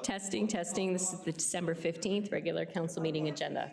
Testing, testing. This is the December 15th regular council meeting agenda.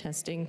Testing.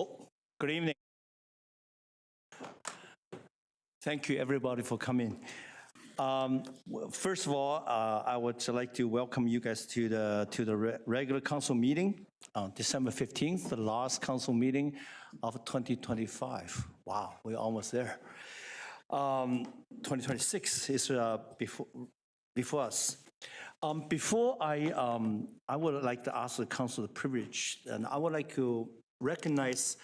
Oh, good evening. Thank you, everybody, for coming. First of all, I would like to welcome you guys to the regular council meeting on December 15th, the last council meeting of 2025. Wow, we're almost there. 2026 is before us. Before I would like to ask the council the privilege, and I would like to recognize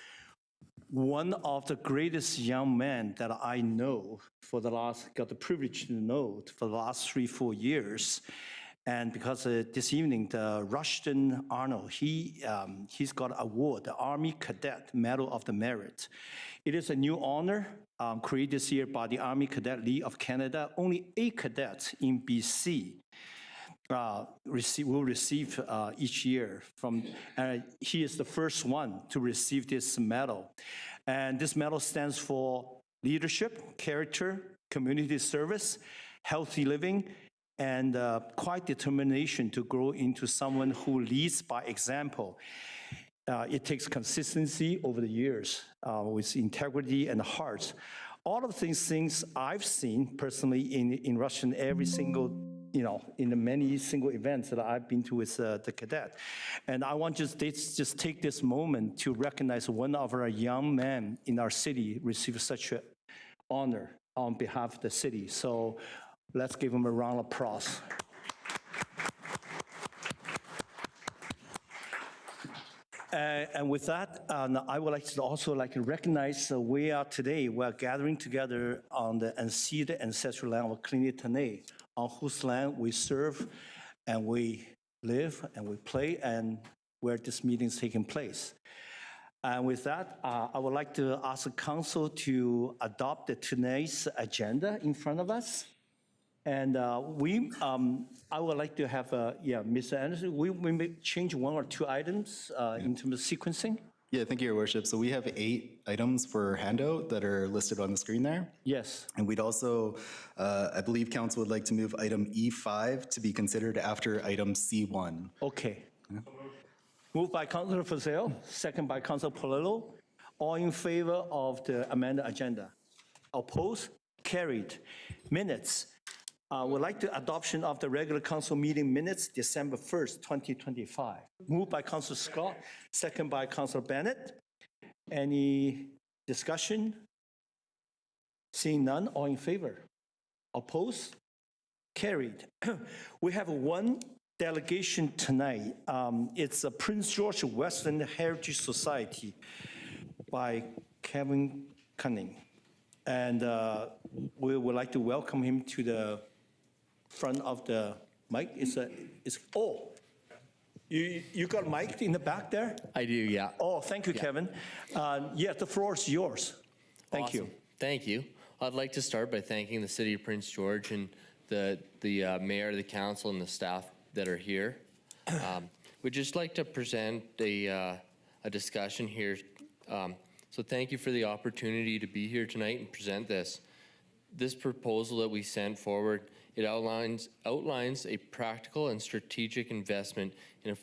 one of the greatest young men that I know got the privilege to know for the last 3-4 years. And because this evening, the Rushton Arnold, he's got an award, the Army Cadet Medal of the Merit. It is a new honor created this year by the Army Cadet League of Canada. Only 8 cadets in BC will receive each year he is the first one to receive this medal. And this medal stands for leadership, character, community service, healthy living, and quiet determination to grow into someone who leads by example. It takes consistency over the years with integrity and heart all of these things I've seen personally in Russian every single, in the many single events that I've been to with the cadet. And I want to just take this moment to recognize one of our young men in our city received such an honor on behalf of the city. So let's give him a round of applause. And with that, I would like to also recognize we are gathering together on the unceded ancestral land of Klini Tene, on whose land we serve and we live and we play and where this meeting is taking place. And with that, I would like to ask the council to adopt today's agenda in front of us. And I would like to have, Mr. Anderson, we may change one or two items in terms of sequencing. Yeah, thank you, Your Worship. So we have 8 items for handout that are listed on the screen there. Yes. And we'd also, I believe council would like to move item E5 to be considered after item C1. Okay. Yeah. Moved by Councilor Fazil, second by Councilor Polillo. All in favor of the amended agenda? Opposed? Carried. Minutes. Would like the adoption of the regular council meeting minutes, December 1st, 2025. Moved by Councilor Scott, second by Councilor Bennett. Any discussion? Seeing none, all in favor? Opposed? Carried. We have one delegation tonight. It's a Prince George Western Heritage Society by Kevin Cunning. And we would like to welcome him to the front of the mic. You got a mic in the back there? I do, yeah. Oh, thank you, Kevin. Yeah, the floor is yours. Thank you. Thank you. I'd like to start by thanking the City of Prince George and the mayor, the council, and the staff that are here. We'd just like to present a discussion here. So thank you for the opportunity to be here tonight and present this. This proposal that we sent forward, it outlines a practical and strategic investment in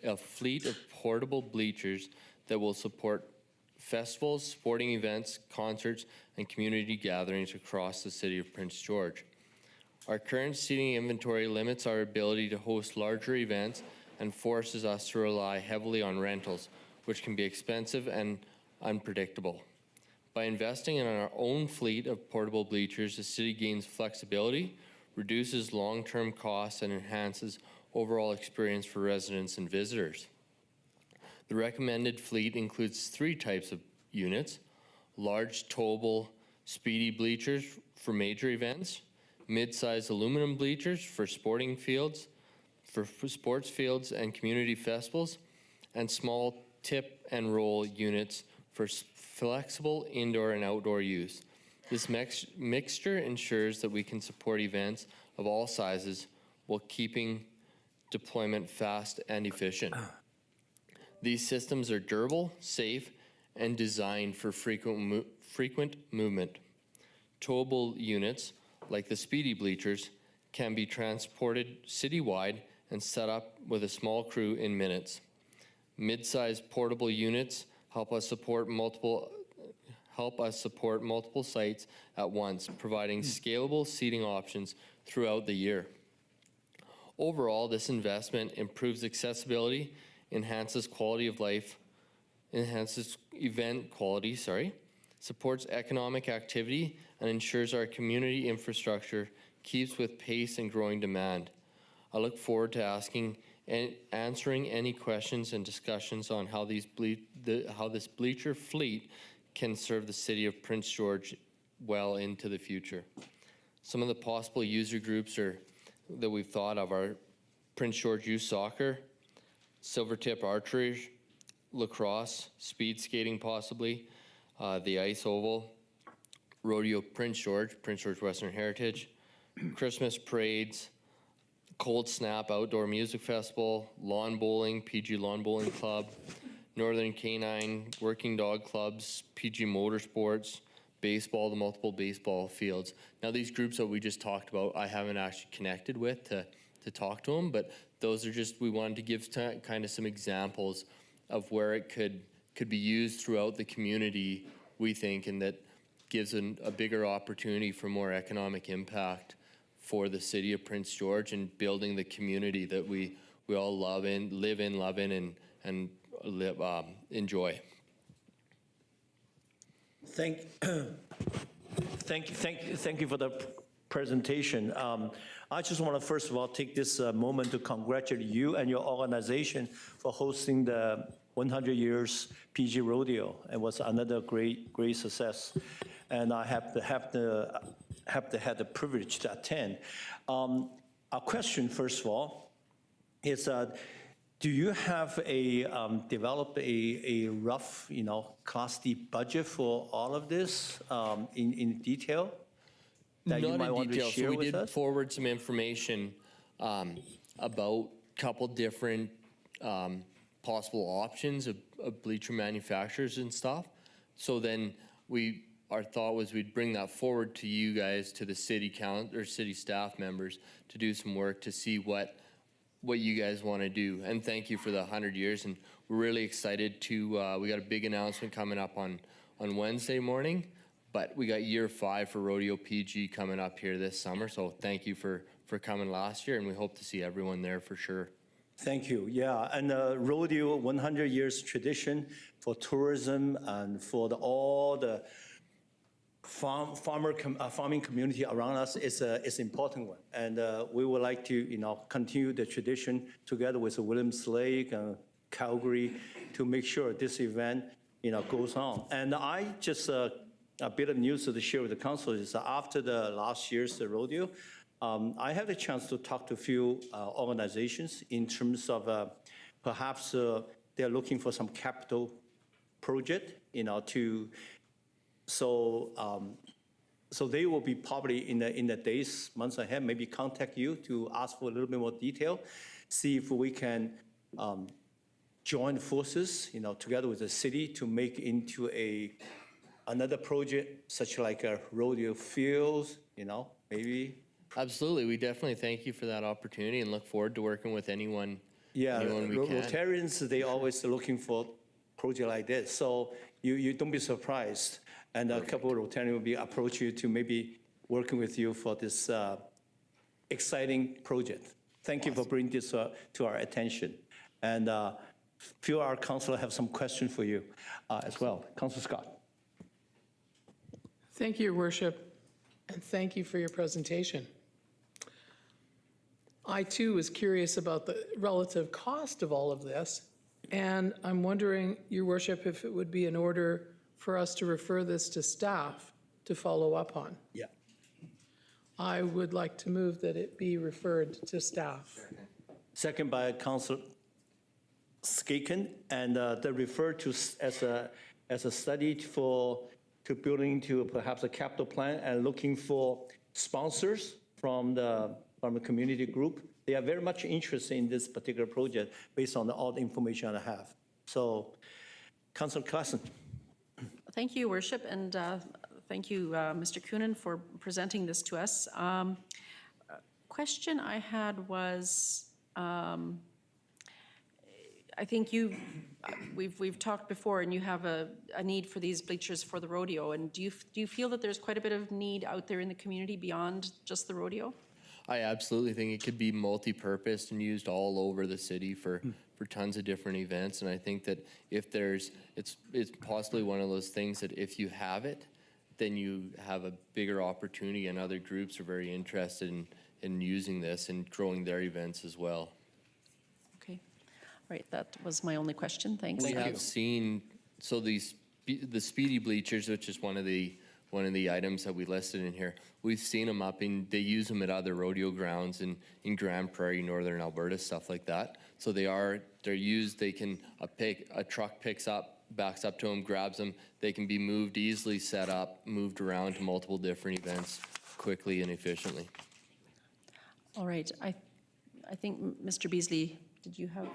a fleet of portable bleachers that will support festivals, sporting events, concerts, and community gatherings across the City of Prince George. Our current seating inventory limits our ability to host larger events and forces us to rely heavily on rentals, which can be expensive and unpredictable. By investing in our own fleet of portable bleachers, the city gains flexibility, reduces long-term costs, and enhances overall experience for residents and visitors. The recommended fleet includes 3 types of units: large towable speedy bleachers for major events, mid-sized aluminum bleachers for sporting fields, for sports fields and community festivals, and small tip and roll units for flexible indoor and outdoor use. This mixture ensures that we can support events of all sizes while keeping deployment fast and efficient. These systems are durable, safe, and designed for frequent movement. Towable units, like the speedy bleachers, can be transported citywide and set up with a small crew in minutes. Mid-sized portable units help us support multiple sites at once, providing scalable seating options throughout the year. Overall, this investment improves accessibility, enhances quality of life, enhances event quality, supports economic activity, and ensures our community infrastructure keeps with pace and growing demand. I look forward to answering any questions and discussions on how this bleacher fleet can serve the City of Prince George well into the future. Some of the possible user groups that we've thought of are Prince George Youth Soccer, Silvertip Archery, lacrosse, speed skating possibly, the Ice Oval, Rodeo Prince George Western Heritage, Christmas parades, Cold Snap Outdoor Music Festival, Lawn Bowling, PG Lawn Bowling Club, Northern Canine, Working Dog Clubs, PG Motorsports, baseball, the multiple baseball fields. Now these groups that we just talked about, I haven't actually connected with to talk to them, but those are just, we wanted to give kind of some examples of where it could be used throughout the community, we think, and that gives a bigger opportunity for more economic impact for the city of Prince George and building the community that we all live in, and live, enjoy. Thank you for the presentation. I just want to first of all take this moment to congratulate you and your organization for hosting the 100 years PG Rodeo. It was another great success, and I have had the privilege to attend. A question, first of all, is do you have developed a rough, Class D budget for all of this in detail that you might want to share with us? We did forward some information about a couple different possible options of bleacher manufacturers and stuff. So then our thought was we'd bring that forward to you guys, to the city city staff members, to do some work to see what you guys want to do. And thank you for the 100 years. And we're really excited to, we got a big announcement coming up on Wednesday morning, but we got year 5 for Rodeo PG coming up here this summer. So thank you for coming last year, and we hope to see everyone there for sure. Thank you. Yeah, and rodeo 100 years tradition for tourism and for all the farming community around us is an important one, and we would like to continue the tradition together with Williams Lake and Calgary to make sure this event goes on. And I just a bit of news to share with the council is that after the last year's rodeo, I had a chance to talk to a few organizations in terms of perhaps they're looking for some capital project, so they will be probably in the months ahead, maybe contact you to ask for a little bit more detail, see if we can join forces, together with the city to make into another project, such like a rodeo fields, maybe. Absolutely. We definitely thank you for that opportunity and look forward to working with anyone we can. Rotarians, they always looking for project like this. So you don't be surprised. And a couple of Rotarians will be approach you to maybe working with you for this exciting project. Thank you for bringing this to our attention. And few of our councilors have some questions for you as well. Councilor Scott. Thank you, Your Worship, and thank you for your presentation. I, too, was curious about the relative cost of all of this, and I'm wondering, Your Worship, if it would be in order for us to refer this to staff to follow up on. Yeah. I would like to move that it be referred to staff. Second by Councilor Skaken, and they refer to as a study to building to perhaps a capital plan and looking for sponsors from the community group. They are very much interested in this particular project based on all the information I have. So, Councilor Klassen. Thank you, Your Worship, and thank you, Mr. Coonan, for presenting this to us. Question I had was, I think we've talked before, and you have a need for these bleachers for the rodeo. And do you feel that there's quite a bit of need out there in the community beyond just the rodeo? I absolutely think it could be multi-purposed and used all over the city for tons of different events. And I think that if it's possibly one of those things that if you have it, then you have a bigger opportunity, and other groups are very interested in using this and growing their events as well. Okay, all right, that was my only question. Thanks. We have seen, so the speedy bleachers, which is one of the items that we listed in here, we've seen them they use them at other rodeo grounds in Grand Prairie, Northern Alberta, stuff like that. So they're used, a truck picks up, backs up to them, grabs them. They can be moved easily, set up, moved around to multiple different events quickly and efficiently. All right, I think, Mr. Beasley, did you have?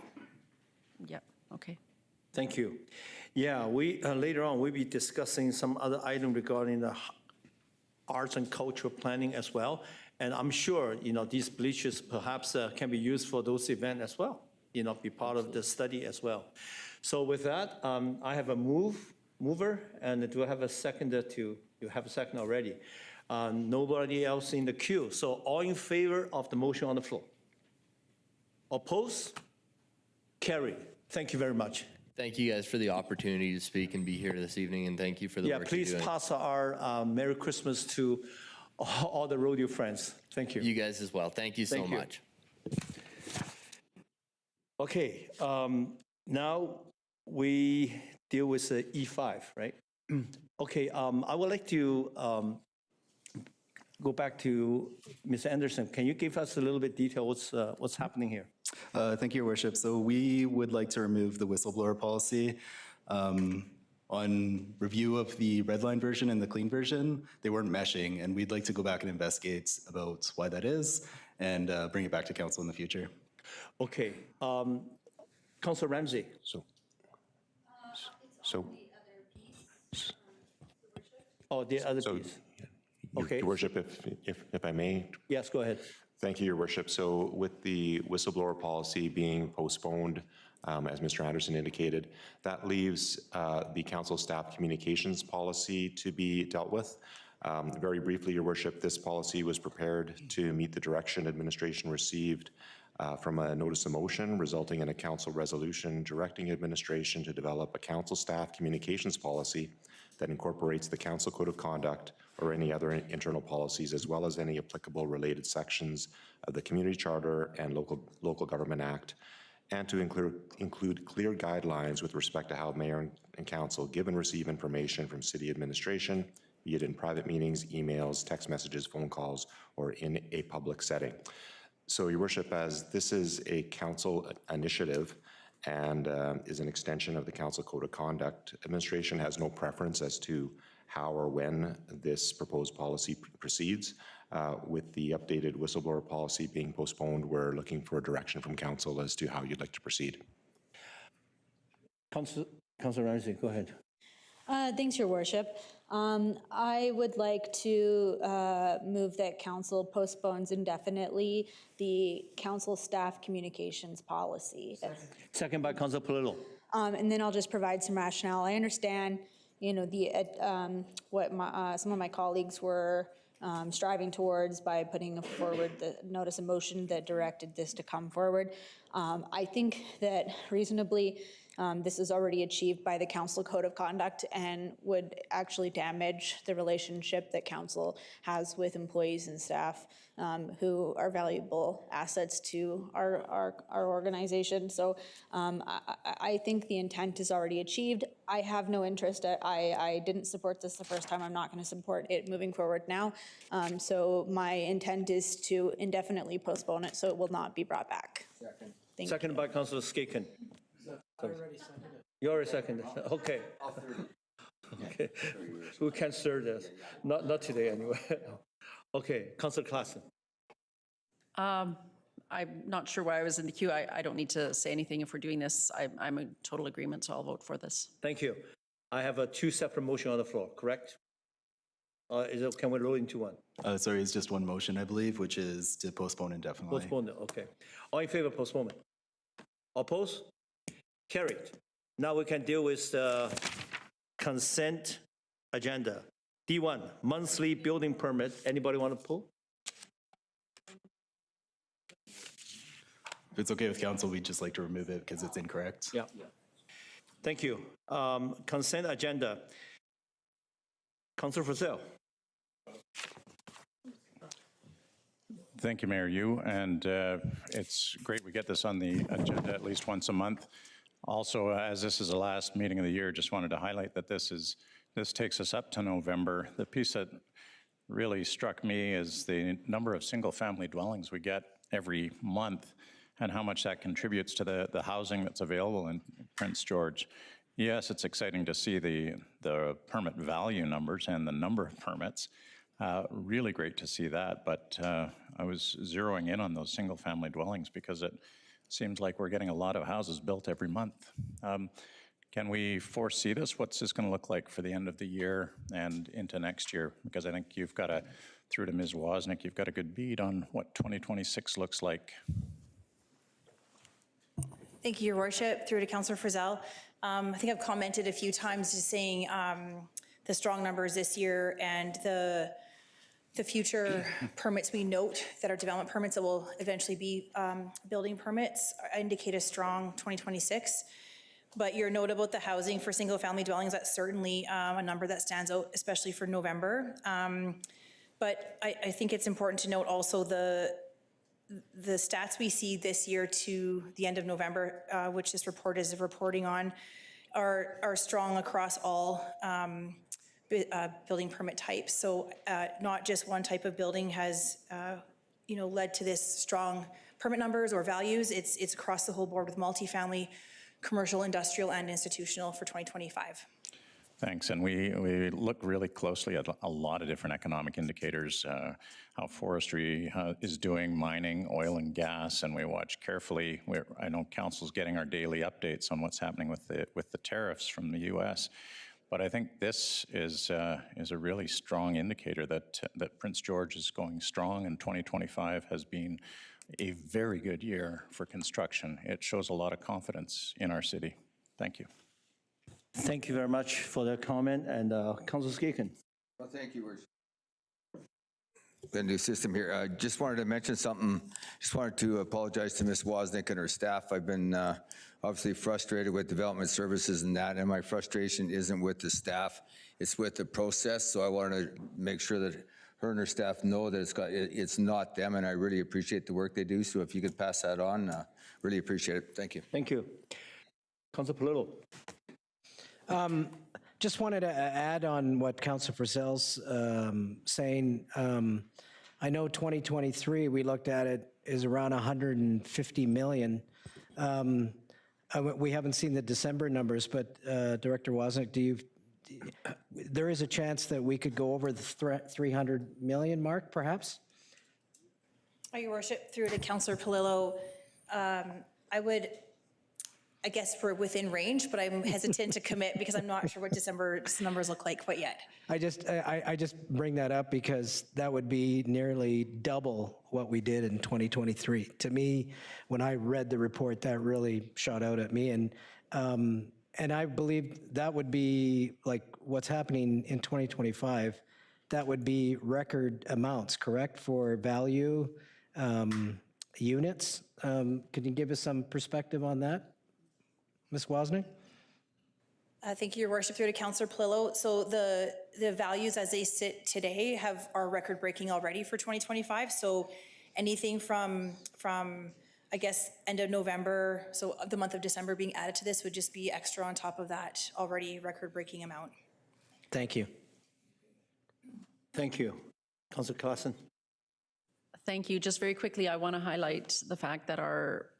Yeah, okay. Thank you. Yeah, we later on we'll be discussing some other item regarding the arts and cultural planning as well. And I'm sure these bleachers perhaps can be used for those events as well. Be part of the study as well. So with that, I have a mover, and do I have a seconder to You have a second already. Nobody else in the queue. So all in favor of the motion on the floor? Oppose? Carry. Thank you very much. Thank you guys for the opportunity to speak and be here this evening, and thank you for the Yeah, work you're please doing. pass our Merry Christmas to all the rodeo friends. Thank you. You guys as well. Thank you so Thank you. much. Okay, now we deal with the E5, right? Okay, I would like to go back to Ms. Anderson. Can you give us a little bit detail what's happening here? Thank you, Your Worship. So we would like to remove the whistleblower policy. On review of the red line version and the clean version, they weren't meshing, and we'd like to go back and investigate about why that is and bring it back to council in the future. Okay, Councilor Ramsey. So, Oh, the other so, piece. Okay. Your Worship, if I may, Yes, go ahead. thank you, Your Worship. So with the whistleblower policy being postponed, as Mr. Anderson indicated, that leaves the council staff communications policy to be dealt with. Very briefly, Your Worship, this policy was prepared to meet the direction administration received from a notice of motion resulting in a council resolution directing administration to develop a council staff communications policy that incorporates the council code of conduct or any other internal policies, as well as any applicable related sections of the Community Charter and Local Government Act, and to include clear guidelines with respect to how mayor and council give and receive information from city administration, be it in private meetings, emails, text messages, phone calls, or in a public setting. So, Your Worship, as this is a council initiative and is an extension of the Council Code of Conduct, administration has no preference as to how or when this proposed policy proceeds. With the updated whistleblower policy being postponed, we're looking for a direction from council as to how you'd like to proceed. Councilor Ramsey, go ahead. Thanks, Your Worship. I would like to move that council postpones indefinitely the council staff communications policy. Second by Councilor Polillo. And then I'll just provide some rationale. I understand, you know, what some of my colleagues were striving towards by putting forward the notice of motion that directed this to come forward. I think that reasonably this is already achieved by the council code of conduct and would actually damage the relationship that council has with employees and staff who are valuable assets to our organization. So I think the intent is already achieved. I have no interest. I didn't support this the first time. I'm not going to support it moving forward now. So my intent is to indefinitely postpone it so it will not be brought back. Thank you. Second by Councilor Skaken. You already seconded. Okay. Okay. We can stir this. Not today anyway. Okay, Councilor Klassen. I'm not sure why I was in the queue. I don't need to say anything if we're doing this. I'm in total agreement, so I'll vote for this. Thank you. I have two separate motions on the floor, correct? Can we roll into one? Sorry, it's just one motion, I believe, which is to postpone indefinitely. Postpone it, okay. All in favor of postponement? Oppose? Carried. Now we can deal with the consent agenda. D1, monthly building permit. Anybody want to pull? If it's okay with council, we'd just like to remove it because it's incorrect. Yeah. Thank you. Consent agenda. Councilor Frizzell. Thank you, Mayor Yu, and it's great we get this on the agenda at least once a month. Also, as this is the last meeting of the year, just wanted to highlight that this takes us up to November. The piece that really struck me is the number of single-family dwellings we get every month and how much that contributes to the housing that's available in Prince George. Yes, it's exciting to see the permit value numbers and the number of permits. Really great to see that, but I was zeroing in on those single-family dwellings because it seems like we're getting a lot of houses built every month. Can we foresee this? What's this going to look like for the end of the year and into next year? Because I think you've got through to Ms. Wozniak, you've got a good bead on what 2026 looks like. Thank you, Your Worship. Through to Councillor Frizzell. I think I've commented a few times just saying that the strong numbers this year and the future permits we note that are development permits that will eventually be building permits indicate a strong 2026. But your note about the housing for single-family dwellings, that's certainly a number that stands out, especially for November. But I think it's important to note also the stats we see this year to the end of November, which this report is reporting on, are strong across all building permit types. So not just one type of building has led to this strong permit numbers or values. It's across the whole board with multifamily, commercial, industrial, and institutional for 2025. Thanks. And we look really closely at a lot of different economic indicators, how forestry is doing, mining, oil and gas, and we watch carefully. I know Council's getting our daily updates on what's happening with the tariffs from the U.S., but I think this is a really strong indicator that Prince George is going strong, and 2025 has been a very good year for construction. It shows a lot of confidence in our city. Thank you. Thank you very much for that comment. And Councilor Skaken. Well, thank you, Worship. The new system here. I just wanted to mention something. Just wanted to apologize to Ms. Wozniak and her staff. I've been obviously frustrated with development services and that, and my frustration isn't with the staff, it's with the process. So I wanted to make sure that her and her staff know that it's not them, and I really appreciate the work they do. So if you could pass that on, really appreciate it. Thank you. Thank you. Councilor Polillo. Just wanted to add on what Councilor Frizzell's saying. I know 2023, we looked at it, is around 150 million. We haven't seen the December numbers, but Director Wozniak, there is a chance that we could go over the 300 million mark, perhaps? Your Worship, through to Councillor Polillo, I guess we're within range, but I'm hesitant to commit because I'm not sure what December's numbers look like quite yet. I just bring that up because that would be nearly double what we did in 2023. To me, when I read the report, that really shot out at me, and I believe that would be like what's happening in 2025. That would be record amounts, correct, for value units. Can you give us some perspective on that, Ms. Wozniak? Thank you, Your Worship. Through to Councillor Polillo. So the values as they sit today are record-breaking already for 2025. So anything from I guess end of November, so the month of December being added to this would just be extra on top of that already record-breaking amount. Thank you. Thank you. Councilor Claassen. Thank you. Just very quickly, I want to highlight the fact that our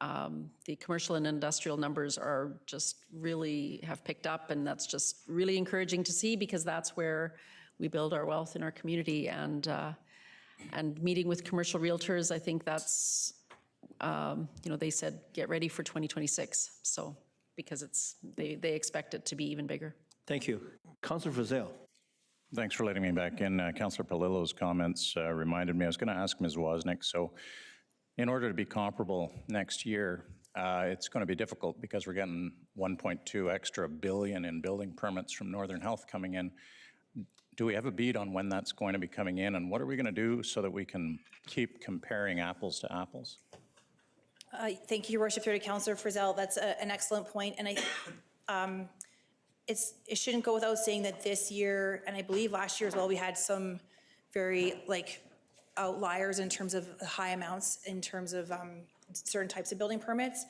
the commercial and industrial numbers are just really have picked up, and that's just really encouraging to see because that's where we build our wealth in our community. And meeting with commercial realtors, I think that's they said get ready for 2026. So because they expect it to be even bigger. Thank you. Councilor Frizzell. Thanks for letting me back in. Councillor Polillo's comments reminded me, I was going to ask Ms. Wozniak, so in order to be comparable next year, it's going to be difficult because we're getting 1.2 extra billion in building permits from Northern Health coming in. Do we have a beat on when that's going to be coming in, and what are we going to do so that we can keep comparing apples to apples? Thank you, Your Worship. Through to Councillor Frizzell. That's an excellent point, and it shouldn't go without saying that this year, and I believe last year as well, we had some very outliers in terms of high amounts in terms of certain types of building permits.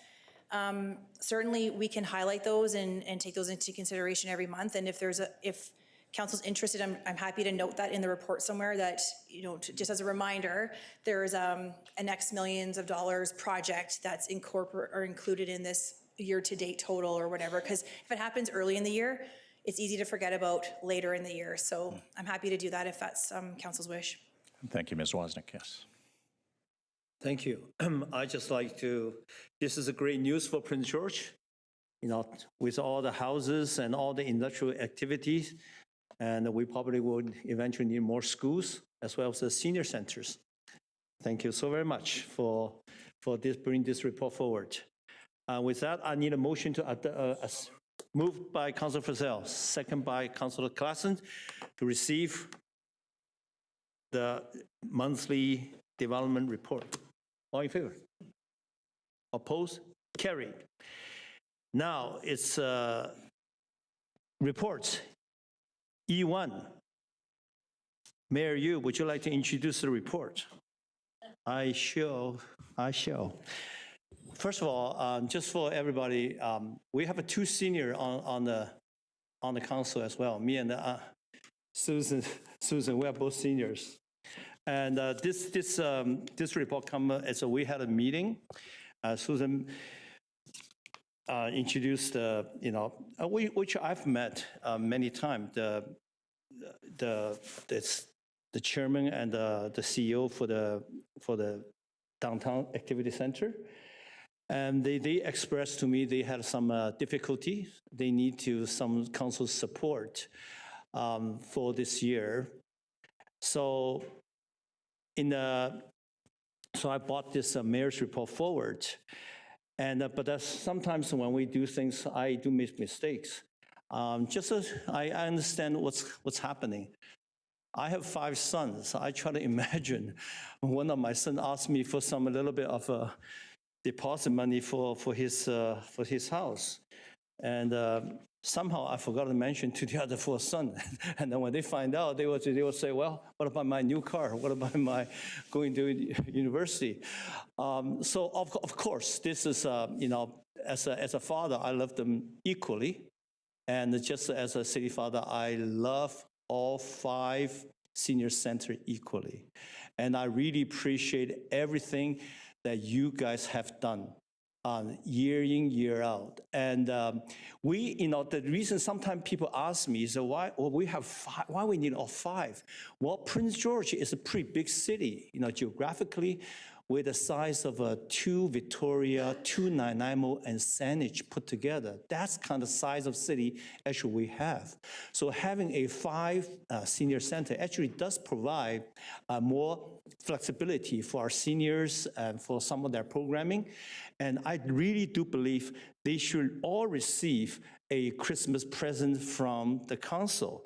Certainly, we can highlight those and take those into consideration every month. And if Council's interested, I'm happy to note that in the report somewhere that, just as a reminder, there's an X millions of dollars project that's included in this year-to-date total or whatever, because if it happens early in the year, it's easy to forget about later in the year. So I'm happy to do that if that's Council's wish. Thank you, Ms. Wozniak. Yes. Thank you. I just like to, this is a great news for Prince George, with all the houses and all the industrial activities, and we probably would eventually need more schools as well as the senior centers. Thank you so very much for bringing this report forward. With that, I need a motion to Moved by Councilor Frizzell, second by Councilor Claassen, to receive the monthly development report. All in favor? Opposed? Carried. Now it's reports. E1. Mayor Yu, would you like to introduce the report? I shall. First of all, just for everybody, we have two senior on the council as well. Me and Susan, we are both seniors. And this report come as we had a meeting. Susan introduced, which I've met many times. The chairman and the CEO for the downtown activity center, and they expressed to me they had some difficulty. They need some council support for this year. So I brought this mayor's report forward, but sometimes when we do things, I do make mistakes. Just as I understand what's happening. I have 5 sons. I try to imagine one of my sons asked me for a little bit of a deposit money for his house, and somehow I forgot to mention to the other 4 sons. And then when they find out, they will say, "Well, what about my new car? What about my going to university?" So of course, this is as a father, I love them equally, and just as a city father, I love all 5 senior centers equally. And I really appreciate everything that you guys have done year in, year out. And the reason sometimes people ask me is why we have 5, why we need all 5? Well, Prince George is a pretty big city, geographically, with the size of 2 Victoria, 2 Nanaimo, and Saanich put together. That's kind of size of city actually we have. So having a 5 senior center actually does provide more flexibility for our seniors and for some of their programming. And I really do believe they should all receive a Christmas present from the council.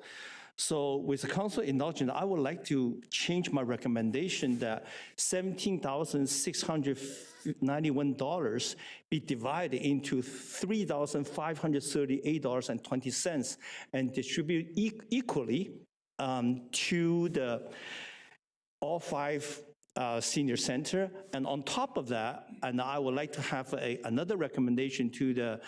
So with the council indulgence, I would like to change my recommendation that $17,691 be divided into $3,538.20 and distribute equally to all 5 senior center. And on top of that, and I would like to have another recommendation to the,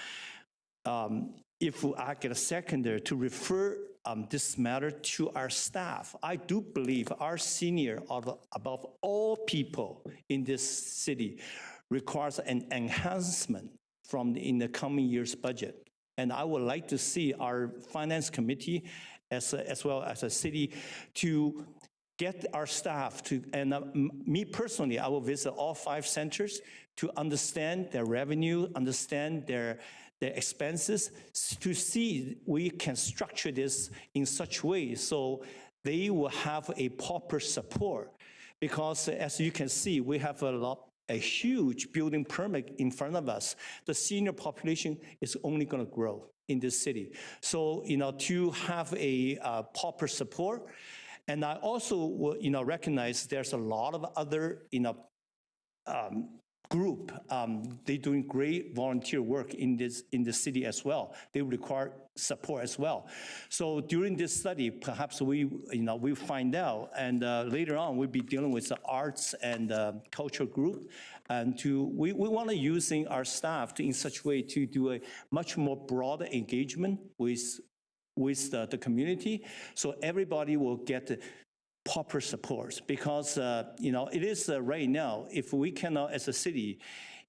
if I get a seconder, to refer this matter to our staff. I do believe our senior, above all people in this city, requires an enhancement in the coming year's budget. And I would like to see our finance committee, as well as a city, to get our staff to, and me personally, I will visit all 5 centers to understand their revenue, understand their expenses, to see we can structure this in such way so they will have a proper support. Because as you can see, we have a huge building permit in front of us. The senior population is only going to grow in this city. So, to have a proper support. And I also, recognize there's a lot of other, group. They're doing great volunteer work in the city as well. They require support as well. So during this study, perhaps we find out, and later on we'll be dealing with the arts and culture group, and we want to using our staff in such a way to do a much more broader engagement with the community, so everybody will get proper support. Because it is right now, if we cannot, as a city,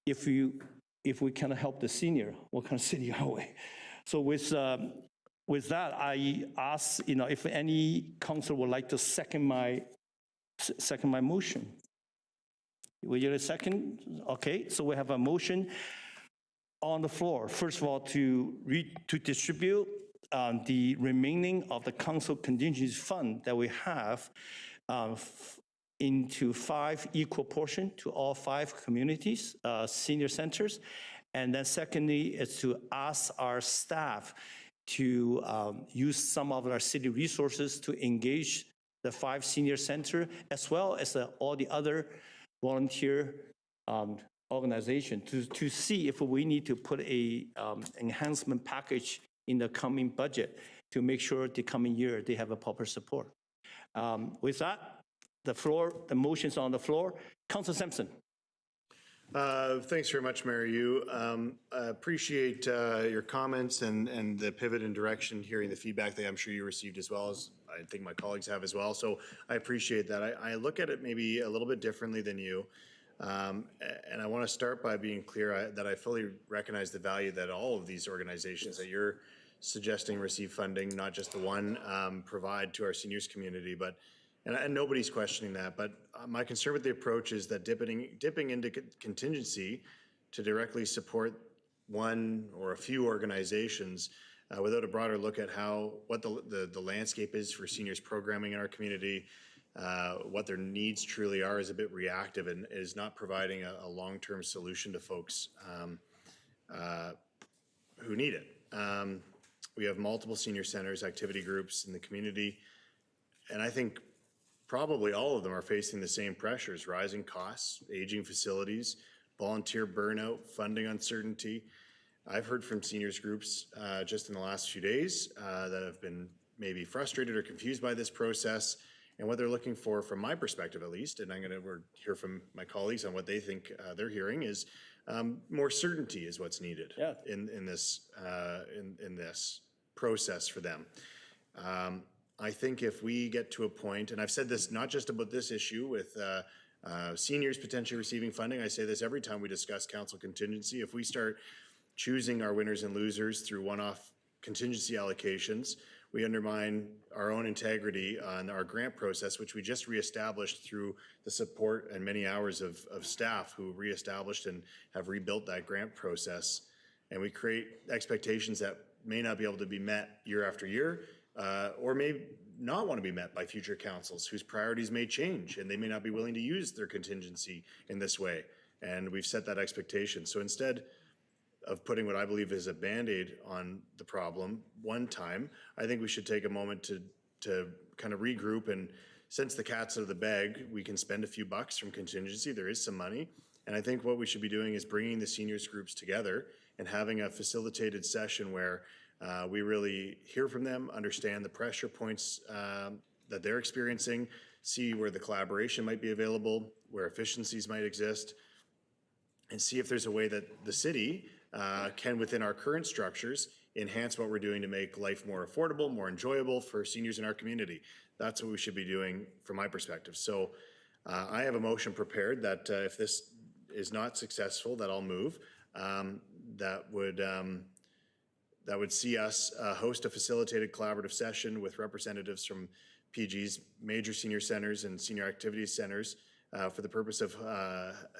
if we cannot help the senior, what kind of city are we? So with that, I ask if any council would like to second my motion. Will you second? Okay, so we have a motion on the floor. First of all, to distribute the remaining of the council contingency fund that we have into 5 equal portion to all 5 communities, senior centers. And then secondly is to ask our staff to use some of our city resources to engage the 5 senior center, as well as all the other volunteer organization to see if we need to put a enhancement package in the coming budget to make sure the coming year they have a proper support. With that, the motion's on the floor. Councilor Sampson. Thanks very much, Mayor Yu. I appreciate your comments and the pivot in direction, hearing the feedback that I'm sure you received as well as I think my colleagues have as well. So I appreciate that. I look at it maybe a little bit differently than you. And I want to start by being clear that I fully recognize the value that all of these organizations that you're suggesting receive funding, not just the one, provide to our seniors community, but and nobody's questioning that. But my concern with the approach is that dipping into contingency to directly support one or a few organizations without a broader look at what the landscape is for seniors programming in our community, what their needs truly are, is a bit reactive and is not providing a long-term solution to folks who need it. We have multiple senior centers, activity groups in the community, and I think probably all of them are facing the same pressures: rising costs, aging facilities, volunteer burnout, funding uncertainty. I've heard from seniors groups just in the last few days that have been maybe frustrated or confused by this process. And what they're looking for, from my perspective at least, and I'm going to hear from my colleagues on what they think they're hearing, is more certainty is what's needed in this process for them. I think if we get to a point, and I've said this not just about this issue with seniors potentially receiving funding, I say this every time we discuss council contingency. If we start choosing our winners and losers through one-off contingency allocations, we undermine our own integrity on our grant process, which we just reestablished through the support and many hours of staff who reestablished and have rebuilt that grant process. And we create expectations that may not be able to be met year after year, or may not want to be met by future councils whose priorities may change and they may not be willing to use their contingency in this way. And we've set that expectation. So instead of putting what I believe is a Band-Aid on the problem one time, I think we should take a moment to kind of regroup, and since the cat's out of the bag, we can spend a few bucks from contingency. There is some money. And I think what we should be doing is bringing the seniors groups together and having a facilitated session where we really hear from them, understand the pressure points that they're experiencing, see where the collaboration might be available, where efficiencies might exist, and see if there's a way that the city can, within our current structures, enhance what we're doing to make life more affordable, more enjoyable for seniors in our community. That's what we should be doing from my perspective. So I have a motion prepared that if this is not successful, that I'll move, that would see us host a facilitated collaborative session with representatives from PG's major senior centers and senior activities centers for the purpose of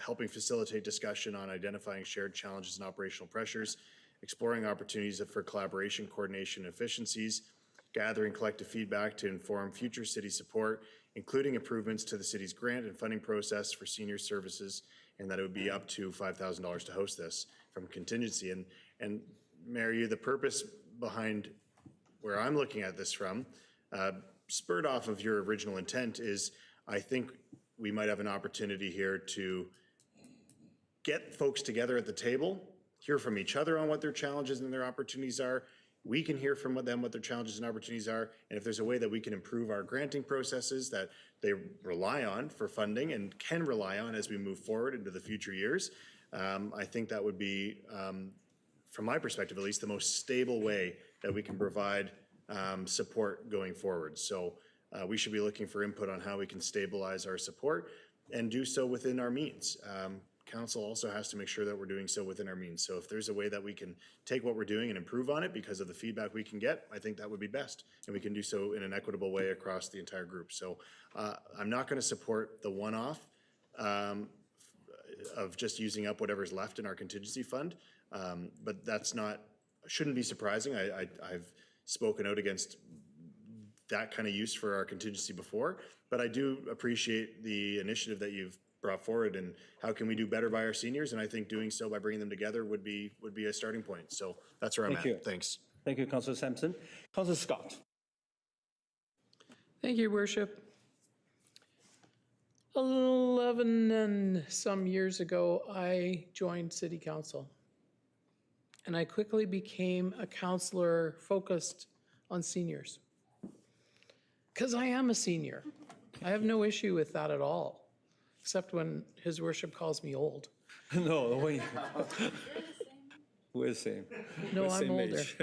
helping facilitate discussion on identifying shared challenges and operational pressures, exploring opportunities for collaboration, coordination, and efficiencies, gathering collective feedback to inform future city support, including improvements to the city's grant and funding process for senior services, and that it would be up to $5,000 to host this from contingency. And Mayor Yu, the purpose behind where I'm looking at this from, spurred off of your original intent, is I think we might have an opportunity here to get folks together at the table, hear from each other on what their challenges and their opportunities are. We can hear from them what their challenges and opportunities are, and if there's a way that we can improve our granting processes that they rely on for funding and can rely on as we move forward into the future years, I think that would be, from my perspective at least, the most stable way that we can provide support going forward. So we should be looking for input on how we can stabilize our support and do so within our means. Council also has to make sure that we're doing so within our means. So if there's a way that we can take what we're doing and improve on it because of the feedback we can get, I think that would be best. And we can do so in an equitable way across the entire group. So I'm not going to support the one-off of just using up whatever's left in our contingency fund. But that's shouldn't be surprising. I've spoken out against that kind of use for our contingency before, but I do appreciate the initiative that you've brought forward, and how can we do better by our seniors? And I think doing so by bringing them together would be a starting point. So that's where I'm Thank you. at. Thanks. Thank you, Councillor Sampson. Councillor Scott. Thank you, Your Worship. 11 and some years ago, I joined City Council. And I quickly became a councillor focused on seniors. Because I am a senior. I have no issue with that at all, except when His Worship calls me old. No, we're the same. No, We're I'm same older. age.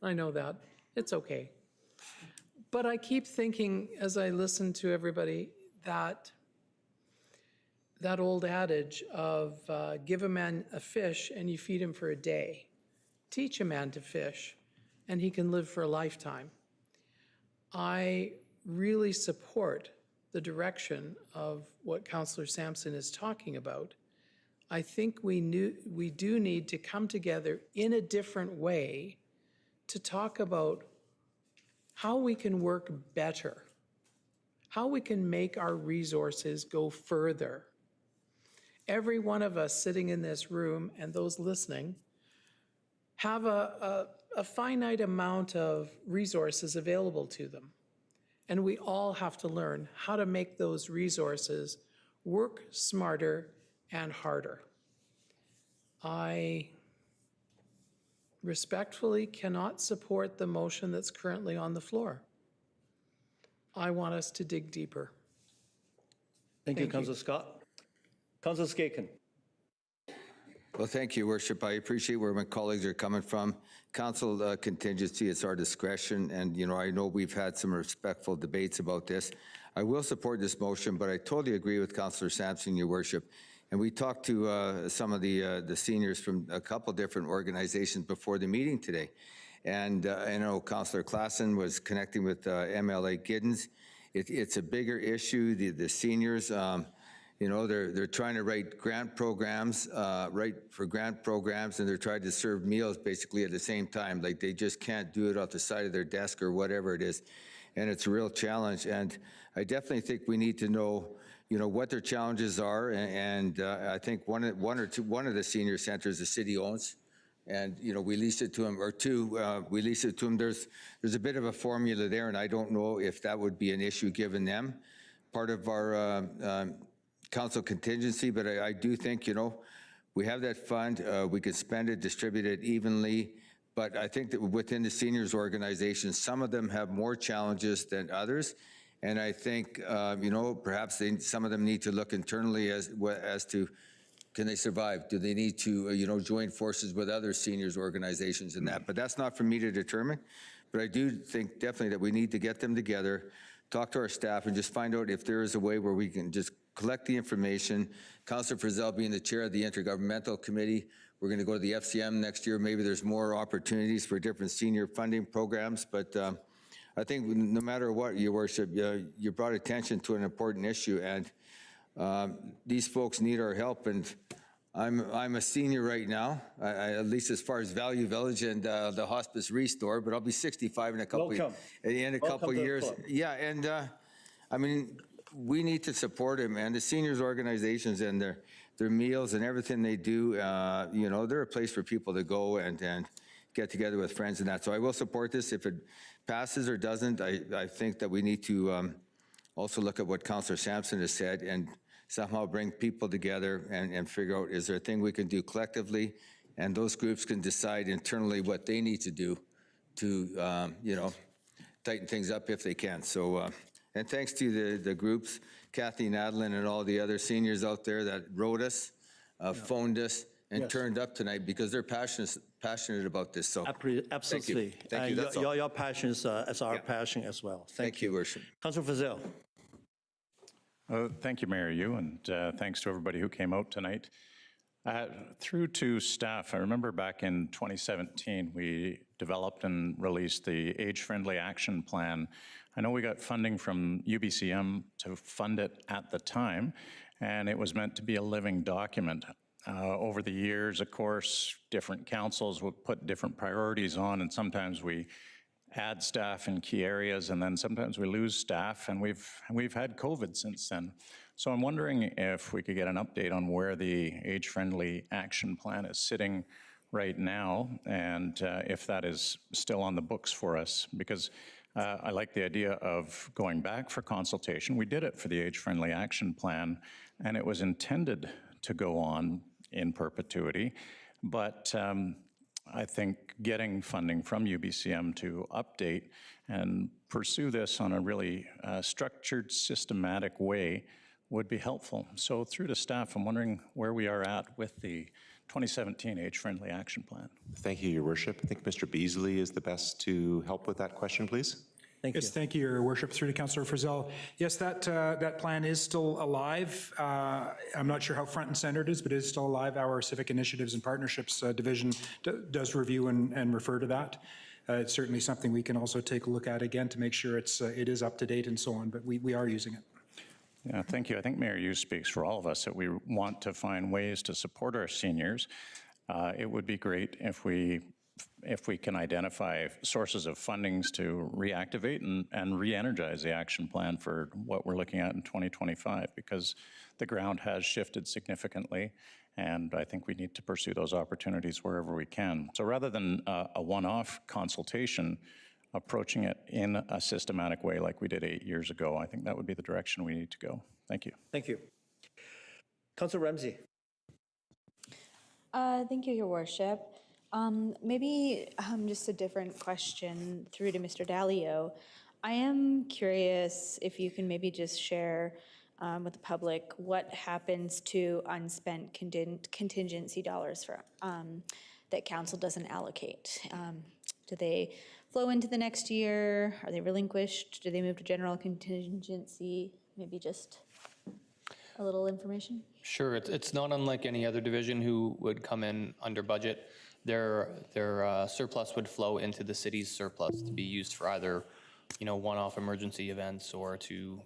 I know that. It's okay. But I keep thinking, as I listen to everybody, that old adage of give a man a fish and you feed him for a day. Teach a man to fish and he can live for a lifetime. I really support the direction of what Councillor Sampson is talking about. I think we do need to come together in a different way to talk about how we can work better, how we can make our resources go further. Every one of us sitting in this room and those listening have a finite amount of resources available to them. And we all have to learn how to make those resources work smarter and harder. I respectfully cannot support the motion that's currently on the floor. I want us to dig deeper. Thank you, Councillor Scott. Councillor Skaken. Well, thank you, Worship. I appreciate where my colleagues are coming from. Council contingency, it's our discretion, and I know we've had some respectful debates about this. I will support this motion, but I totally agree with Councillor Sampson, Your Worship. And we talked to some of the seniors from a couple different organizations before the meeting today. And I know Councillor Klassen was connecting with MLA Giddens. It's a bigger issue. The seniors, they're trying to write grant programs, and they're trying to serve meals basically at the same time. Like they just can't do it off the side of their desk or whatever it is. And it's a real challenge. And I definitely think we need to know what their challenges are, and I think one of the senior centers the city owns, and we lease it to them, or two, we lease it to them. There's a bit of a formula there, and I don't know if that would be an issue given them part of our council contingency, but I do think we have that fund, we could spend it, distribute it evenly. But I think that within the seniors organization, some of them have more challenges than others. And I think, perhaps some of them need to look internally as to, can they survive? Do they need to, join forces with other seniors organizations in that? But that's not for me to determine. But I do think definitely that we need to get them together, talk to our staff, and just find out if there is a way where we can just collect the information. Councillor Frizzell being the chair of the Intergovernmental Committee, we're going to go to the FCM next year. Maybe there's more opportunities for different senior funding programs, but I think no matter what, Your Worship, you brought attention to an important issue, and these folks need our help. And I'm a senior right now, at least as far as Value Village and the Hospice Restore, but I'll be 65 in a couple. Welcome. In a couple years. Yeah, and I mean, we need to support them, and the seniors organizations and their meals and everything they do. They're a place for people to go and get together with friends and that. So I will support this. If it passes or doesn't, I think that we need to also look at what Councillor Sampson has said and somehow bring people together and figure out, is there a thing we can do collectively? And those groups can decide internally what they need to do to, tighten things up if they can. So, and thanks to the groups, Kathy Nadlin and all the other seniors out there that wrote us, phoned us, and turned up tonight because they're passionate about this. So Absolutely. Thank you. That's all. Your passion is our passion as well. Thank you, Worship. Councillor Frizzell. Thank you, Mayor Yu, and thanks to everybody who came out tonight. Through to staff, I remember back in 2017, we developed and released the Age-Friendly Action Plan. I know we got funding from UBCM to fund it at the time, and it was meant to be a living document. Over the years, of course, different councils would put different priorities on, and sometimes we add staff in key areas, and then sometimes we lose staff, and we've had COVID since then. So I'm wondering if we could get an update on where the age-friendly action plan is sitting right now, and if that is still on the books for us, because I like the idea of going back for consultation. We did it for the age-friendly action plan, and it was intended to go on in perpetuity, but I think getting funding from UBCM to update and pursue this on a really structured, systematic way would be helpful. So through to staff, I'm wondering where we are at with the 2017 Age-Friendly Action Plan. Thank you, Your Worship. I think Mr. Beasley is the best to help with that question, please. Thank you. Yes, thank you, Your Worship. Through to Councillor Frizzell. Yes, that plan is still alive. I'm not sure how front and center it is, but it is still alive. Our Civic Initiatives and Partnerships Division does review and refer to that. It's certainly something we can also take a look at again to make sure it is up to date and so on, but we are using it. Yeah, thank you. I think Mayor Hughes speaks for all of us that we want to find ways to support our seniors. It would be great if we can identify sources of fundings to reactivate and re-energize the action plan for what we're looking at in 2025, because the ground has shifted significantly, and I think we need to pursue those opportunities wherever we can. So rather than a one-off consultation, approaching it in a systematic way like we did 8 years ago, I think that would be the direction we need to go. Thank you. Thank you. Councillor Ramsey. Thank you, Your Worship. Maybe just a different question through to Mr. Dalio. I am curious if you can maybe just share with the public what happens to unspent contingency dollars for, that council doesn't allocate. Do they flow into the next year? Are they relinquished? Do they move to general contingency? Maybe just a little information. Sure, it's not unlike any other division who would come in under budget. Their surplus would flow into the city's surplus to be used for either, one-off emergency events or to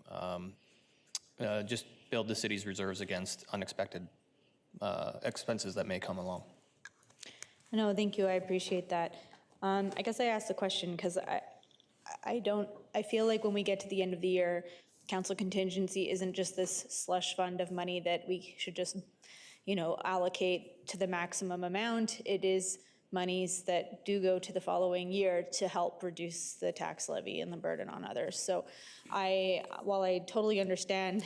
just build the city's reserves against unexpected expenses that may come along. No, thank you. I appreciate that. I guess I asked the question because I feel like when we get to the end of the year, council contingency isn't just this slush fund of money that we should just, allocate to the maximum amount. It is monies that do go to the following year to help reduce the tax levy and the burden on others. So while I totally understand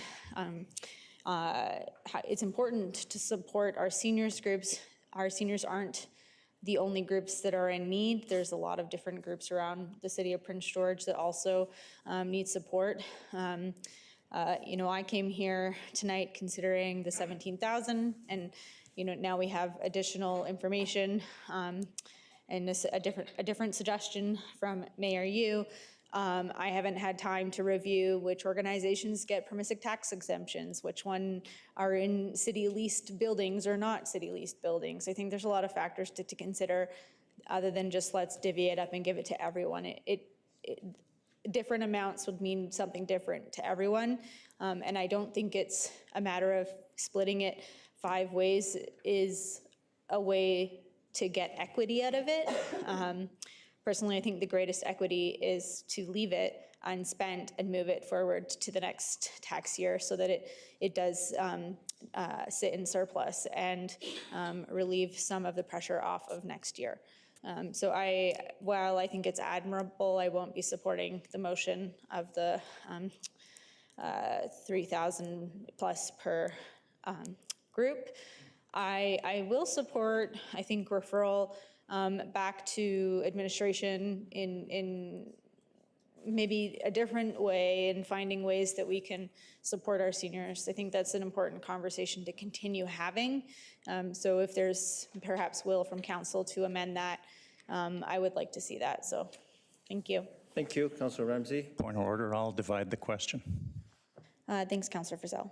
it's important to support our seniors groups, our seniors aren't the only groups that are in need. There's a lot of different groups around the city of Prince George that also need support. I came here tonight considering the 17,000, and now we have additional information and a different suggestion from Mayor Yu. I haven't had time to review which organizations get permissive tax exemptions, which one are in city leased buildings or not city leased buildings. I think there's a lot of factors to consider other than just let's divvy it up and give it to everyone. Different amounts would mean something different to everyone. And I don't think it's a matter of splitting it 5 ways is a way to get equity out of it. Personally, I think the greatest equity is to leave it unspent and move it forward to the next tax year so that it does sit in surplus and relieve some of the pressure off of next year. So while I think it's admirable, I won't be supporting the motion of the 3,000 plus per group. I will support, I think, referral back to administration in maybe a different way and finding ways that we can support our seniors. I think that's an important conversation to continue having. So if there's perhaps will from council to amend that, I would like to see that. So thank you. Thank you, Councillor Ramsey. Point of order, I'll divide the question. Thanks, Councillor Frizzell.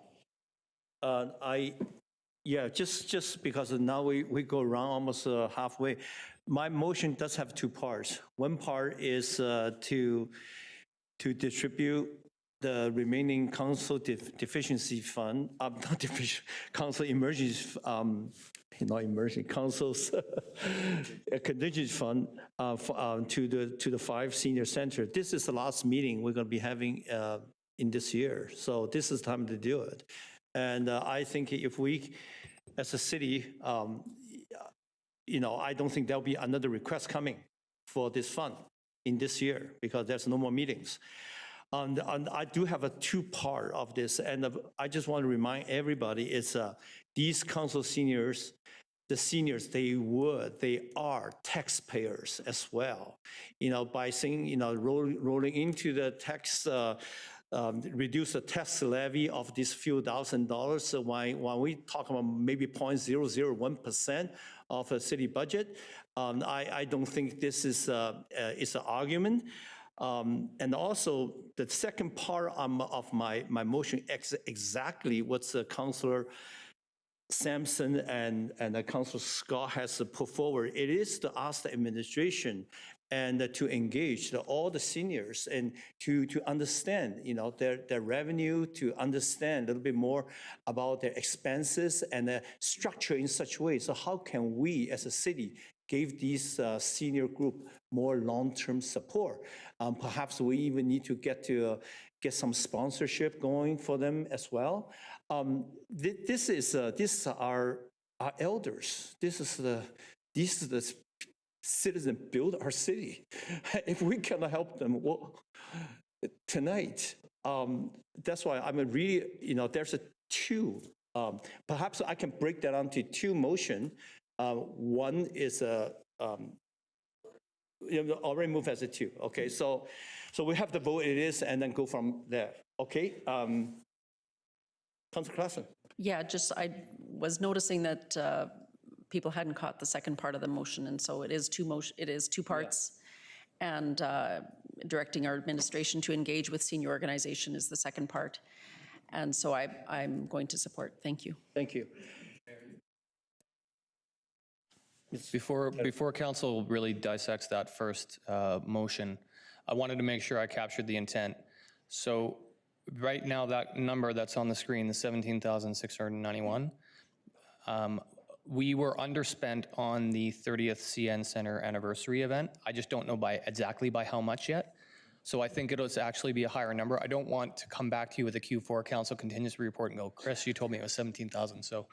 Yeah, just because now we go around almost halfway. My motion does have 2 parts. One part is to distribute the remaining council deficiency fund, not deficiency, council emergency not emergency, council's contingency fund to the 5 senior center. This is the last meeting we're going to be having in this year. So this is time to do it. And I think if we, as a city, I don't think there'll be another request coming for this fund in this year because there's no more meetings. And I do have a 2-part of this, and I just want to remind everybody, it's these council seniors, the seniors, they are taxpayers as well. By saying, rolling into the tax, reduce the tax levy of this few $1,000s. So when we talk about maybe 0.001% of a city budget, I don't think this is an argument. And also, the second part of my motion exactly what Councillor Sampson and Councillor Scott has put forward. It is to ask the administration and to engage all the seniors and to understand, their revenue, to understand a little bit more about their expenses and structure in such a way. So how can we, as a city, give these senior group more long-term support? Perhaps we even need to get some sponsorship going for them as well. This is our elders. This is the citizens build our city. If we cannot help them, tonight, that's why I'm really, there's a 2. Perhaps I can break that onto 2 motion. One is already moved as a 2. Okay, so we have to vote it is and then go from there. Okay, Councilor Klassen. Yeah, I was noticing that people hadn't caught the second part of the motion, and so it is 2 parts. Yeah. And directing our administration to engage with senior organization is the second part. And so I'm going to support. Thank you. Thank you. Before council really dissects that first motion, I wanted to make sure I captured the intent. So right now, that number that's on the screen, the 17,691, we were underspent on the 30th CN Center anniversary event. I just don't know exactly by how much yet. So I think it'll actually be a higher number. I don't want to come back to you with a Q4 council contingency report and go, Chris, you told me it was 17,000. So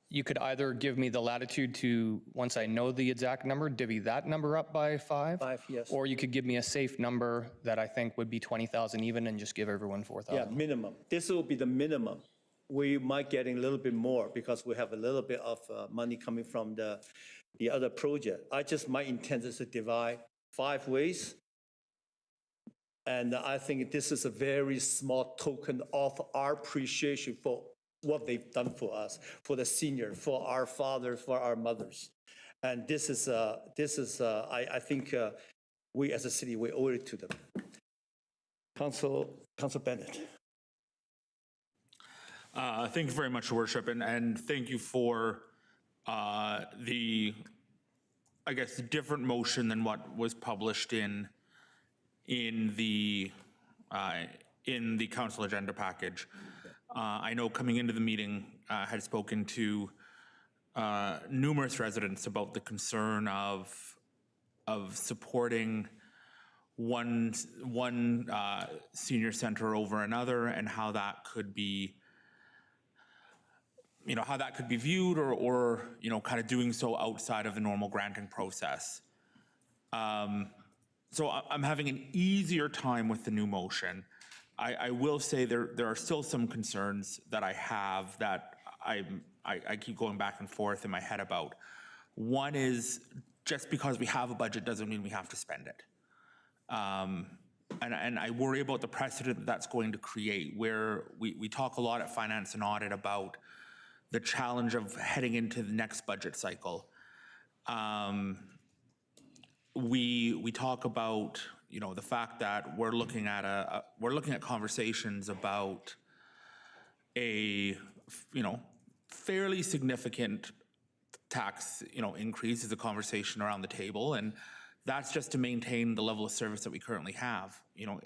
you could either give me the latitude to, once I know the exact number, divvy that number up by 5. 5, yes. Or you could give me a safe number that I think would be 20,000 even and just give everyone 4,000. Yeah, minimum. This will be the minimum. We might get a little bit more because we have a little bit of money coming from the other project. My intent is to divide 5 ways. And I think this is a very small token of our appreciation for what they've done for us, for the senior, for our fathers, for our mothers. And this is I think we as a city, we owe it to them. Councilor Bennett. Thank you very much, Your Worship, and thank you for the different motion than what was published in the council agenda package. I know coming into the meeting, I had spoken to numerous residents about the concern of supporting one senior center over another, and how that could be, how that could be viewed, or kind of doing so outside of the normal granting process. So I'm having an easier time with the new motion. I will say there are still some concerns that I have that I keep going back and forth in my head about. One is, just because we have a budget doesn't mean we have to spend it. And I worry about the precedent that's going to create, where we talk a lot at Finance and Audit about the challenge of heading into the next budget cycle. We talk about the fact that we're looking at conversations about a fairly significant tax increase is a conversation around the table, and that's just to maintain the level of service that we currently have.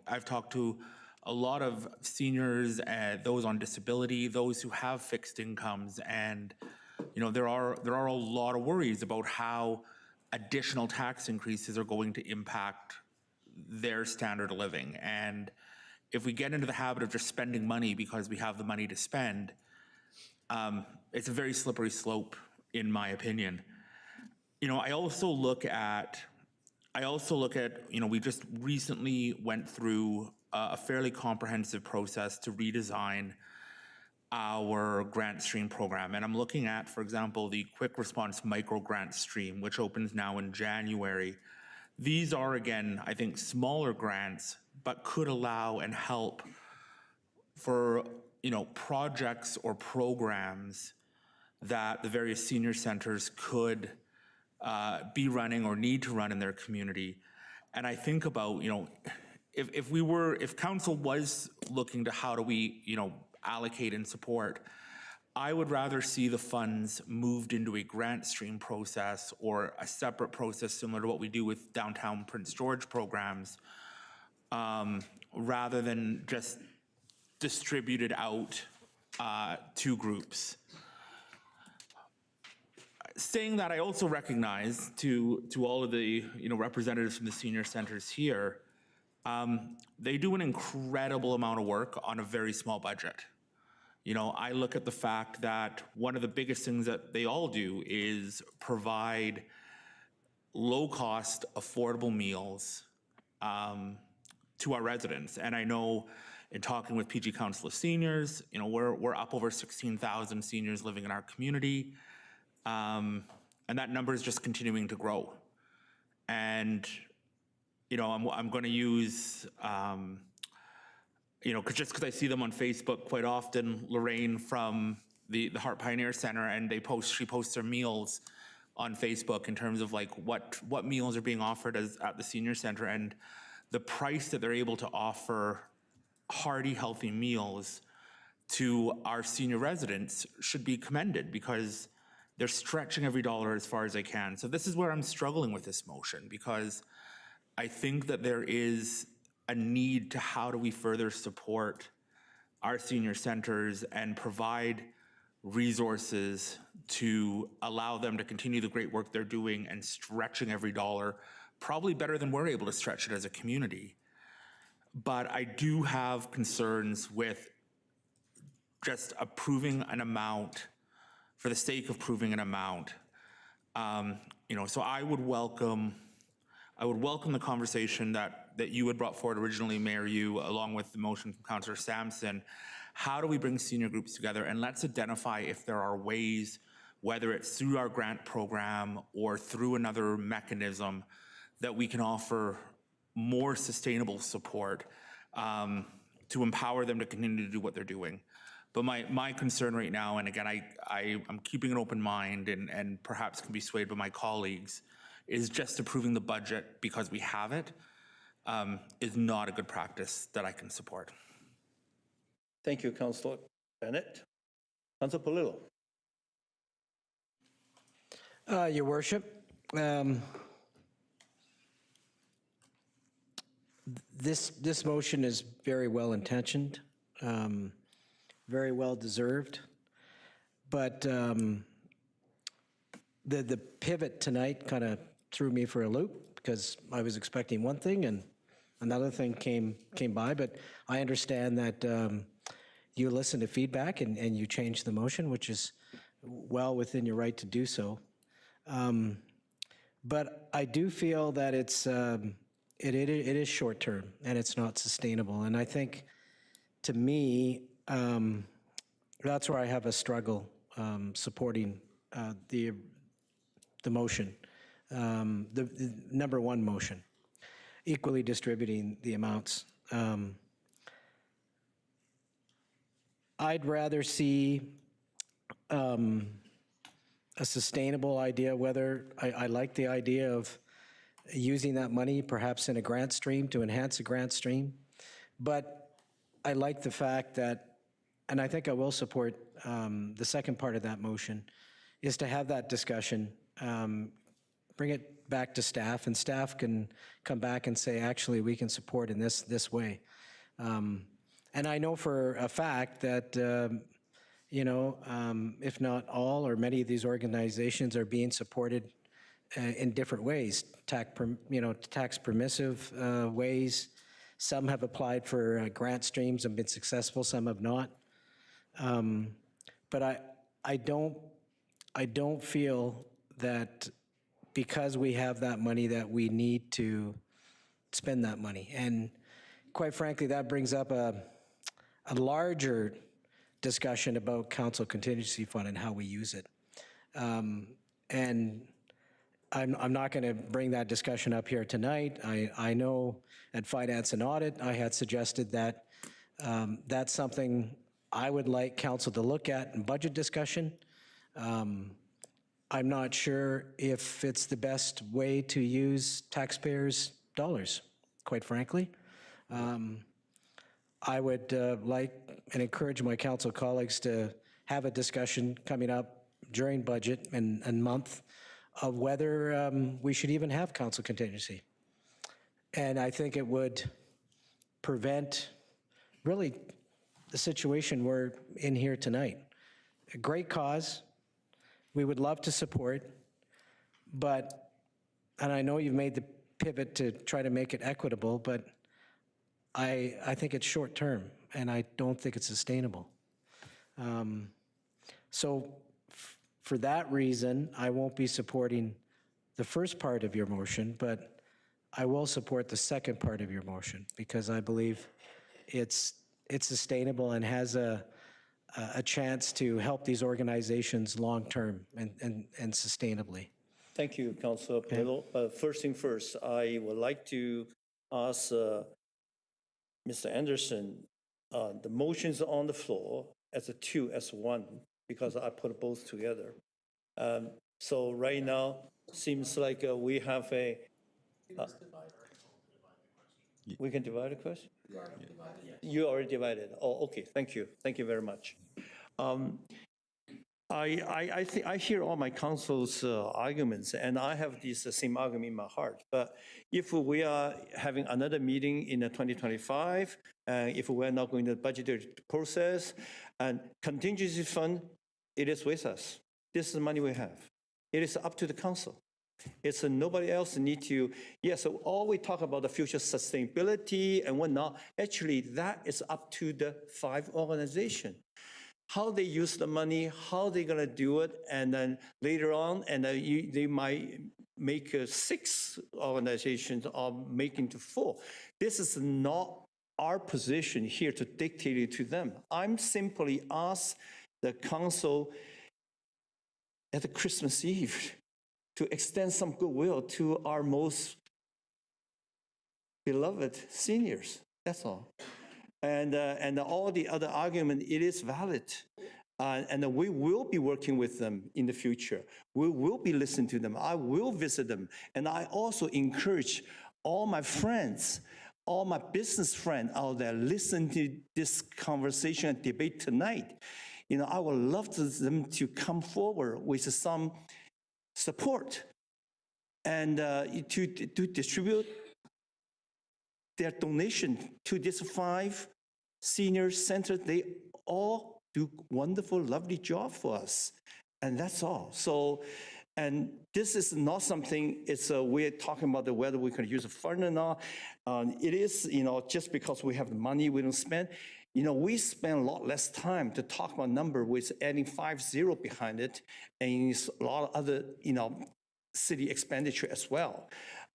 I've talked to a lot of seniors, those on disability, those who have fixed incomes, and there are a lot of worries about how additional tax increases are going to impact their standard of living. And if we get into the habit of just spending money because we have the money to spend, it's a very slippery slope, in my opinion. I also look at, we just recently went through a fairly comprehensive process to redesign our grant stream program. And I'm looking at, for example, the quick response micro grant stream, which opens now in January. These are, again, I think, smaller grants, but could allow and help for, projects or programs that the various senior centers could be running or need to run in their community. And I think about, if council was looking to how do we, allocate and support, I would rather see the funds moved into a grant stream process or a separate process similar to what we do with downtown Prince George programs, rather than just distributed out to groups. Saying that, I also recognize to all of the representatives from the senior centers here, they do an incredible amount of work on a very small budget. I look at the fact that one of the biggest things that they all do is provide low-cost, affordable meals to our residents. And I know in talking with PG Council of Seniors, we're up over 16,000 seniors living in our community. And that number is just continuing to grow. And, I'm going to use, because I see them on Facebook quite often, Lorraine from the Heart Pioneer Center, and she posts their meals on Facebook in terms of like what meals are being offered at the senior center, and the price that they're able to offer hearty, healthy meals to our senior residents should be commended, because they're stretching every dollar as far as they can. So this is where I'm struggling with this motion, because I think that there is a need to how do we further support our senior centers and provide resources to allow them to continue the great work they're doing and stretching every dollar, probably better than we're able to stretch it as a community. But I do have concerns with just approving an amount for the sake of proving an amount. So I would welcome the conversation that you had brought forward originally, Mayor Yu, along with the motion from Councillor Sampson. How do we bring senior groups together? And let's identify if there are ways, whether it's through our grant program or through another mechanism, that we can offer more sustainable support to empower them to continue to do what they're doing. But my concern right now, and again, I'm keeping an open mind and perhaps can be swayed by my colleagues, is just approving the budget because we have it is not a good practice that I can support. Thank you, Councillor Bennett. Councillor Polillo. Your Worship, this motion is very well intentioned, very well deserved, but the pivot tonight kind of threw me for a loop, because I was expecting one thing and another thing came by. But I understand that you listened to feedback and you changed the motion, which is well within your right to do so. But I do feel that it is short term and it's not sustainable. And I think, to me, that's where I have a struggle supporting the motion, the number one motion, equally distributing the amounts. I'd rather see a sustainable idea, whether I like the idea of using that money perhaps in a grant stream to enhance a grant stream, but I like the fact that, and I think I will support the second part of that motion, is to have that discussion, bring it back to staff, and staff can come back and say, actually, we can support in this way. And I know for a fact that if not all or many of these organizations are being supported in different ways, tax permissive ways. Some have applied for grant streams and been successful, some have not. But I don't feel that because we have that money that we need to spend that money. And quite frankly, that brings up a larger discussion about council contingency fund and how we use it. And I'm not going to bring that discussion up here tonight. I know at Finance and Audit, I had suggested that that's something I would like council to look at in budget discussion. I'm not sure if it's the best way to use taxpayers' dollars, quite frankly. I would like and encourage my council colleagues to have a discussion coming up during budget and month of whether we should even have council contingency. And I think it would prevent really the situation we're in here tonight. A great cause, we would love to support, but, and I know you've made the pivot to try to make it equitable, but I think it's short term and I don't think it's sustainable. So for that reason, I won't be supporting the first part of your motion, but I will support the second part of your motion because I believe it's sustainable and has a chance to help these organizations long-term and sustainably. Thank you, Councilor Pedro. First thing first, I would like to ask Mr. Anderson, the motions on the floor as a two, as one, because I put both together. So right now, seems like we have a... we can divide the question? You already divided. Oh, okay, thank you. Thank you very much. I hear all my council's arguments, and I have this same argument in my heart. But if we are having another meeting in 2025, if we're not going to the budgetary process, and contingency fund, it is with us. This is the money we have. It is up to the council. It's nobody else need to, so all we talk about the future sustainability and whatnot, actually that is up to the 5 organizations. How they use the money, how they're gonna do it, and then later on, and they might make 6 organizations or make into 4. This is not our position here to dictate it to them. I'm simply ask the council at the Christmas Eve to extend some goodwill to our most beloved seniors, that's all. And all the other argument, it is valid. And we will be working with them in the future. We will be listening to them. I will visit them. And I also encourage all my friends, all my business friends out there, listen to this conversation and debate tonight. I would love them to come forward with some support and to distribute their donation to these 5 senior centers. They all do wonderful, lovely job for us. And that's all. So, and this is not something, we're talking about whether we can use a fund or not. It is, just because we have the money we don't spend. We spend a lot less time to talk about number with adding 50 behind it, and a lot of other, city expenditure as well.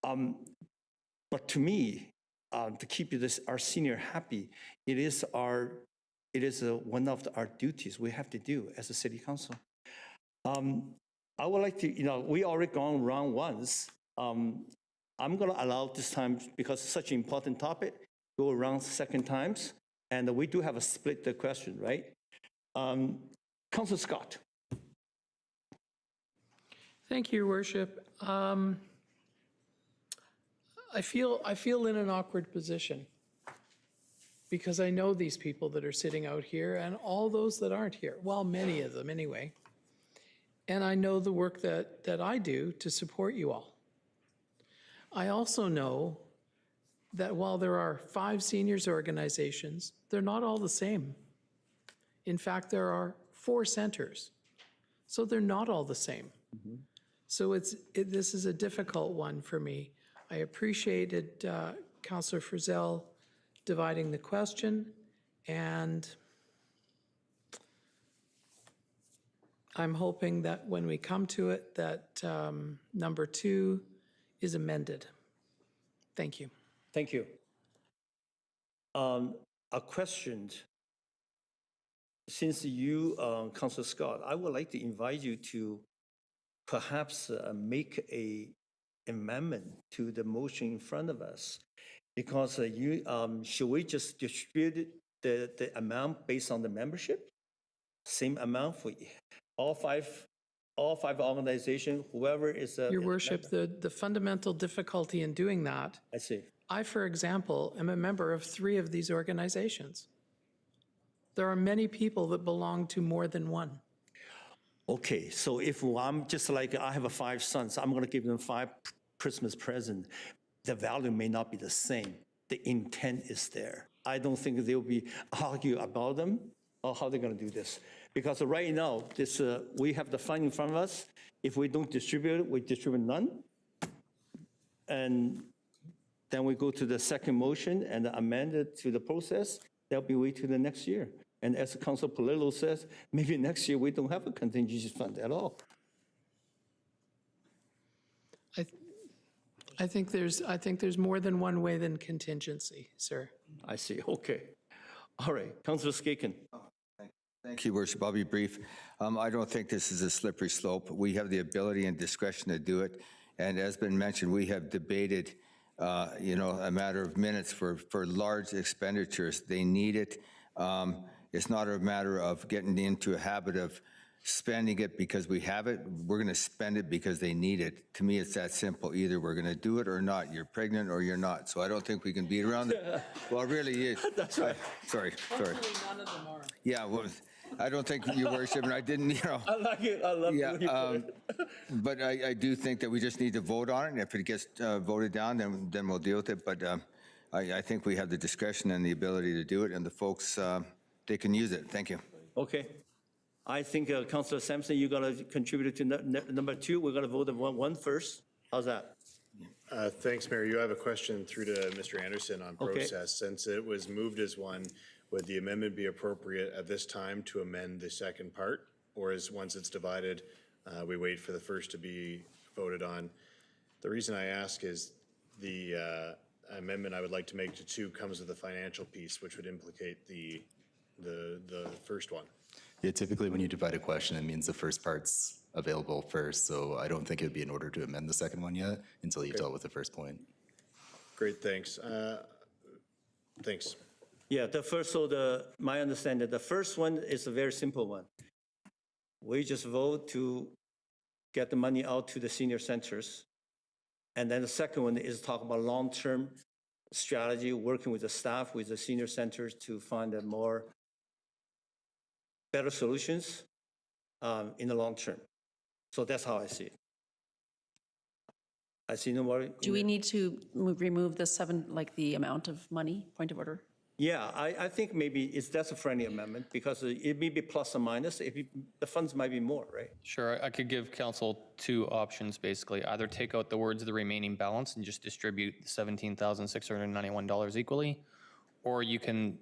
But to me, to keep our senior happy, it is one of our duties we have to do as a city council. I would like to, we already gone round once. I'm going to allow this time, because it's such an important topic, go around second times. And we do have a split the question, right? Councilor Scott. Thank you, Your Worship. I feel in an awkward position because I know these people that are sitting out here and all those that aren't here. Well, many of them anyway. And I know the work that I do to support you all. I also know that while there are 5 seniors organizations, they're not all the same. In fact, there are 4 centers. So they're not all the same. So this is a difficult one for me. I appreciated Councillor Frizzell dividing the question, and I'm hoping that when we come to it, that number 2 is amended. Thank you. Thank you. A question. Since you, Councillor Scott, I would like to invite you to perhaps make a amendment to the motion in front of us. Because should we just distribute the amount based on the membership? Same amount for all five organizations, whoever is. Your Worship, the fundamental difficulty in doing that, I see. I, for example, am a member of 3 of these organizations. There are many people that belong to more than one. Okay, so if I'm just like, I have 5 sons, I'm going to give them 5 Christmas presents. The value may not be the same. The intent is there. I don't think they'll be argue about them or how they're going to do this. Because right now, we have the fund in front of us. If we don't distribute it, we distribute none. And then we go to the second motion and amend it to the process. That'll be wait to the next year. And as Councilor Polillo says, maybe next year we don't have a contingency fund at all. I think there's more than one way than contingency, sir. I see, okay. All right, Councilor Skaken. Thank you, Worship. I'll be brief. I don't think this is a slippery slope. We have the ability and discretion to do it. And as been mentioned, we have debated, a matter of minutes for large expenditures. They need it. It's not a matter of getting into a habit of spending it because we have it. We're going to spend it because they need it. To me, it's that simple. Either we're going to do it or not. You're pregnant or you're not. So I don't think we can beat around it. Well, it really is. That's right. Sorry. None of them are. Yeah, well, I don't think, Your Worship, and I didn't, I like it, I love it. but I do think that we just need to vote on it. And if it gets voted down, then we'll deal with it. But I think we have the discretion and the ability to do it, and the folks, they can use it. Thank you. Okay. I think Councilor Sampson, you're going to contribute to number 2. We're going to vote on one first. How's that? Thanks, Mayor. You have a question through to Mr. Anderson on Okay. process. Since it was moved as one, would the amendment be appropriate at this time to amend the second part? Or is once it's divided, we wait for the first to be voted on? The reason I ask is the amendment I would like to make to 2 comes with a financial piece, which would implicate the first one. Yeah, typically when you divide a question, it means the first part's available first. So I don't think it would be in order to amend the second one yet until you've dealt with the first point. Great, thanks. Thanks. Yeah, my understanding, the first one is a very simple one. We just vote to get the money out to the senior centers. And then the second one is talk about long-term strategy, working with the staff, with the senior centers to find a better solutions in the long term. So that's how I see it. I see no more. Do we need to remove the 7, like the amount of money, point of order? Yeah, I think maybe that's a friendly amendment because it may be plus or minus. The funds might be more, right? Sure, I could give council 2 options, basically. Either take out the words "the remaining balance" and just distribute the $17,691 equally, or you can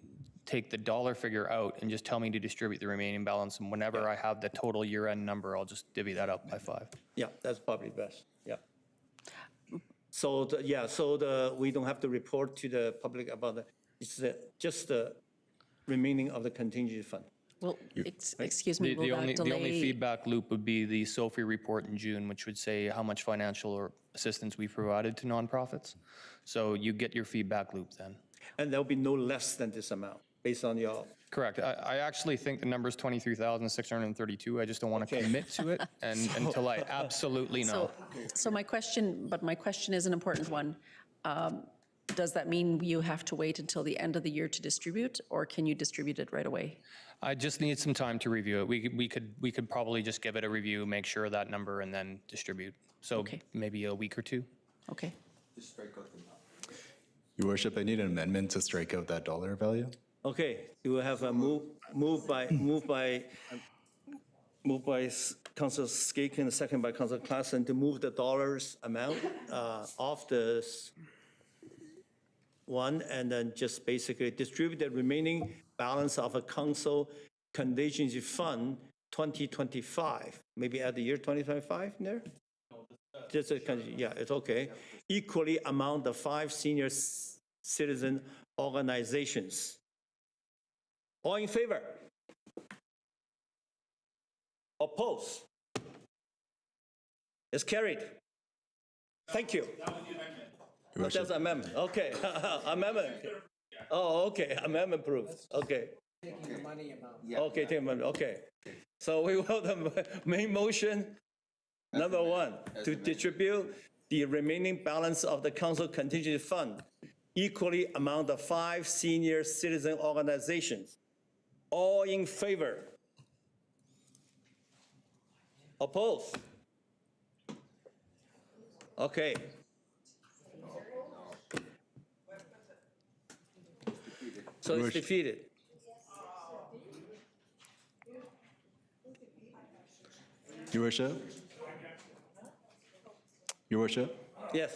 take the dollar figure out and just tell me to distribute the remaining balance, and whenever I have the total year-end number, I'll just divvy that up by 5. Yeah, that's probably best, yeah. So, we don't have to report to the public about it's just the remaining of the contingency fund. Well, excuse me, will The that only delay? feedback loop would be the SOFI report in June, which would say how much financial assistance we provided to nonprofits. So you get your feedback loop then. And there'll be no less than this amount, based on your... Correct. I actually think the number is 23,632. I just don't want to commit to it until I absolutely know. So my question is an important one. Does that mean you have to wait until the end of the year to distribute, or can you distribute it right away? I just need some time to review it. We could probably just give it a review, make sure that number, and then distribute. So maybe a week or 2. Okay. Just strike out the amount. Your Worship, I need an amendment to strike out that dollar value. Okay, you will have a move by Moved by Councilor Skaken, second by Councilor Klassen, to move the dollars amount of this one, and then just basically distribute the remaining balance of a council contingency fund 2025. Maybe add the year 2025 in there? Just yeah, it's okay. Equally among the 5 senior citizen organizations. All in favor? Oppose? It's carried. Thank you. Oh, that's amendment, okay. Amendment. Oh, okay, amendment approved, okay. Taking the money amount. Okay, take a moment, okay. So we will, the main motion, number 1, to distribute the remaining balance of the council contingency fund equally among the 5 senior citizen organizations. All in favor? Opposed? Okay. So it's defeated. Your Worship? Your Worship? Yes.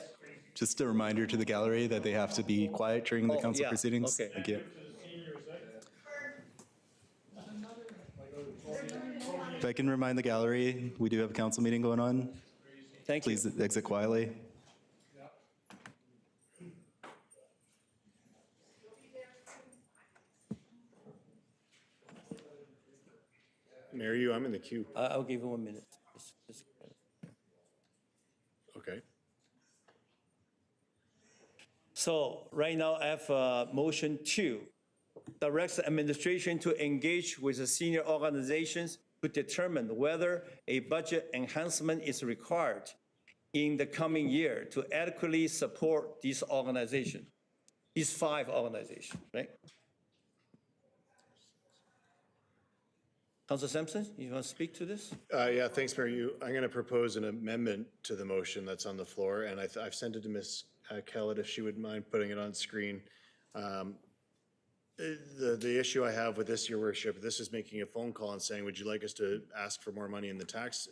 Just a reminder to the gallery that they have to be quiet during the council yeah, proceedings. okay. Thank you. If I can remind the gallery, we do have a council meeting going on. Thank you. Please exit quietly. Mayor, you, I'm in the queue. I'll give you 1 minute. Okay. So right now, I have motion 2, directs the administration to engage with the senior organizations to determine whether a budget enhancement is required in the coming year to adequately support these organizations, these 5 organizations, right? Councilor Sampson, you want to speak to this? Yeah, thanks, Mayor. I'm going to propose an amendment to the motion that's on the floor, and I've sent it to Ms. Kellett if she wouldn't mind putting it on screen. The issue I have with this, Your Worship, this is making a phone call and saying, would you like us to ask for more money in the tax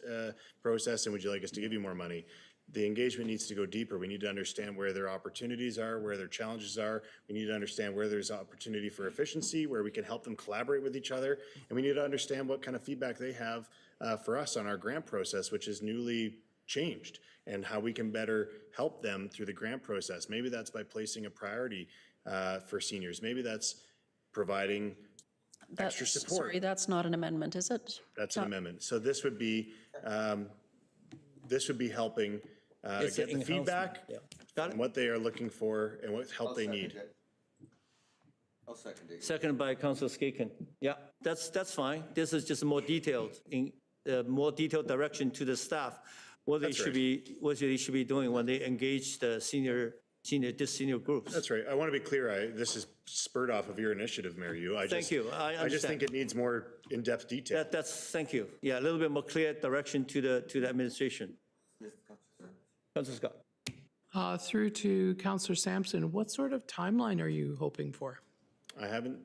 process, and would you like us to give you more money? The engagement needs to go deeper. We need to understand where their opportunities are, where their challenges are. We need to understand where there's opportunity for efficiency, where we can help them collaborate with each other. And we need to understand what kind of feedback they have for us on our grant process, which is newly changed, and how we can better help them through the grant process. Maybe that's by placing a priority for seniors. Maybe that's providing extra support. Sorry, that's not an amendment, is it? That's an amendment. So this would be helping get the feedback on what they are looking for and what help they need. I'll second it. Seconded by Councilor Skaken. Yeah, that's fine. This is just more detailed, in more detailed direction to the staff, what they should be doing when they engage the senior groups. That's right. I want to be clear. This is spurred off of your initiative, Mayor Yu. Thank you. I just think it needs more in-depth detail. Thank you. Yeah, a little bit more clear direction to the administration. Councilor Scott. Through to Councillor Sampson, what sort of timeline are you hoping for? I haven't,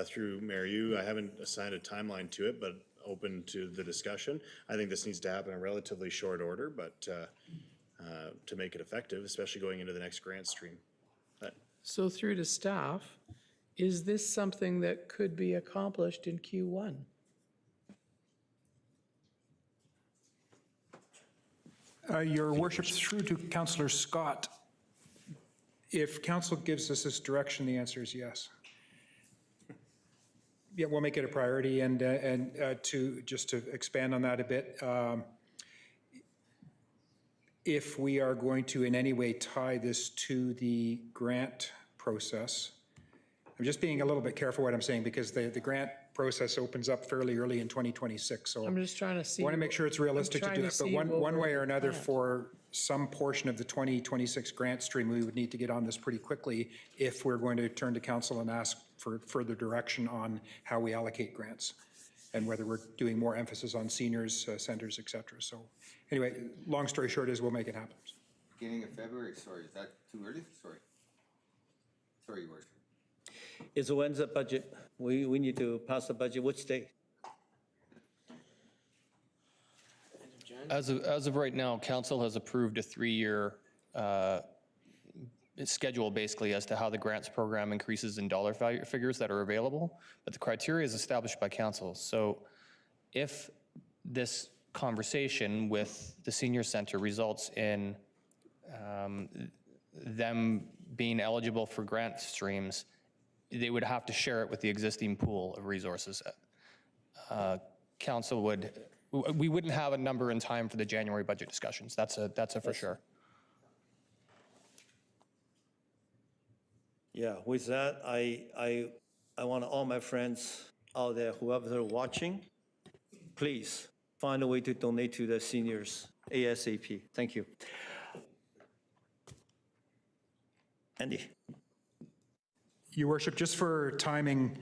through Mayor Yu, I haven't assigned a timeline to it, but open to the discussion. I think this needs to happen in relatively short order, but to make it effective, especially going into the next grant stream. So through to staff, is this something that could be accomplished in Q1? Your Worship, through to Councillor Scott, if council gives us this direction, the answer is yes. Yeah, we'll make it a priority, and just to expand on that a bit, if we are going to in any way tie this to the grant process, I'm just being a little bit careful what I'm saying, because the grant process opens up fairly early in 2026. So I'm just trying to see. I want to make sure it's realistic to do that, but one way or another, planned. for some portion of the 2026 grant stream, we would need to get on this pretty quickly if we're going to turn to council and ask for further direction on how we allocate grants and whether we're doing more emphasis on seniors, centers, et cetera. So anyway, long story short is we'll make it happen. Beginning of February, sorry, is that too early? Sorry, Your Worship. When's the budget? We need to pass the budget, which day? As of right now, council has approved a 3-year schedule basically as to how the grants program increases in dollar value figures that are available, but the criteria is established by council. So if this conversation with the senior center results in them being eligible for grant streams, they would have to share it with the existing pool of resources. Council we wouldn't have a number in time for the January budget discussions. That's a for sure. Yeah, with that, I want all my friends out there, whoever are watching, please find a way to donate to the seniors ASAP. Thank you. Andy. Your worship, just for timing,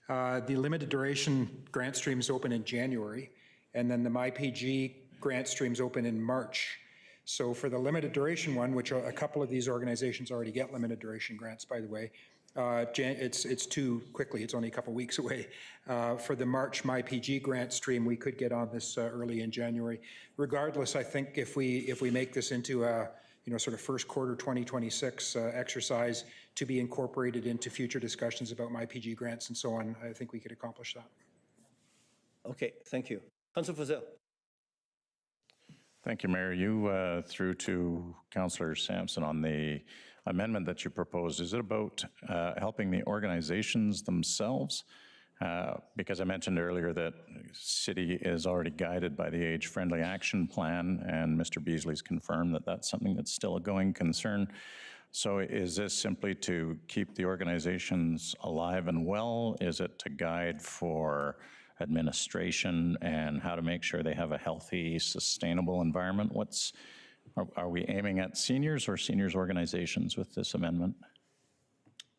the limited duration grant streams open in January, and then the MyPG grant streams open in March. So for the limited duration one, which a couple of these organizations already get limited duration grants, by the way, it's too quickly, it's only a couple weeks away. For the March MyPG grant stream, we could get on this early in January. Regardless, I think if we make this into a sort of first quarter 2026 exercise to be incorporated into future discussions about MyPG grants and so on, I think we could accomplish that. Okay, thank you. Councilor Frizzell. Thank you, Mayor. You through to Councillor Sampson on the amendment that you proposed. Is it about helping the organizations themselves? Because I mentioned earlier that city is already guided by the Age-Friendly Action Plan, and Mr. Beasley's confirmed that that's something that's still a going concern. So is this simply to keep the organizations alive and well? Is it to guide for administration and how to make sure they have a healthy, sustainable environment? Are we aiming at seniors or seniors organizations with this amendment?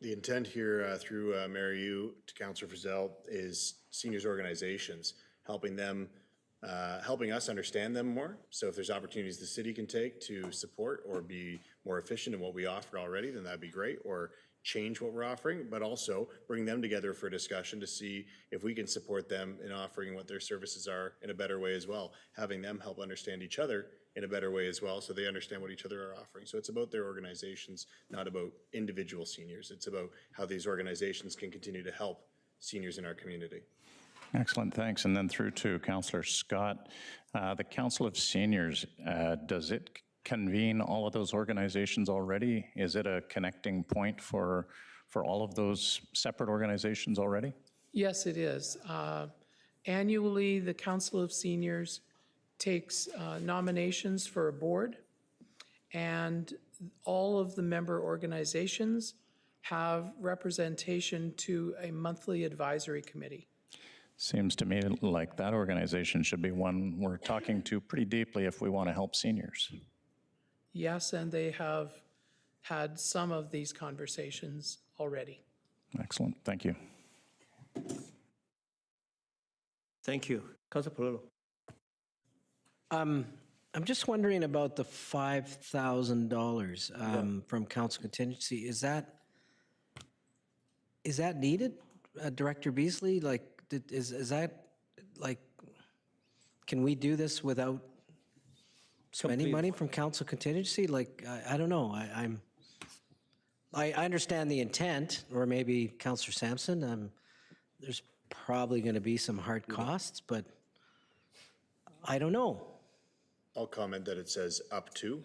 The intent here through Mayor Yu to Councillor Frizzell is seniors organizations, helping us understand them more. So if there's opportunities the city can take to support or be more efficient in what we offer already, then that'd be great, or change what we're offering, but also bring them together for a discussion to see if we can support them in offering what their services are in a better way as well, having them help understand each other in a better way as well so they understand what each other are offering. So it's about their organizations, not about individual seniors. It's about how these organizations can continue to help seniors in our community. Excellent, thanks. And then through to Councillor Scott. The Council of Seniors, does it convene all of those organizations already? Is it a connecting point for all of those separate organizations already? Yes, it is. Annually, the Council of Seniors takes nominations for a board, and all of the member organizations have representation to a monthly advisory committee. Seems to me like that organization should be one we're talking to pretty deeply if we want to help seniors. Yes, and they have had some of these conversations already. Excellent, thank you. Thank you. Councilor Polillo. I'm just wondering about the $5,000 from council contingency. Is that needed, Director Beasley? Like, is that like? Can we do this without spending money from council contingency? Like, I don't know. I understand the intent, or maybe Councillor Sampson. There's probably going to be some hard costs, but I don't know. I'll comment that it says up to,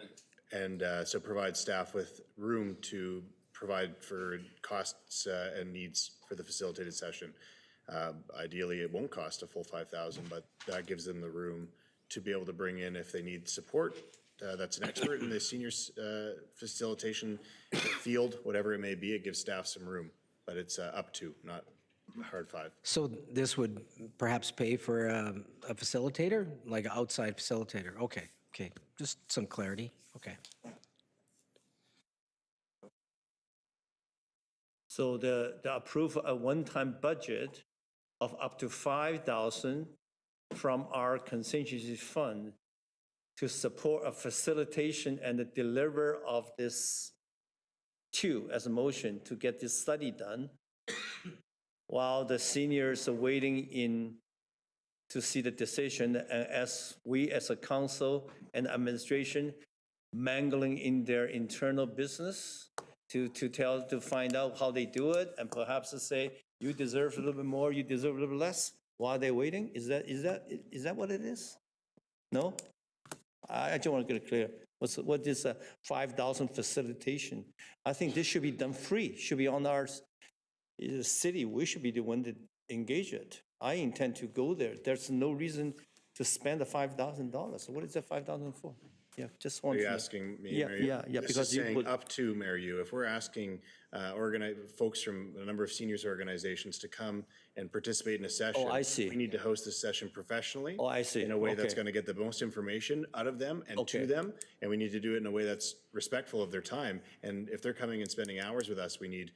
and so provide staff with room to provide for costs and needs for the facilitated session. Ideally, it won't cost a full $5,000, but that gives them the room to be able to bring in if they need support. That's an expert in the seniors facilitation field, whatever it may be. It gives staff some room, but it's up to, not a hard $5,000. So this would perhaps pay for a facilitator, like an outside facilitator? Okay, just some clarity, okay. So the approve a one-time budget of up to $5,000 from our contingency fund to support a facilitation and the deliver of this two as a motion to get this study done while the seniors are waiting in to see the decision as we as a council and administration mangling in their internal business to find out how they do it and perhaps to say, you deserve a little bit more, you deserve a little less while they're waiting? Is that what it is? No? I just want to get it clear. What is a 5,000 facilitation? I think this should be done free, should be on our city. We should be the one to engage it. I intend to go there. There's no reason to spend the $5,000. What is that 5,000 for? Yeah, just Are want you to. asking me? Yeah, Mayor Yu? yeah, This because is you saying put. up to Mayor Yu. If we're asking folks from a number of seniors organizations to come and participate in a session. I see. We need to host this session professionally. Oh, I see. In a way that's Okay. going to get the most information out of them and Okay. to them. And we need to do it in a way that's respectful of their time. And if they're coming and spending hours with us, we need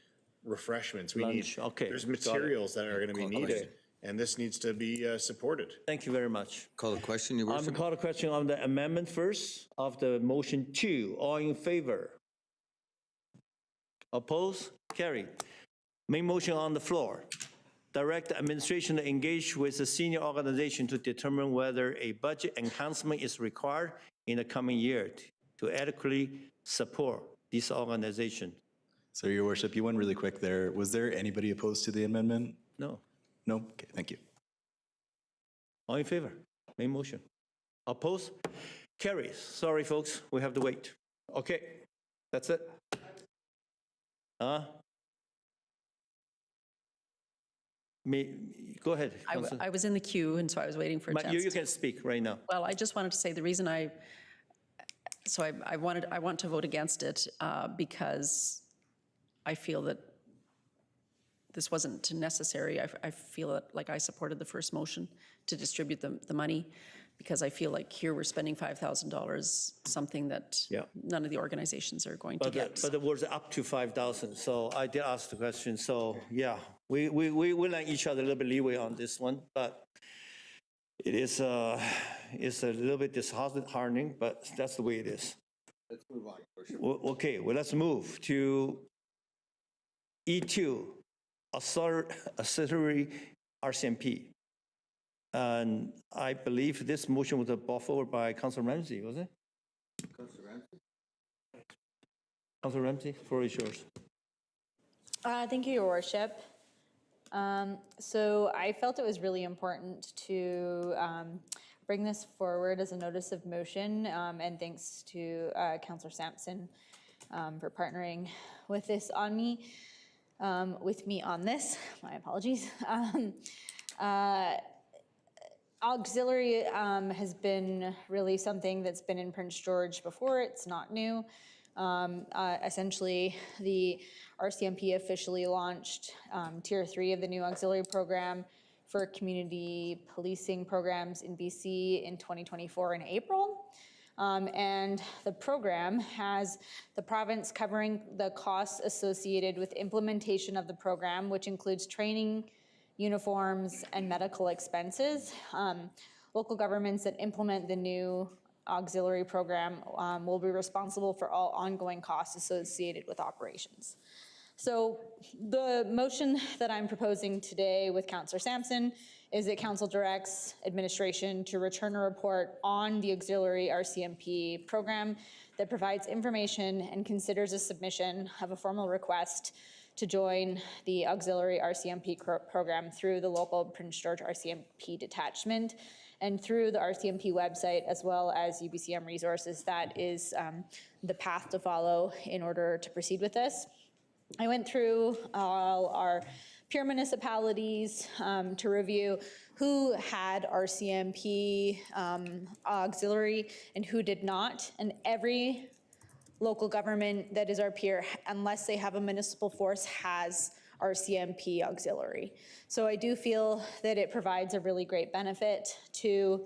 refreshments. We Lunch, need, okay, there's got it. materials that are going to be needed. Okay. And this needs to be supported. Thank you very much. Call the question, Your I'm Worship. call a question on the amendment first of the motion 2. All in favor? Oppose? Carry. Main motion on the floor. Direct the administration to engage with the senior organization to determine whether a budget enhancement is required in the coming year to adequately support this organization. So, Your Worship, you went really quick there. Was there anybody opposed to the amendment? No. No? Okay, thank you. All in favor? Main motion. Oppose? Carries. Sorry, folks, we have to wait. Okay, that's it. Go ahead. I was in the queue, and so I was waiting for a But chance. you can speak right now. Well, I just wanted to say the reason I want to vote against it because I feel that this wasn't necessary. I feel that, like, I supported the first motion to distribute the money because I feel like here we're spending $5,000, something that Yeah. none of the organizations are going to get. But it was up to 5,000, so I did ask the question. So, yeah, we let each other a little bit leeway on this one, but it's a little bit disheartening, but that's the way it is. Let's move on, Your Worship. Okay, well, let's move to E2, auxiliary RCMP. And I believe this motion was brought forward by Councilor Ramsey, was it? Councilor Ramsey, floor is yours. Thank you, Your Worship. So I felt it was really important to bring this forward as a notice of motion, and thanks to Councilor Sampson for partnering with me on this. My apologies. Auxiliary has been really something that's been in Prince George before. It's not new. Essentially, the RCMP officially launched Tier 3 of the new auxiliary program for community policing programs in BC in 2024 in April. And the program has the province covering the costs associated with implementation of the program, which includes training, uniforms, and medical expenses. Local governments that implement the new auxiliary program will be responsible for all ongoing costs associated with operations. So the motion that I'm proposing today with Councillor Sampson is that Council directs administration to return a report on the auxiliary RCMP program that provides information and considers a submission of a formal request to join the auxiliary RCMP program through the local Prince George RCMP detachment and through the RCMP website, as well as UBCM resources. That is the path to follow in order to proceed with this. I went through all our peer municipalities to review who had RCMP auxiliary and who did not, and every local government that is our peer, unless they have a municipal force, has RCMP auxiliary. So I do feel that it provides a really great benefit to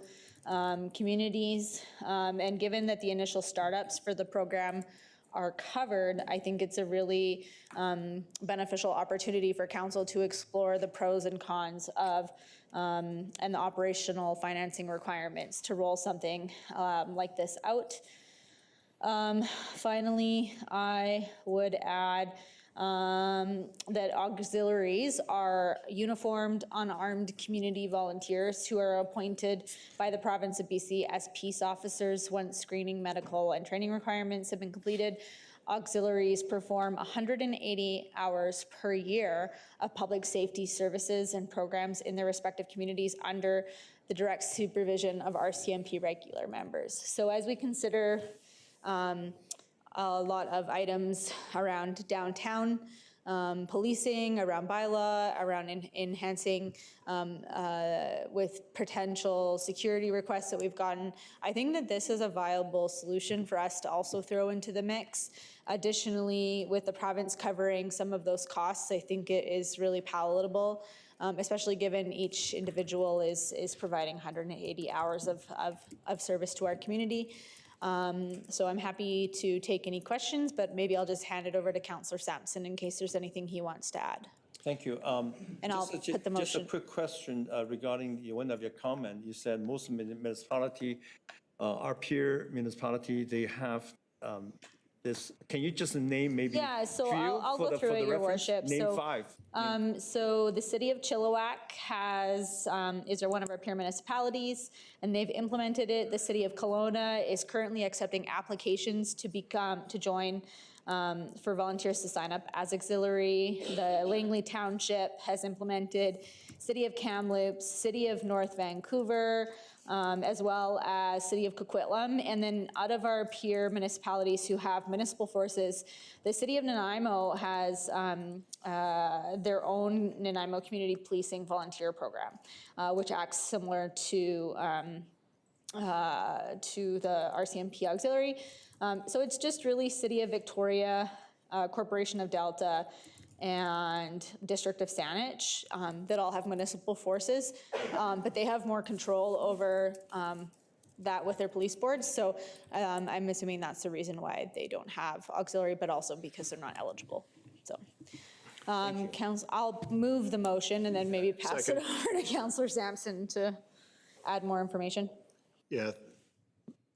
communities, and given that the initial startups for the program are covered, I think it's a really beneficial opportunity for council to explore the pros and cons of and the operational financing requirements to roll something like this out. Finally, I would add that auxiliaries are uniformed, unarmed community volunteers who are appointed by the province of BC as peace officers once screening, medical, and training requirements have been completed. Auxiliaries perform 180 hours per year of public safety services and programs in their respective communities under the direct supervision of RCMP regular members. So as we consider a lot of items around downtown policing, around bylaw, around enhancing with potential security requests that we've gotten, I think that this is a viable solution for us to also throw into the mix. Additionally, with the province covering some of those costs, I think it is really palatable, especially given each individual is providing 180 hours of service to our community. So I'm happy to take any questions, but maybe I'll just hand it over to Councillor Sampson in case there's anything he wants to add. Thank you. And I'll put the Just a motion. quick question regarding one of your comments. You said most municipality, our peer municipality, they have this. Can you just name maybe? Yeah, so few I'll for go the- through for the it, Your reference? Worship. Name So, 5. So the city of Chilliwack is one of our peer municipalities, and they've implemented it. The city of Kelowna is currently accepting applications to join for volunteers to sign up as auxiliary. The Langley Township has implemented, city of Kamloops, city of North Vancouver, as well as city of Coquitlam. And then out of our peer municipalities who have municipal forces, the city of Nanaimo has their own Nanaimo Community Policing Volunteer Program, which acts similar to the RCMP Auxiliary. So it's just really City of Victoria, Corporation of Delta, and District of Saanich that all have municipal forces, but they have more control over that with their police boards. So I'm assuming that's the reason why they don't have auxiliary, but also because they're not eligible. So I'll move the motion and then maybe pass it over to Councillor Sampson to add more information. Yeah.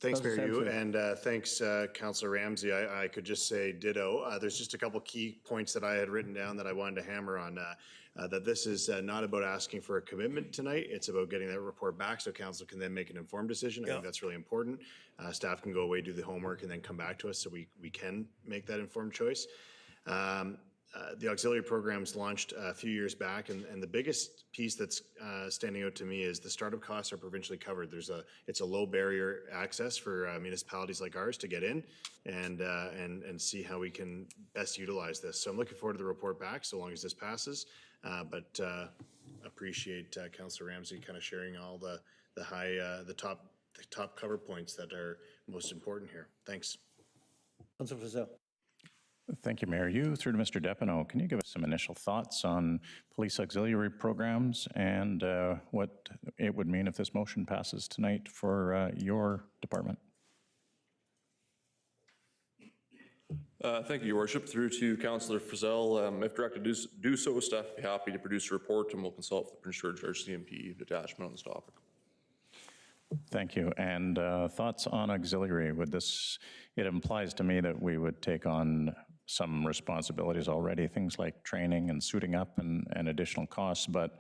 Thanks, Mayor Councillor Yu, and thanks, Councillor Ramsey. I could just say ditto. There's just a couple key points that I had written down that I wanted to hammer on. That this is not about asking for a commitment tonight. It's about getting that report back so council can then make an informed decision. I think that's really important. Staff can go away, do the homework, and then come back to us so we can make that informed choice. The auxiliary programs launched a few years back, and the biggest piece that's standing out to me is the startup costs are provincially covered. It's a low barrier access for municipalities like ours to get in and see how we can best utilize this. So I'm looking forward to the report back, so long as this passes. But appreciate Councillor Ramsey kind of sharing all the top cover points that are most important here. Thanks. Councillor Frizzell. Thank you, Mayor. You through to Mr. Depineau. Can you give us some initial thoughts on police auxiliary programs and what it would mean if this motion passes tonight for your department? Thank you, Your Worship. Through to Councillor Frizzell, if directed to do so, staff will be happy to produce a report and we'll consult with the Prince George RCMP detachment on this topic. Thank you. And thoughts on auxiliary? It implies to me that we would take on some responsibilities already, things like training and suiting up and additional costs, but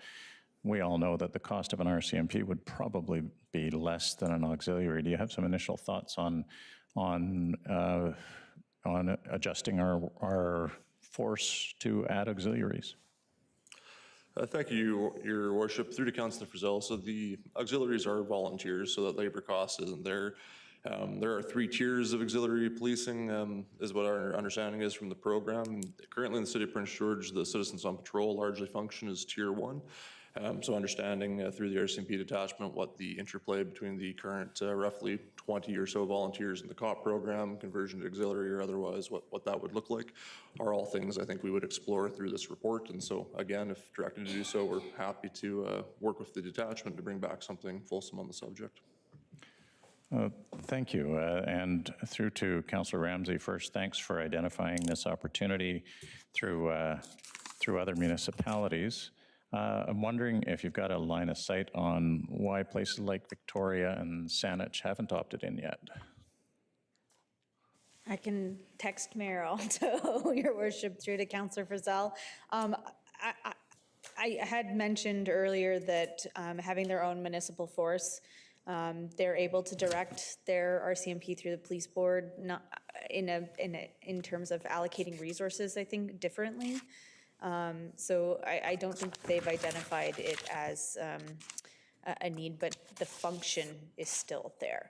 we all know that the cost of an RCMP would probably be less than an auxiliary. Do you have some initial thoughts on adjusting our force to add auxiliaries? Thank you, Your Worship. Through to Councillor Frizzell. So the auxiliaries are volunteers, so that labor cost isn't there. There are 3 tiers of auxiliary policing, is what our understanding is from the program. Currently in the city of Prince George, the citizens on patrol largely function as tier 1. So understanding through the RCMP detachment what the interplay between the current roughly 20 or so volunteers in the COP program, conversion to auxiliary or otherwise, what that would look like, are all things I think we would explore through this report. And so again, if directed to do so, we're happy to work with the detachment to bring back something fulsome on the subject. Thank you. And through to Councillor Ramsey first, thanks for identifying this opportunity through other municipalities. I'm wondering if you've got a line of sight on why places like Victoria and Saanich haven't opted in yet. I can text Mayor Alto, Your Worship, through to Councillor Frizzell. I had mentioned earlier that having their own municipal force, they're able to direct their RCMP through the police board, not in terms of allocating resources, I think, differently. So I don't think they've identified it as a need, but the function is still there.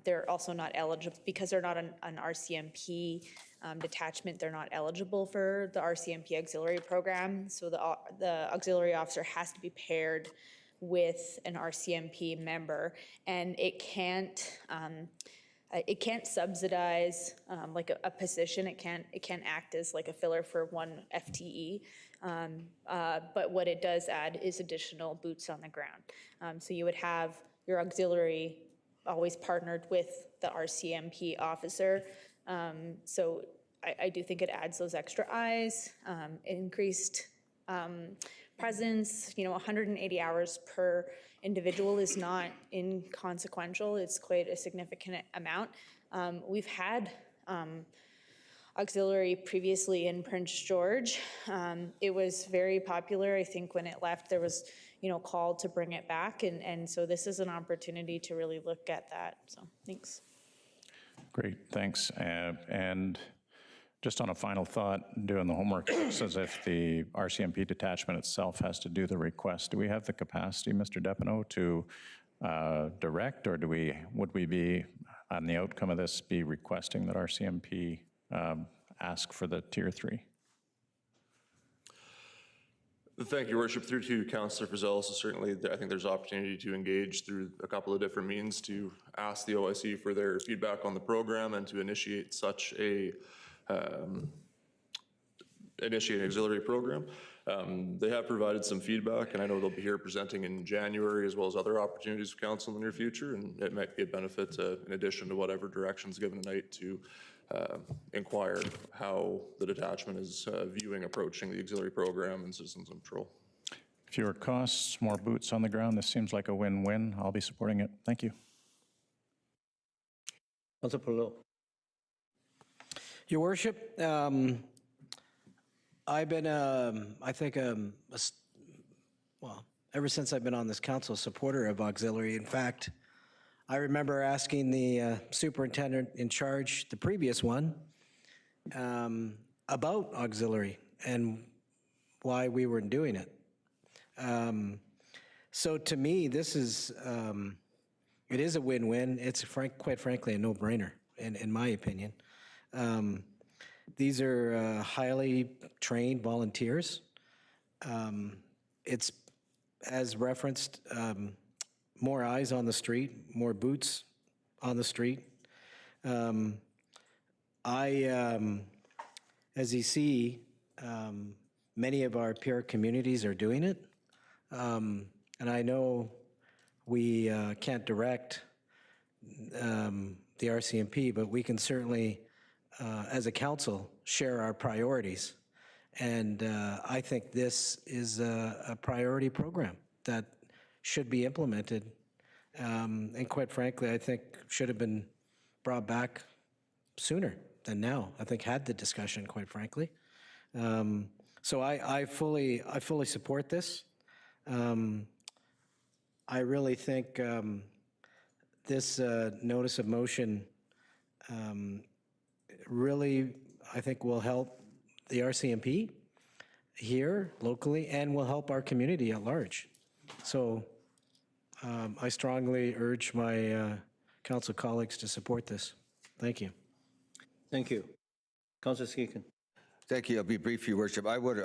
They're also not eligible, because they're not an RCMP detachment, they're not eligible for the RCMP auxiliary program. So the auxiliary officer has to be paired with an RCMP member, and it can't subsidize like a position. It can't act as like a filler for one FTE. But what it does add is additional boots on the ground. So you would have your auxiliary always partnered with the RCMP officer. So I do think it adds those extra eyes, increased presence. 180 hours per individual is not inconsequential. It's quite a significant amount. We've had auxiliary previously in Prince George. It was very popular. I think when it left, there was call to bring it back. And so this is an opportunity to really look at that. So thanks. Great, thanks. And just on a final thought, doing the homework, it looks as if the RCMP detachment itself has to do the request. Do we have the capacity, Mr. Depineau, to direct, or would we be, on the outcome of this, be requesting that RCMP ask for the Tier 3? Thank you, Your Worship. Through to Councillor Frizzell, so certainly I think there's opportunity to engage through a couple of different means to ask the OIC for their feedback on the program and to initiate such a initiate an auxiliary program. They have provided some feedback, and I know they'll be here presenting in January, as well as other opportunities for council in the near future, and it might be a benefit in addition to whatever directions given tonight to inquire how the detachment is viewing approaching the auxiliary program and citizens on patrol. Fewer costs, more boots on the ground. This seems like a win-win. I'll be supporting it. Thank you. Councillor Perleau. Your Worship, I've been, I think, well, ever since I've been on this council, a supporter of auxiliary. In fact, I remember asking the superintendent in charge, the previous one, about auxiliary and why we weren't doing it. So to me, this is, it is a win-win. It's quite frankly a no-brainer, in my opinion. These are highly trained volunteers. It's, as referenced, more eyes on the street, more boots on the street. As you see, many of our peer communities are doing it. And I know we can't direct the RCMP, but we can certainly, as a council, share our priorities. And I think this is a priority program that should be implemented. And quite frankly, I think should have been brought back sooner than now. I think had the discussion, quite frankly. So I fully support this. I really think this notice of motion really, I think, will help the RCMP here locally and will help our community at large. So I strongly urge my council colleagues to support this. Thank you. Thank you. Councillor Skecan. Thank you. I'll be brief, Your Worship. I would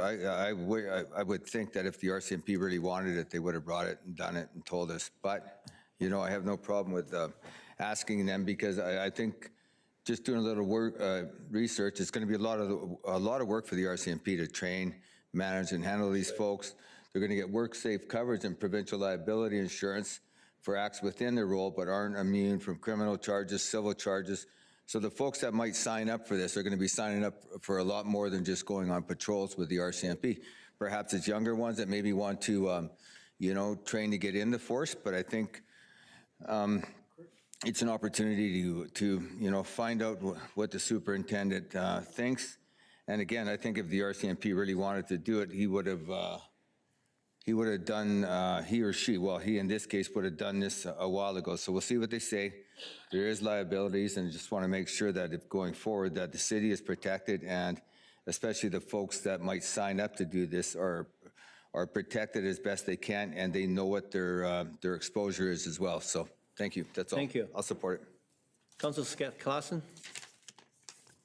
think that if the RCMP really wanted it, they would have brought it and done it and told us. But, I have no problem with asking them, because I think just doing a little work, research, it's going to be a lot of work for the RCMP to train, manage, and handle these folks. They're going to get work-safe coverage and provincial liability insurance for acts within their role, but aren't immune from criminal charges, civil charges. So the folks that might sign up for this are going to be signing up for a lot more than just going on patrols with the RCMP. Perhaps it's younger ones that maybe want to, train to get in the force, but I think it's an opportunity to find out what the superintendent thinks. And again, I think if the RCMP really wanted to do it, he would have done, he or she, well, he in this case would have done this a while ago. So we'll see what they say. There is liabilities, and just want to make sure that if going forward that the city is protected, and especially the folks that might sign up to do this are protected as best they can, and they know what their exposure is as well. So thank you. That's all. Thank you. I'll support it. Councilor Scott Clausen.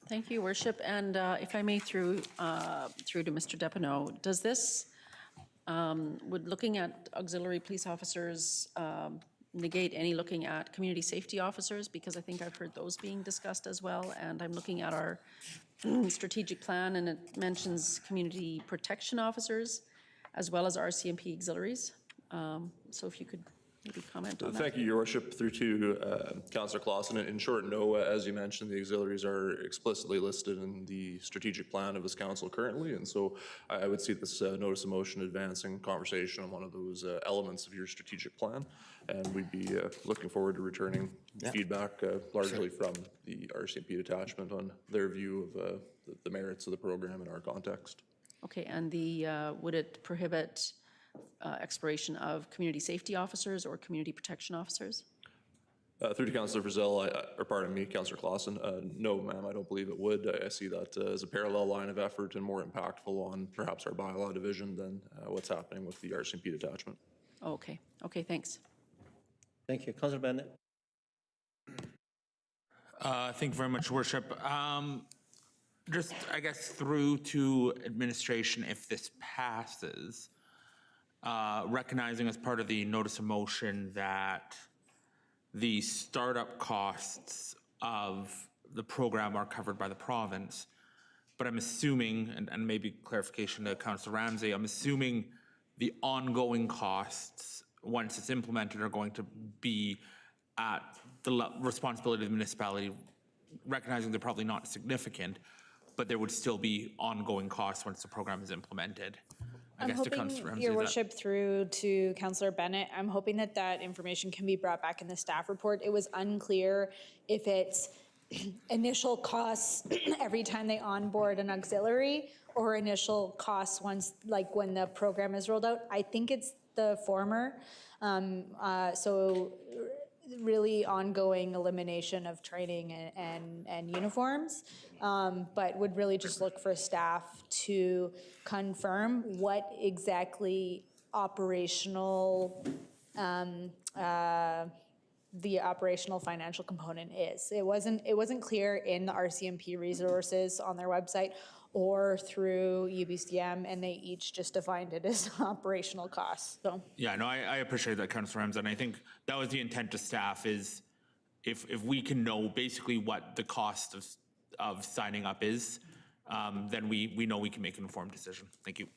Thank you, Worship. And if I may, through to Mr. Depineau, does this, would looking at auxiliary police officers negate any looking at community safety officers? Because I think I've heard those being discussed as well. And I'm looking at our strategic plan, and it mentions community protection officers as well as RCMP auxiliaries. So if you could maybe comment on that. Thank you, Your Worship. Through to Councillor Clausen. In short, no, as you mentioned, the auxiliaries are explicitly listed in the strategic plan of this council currently, and so I would see this notice of motion advancing conversation on one of those elements of your strategic plan, and we'd be looking forward to returning feedback largely from the RCMP detachment on their view of the merits of the program in our context. Okay, and would it prohibit exploration of community safety officers or community protection officers? Through to Councillor Frizzell, or pardon me, Councillor Clausen, no, ma'am, I don't believe it would. I see that as a parallel line of effort and more impactful on perhaps our bylaw division than what's happening with the RCMP detachment. Oh, okay, okay, thanks. Thank you. Councilor Bennett. Thank you very much, Worship. Just, I guess, through to administration, if this passes, recognizing as part of the notice of motion that the startup costs of the program are covered by the province, but I'm assuming, and maybe clarification to Councillor Ramsay, I'm assuming the ongoing costs, once it's implemented, are going to be at the responsibility of the municipality, recognizing they're probably not significant, but there would still be ongoing costs once the program is implemented. I'm hoping, Your Worship, through to Councillor Bennett, I'm hoping that that information can be brought back in the staff report. It was unclear if it's initial costs every time they onboard an auxiliary or initial costs once, like when the program is rolled out. I think it's the former. So really ongoing elimination of training and uniforms, but would really just look for staff to confirm what exactly operational, the operational financial component is. It wasn't clear in the RCMP resources on their website or through UBCM, and they each just defined it as operational costs. So yeah, no, I appreciate that, Councillor Ramsay, and I think that was the intent to staff is if we can know basically what the cost of signing up is, then we know we can make an informed decision. Thank you.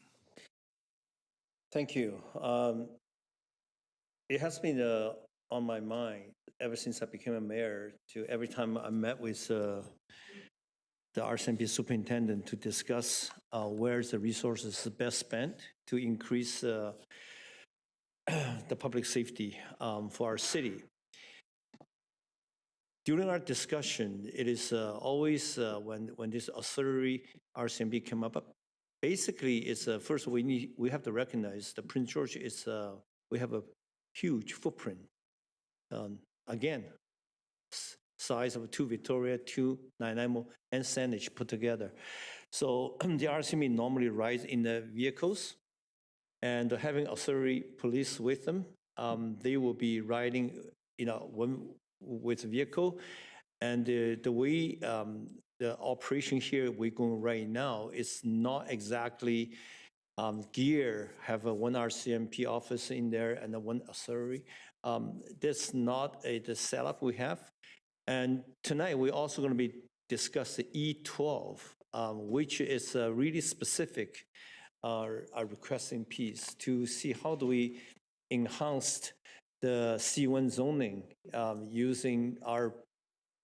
Thank you. It has been on my mind ever since I became a mayor, to every time I met with the RCMP superintendent to discuss where the resources best spent to increase the public safety for our city. During our discussion, it is always when this auxiliary RCMP came up, basically it's first we have to recognize that Prince George is we have a huge footprint. Again, size of 2 Victoria, 2 Nanaimo, and Saanich put together. So the RCMP normally rides in the vehicles, and having auxiliary police with them, they will be riding, with vehicle. And the way the operation here we're going right now is not exactly gear, have one RCMP officer in there and one auxiliary. That's not the setup we have. And tonight we're also going to be discussing E12, which is really specific, our requesting piece to see how do we enhance the C1 zoning using our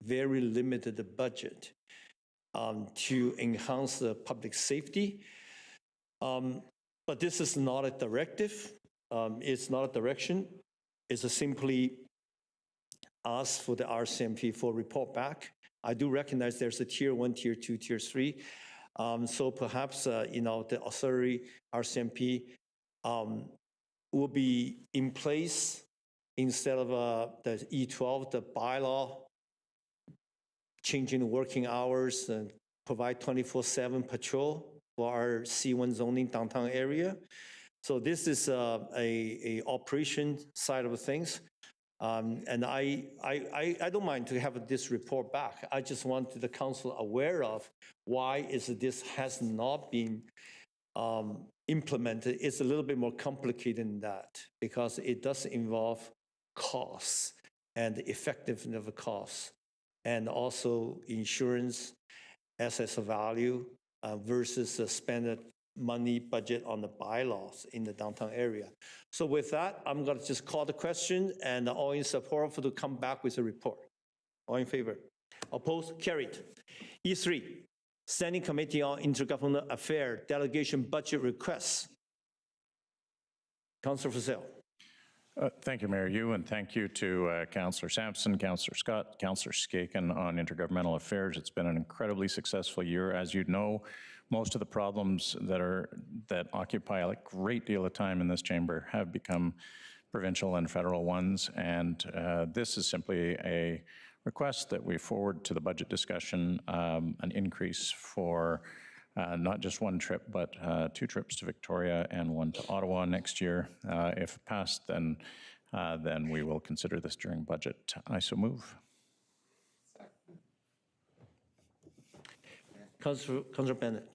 very limited budget to enhance the public safety. But this is not a directive. It's not a direction. It's simply ask for the RCMP for report back. I do recognize there's a tier 1, tier 2, tier 3. So perhaps, the authority RCMP will be in place instead of the E12, the bylaw, changing the working hours and provide 24/7 patrol for our C1 zoning downtown area. So this is a operation side of things. And I don't mind to have this report back. I just want the council aware of why is this has not been implemented. It's a little bit more complicated than that because it does involve costs and the effectiveness of the costs, and also insurance, assets of value versus the spent money budget on the bylaws in the downtown area. So with that, I'm going to just call the question, and all in support for to come back with a report. All in favor? Opposed? Carried. E3, Standing Committee on Intergovernmental Affairs Delegation Budget Requests. Councilor Frizzell. Thank you, Mayor Yu, and thank you to Councillor Sampson, Councillor Scott, Councillor Skaken on intergovernmental affairs. It's been an incredibly successful year. As you know, most of the problems that occupy a great deal of time in this chamber have become provincial and federal ones, and this is simply a request that we forward to the budget discussion, an increase for not just one trip, but 2 trips to Victoria and 1 to Ottawa next year. If passed, then we will consider this during budget. I so move. Councilor Bennett.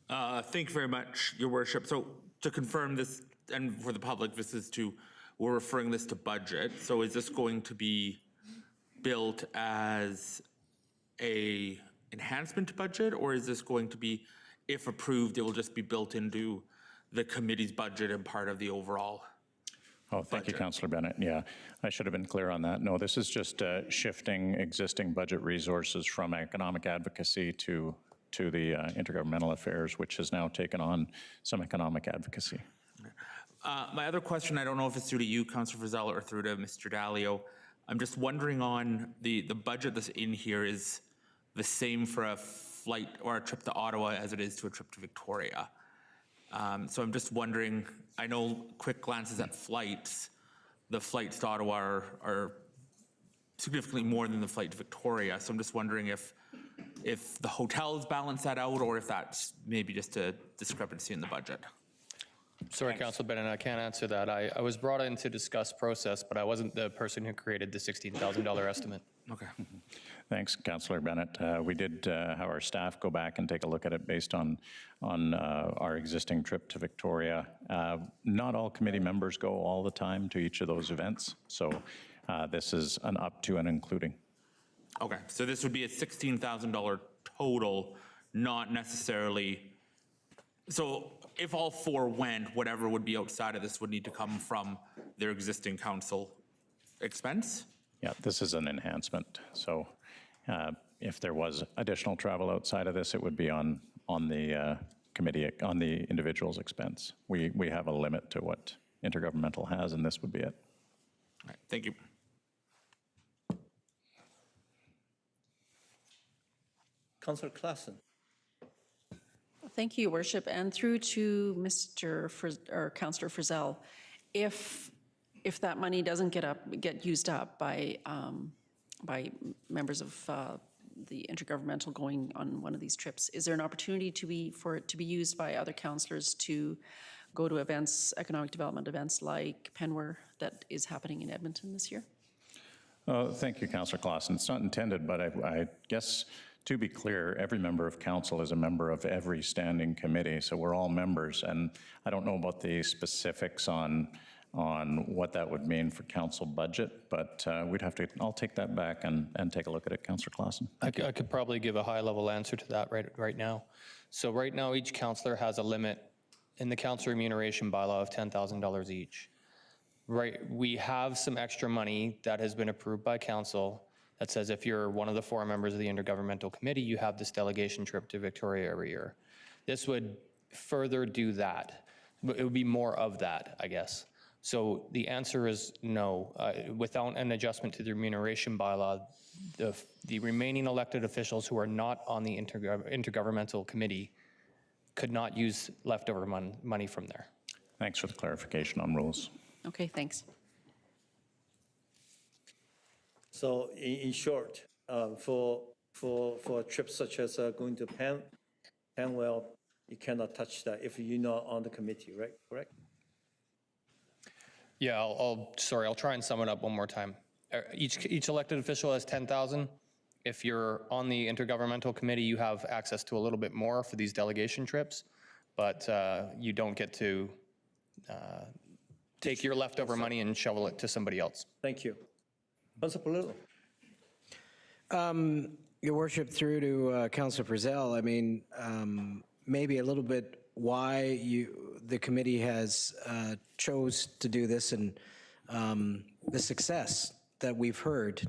Thank you very much, Your Worship. So to confirm this, and for the public, we're referring this to budget. So is this going to be built as a enhancement budget, or is this going to be, if approved, it will just be built into the committee's budget and part of the overall? Oh, thank you, Councillor Bennett. Yeah, I should have been clear on that. No, this is just shifting existing budget resources from economic advocacy to the intergovernmental affairs, which has now taken on some economic advocacy. My other question, I don't know if it's through to you, Councillor Frizzell, or through to Mr. Dalio. I'm just wondering on the budget that's in here is the same for a flight or a trip to Ottawa as it is to a trip to Victoria. So I'm just wondering, I know quick glances at flights, the flights to Ottawa are significantly more than the flight to Victoria. So I'm just wondering if the hotels balance that out, or if that's maybe just a discrepancy in the budget. Sorry, Councilor Bennett, I can't answer that. I was brought in to discuss process, but I wasn't the person who created the $16,000 estimate. Okay. Thanks, Councillor Bennett. We did have our staff go back and take a look at it based on our existing trip to Victoria. Not all committee members go all the time to each of those events, so this is an up to and including. Okay, so this would be a $16,000 total, not necessarily, so if all 4 went, whatever would be outside of this would need to come from their existing council expense? Yeah, this is an enhancement. So if there was additional travel outside of this, it would be on the committee, on the individual's expense. We have a limit to what intergovernmental has, and this would be it. All right, thank you. Councilor Klassen. Thank you, Your Worship, and through to Councillor Frizzell. If that money doesn't get used up by members of the intergovernmental going on one of these trips, is there an opportunity for it to be used by other councillors to go to events, economic development events like Penwer that is happening in Edmonton this year? Thank you, Councillor Klassen. It's not intended, but I guess to be clear, every member of council is a member of every standing committee, so we're all members, and I don't know about the specifics on what that would mean for council budget, but I'll take that back and take a look at it, Councillor Klassen. I could probably give a high-level answer to that right now. So right now, each councillor has a limit in the council remuneration bylaw of $10,000 each. Right, we have some extra money that has been approved by council that says if you're one of the 4 members of the intergovernmental committee, you have this delegation trip to Victoria every year. This would further do that. It would be more of that, I guess. So the answer is no. Without an adjustment to the remuneration bylaw, the remaining elected officials who are not on the intergovernmental committee could not use leftover money from there. Thanks for the clarification on rules. Okay, thanks. So in short, for a trip such as going to Panwell, you cannot touch that if you're not on the committee, right? Correct? Yeah, I'll try and sum it up one more time. Each elected official has 10,000. If you're on the intergovernmental committee, you have access to a little bit more for these delegation trips, but you don't get to take your leftover money and shovel it to somebody else. Thank you. Councilor Polillo. Your worship, through to Councilor Frizzell, I mean, maybe a little bit why the committee has chose to do this, and the success that we've heard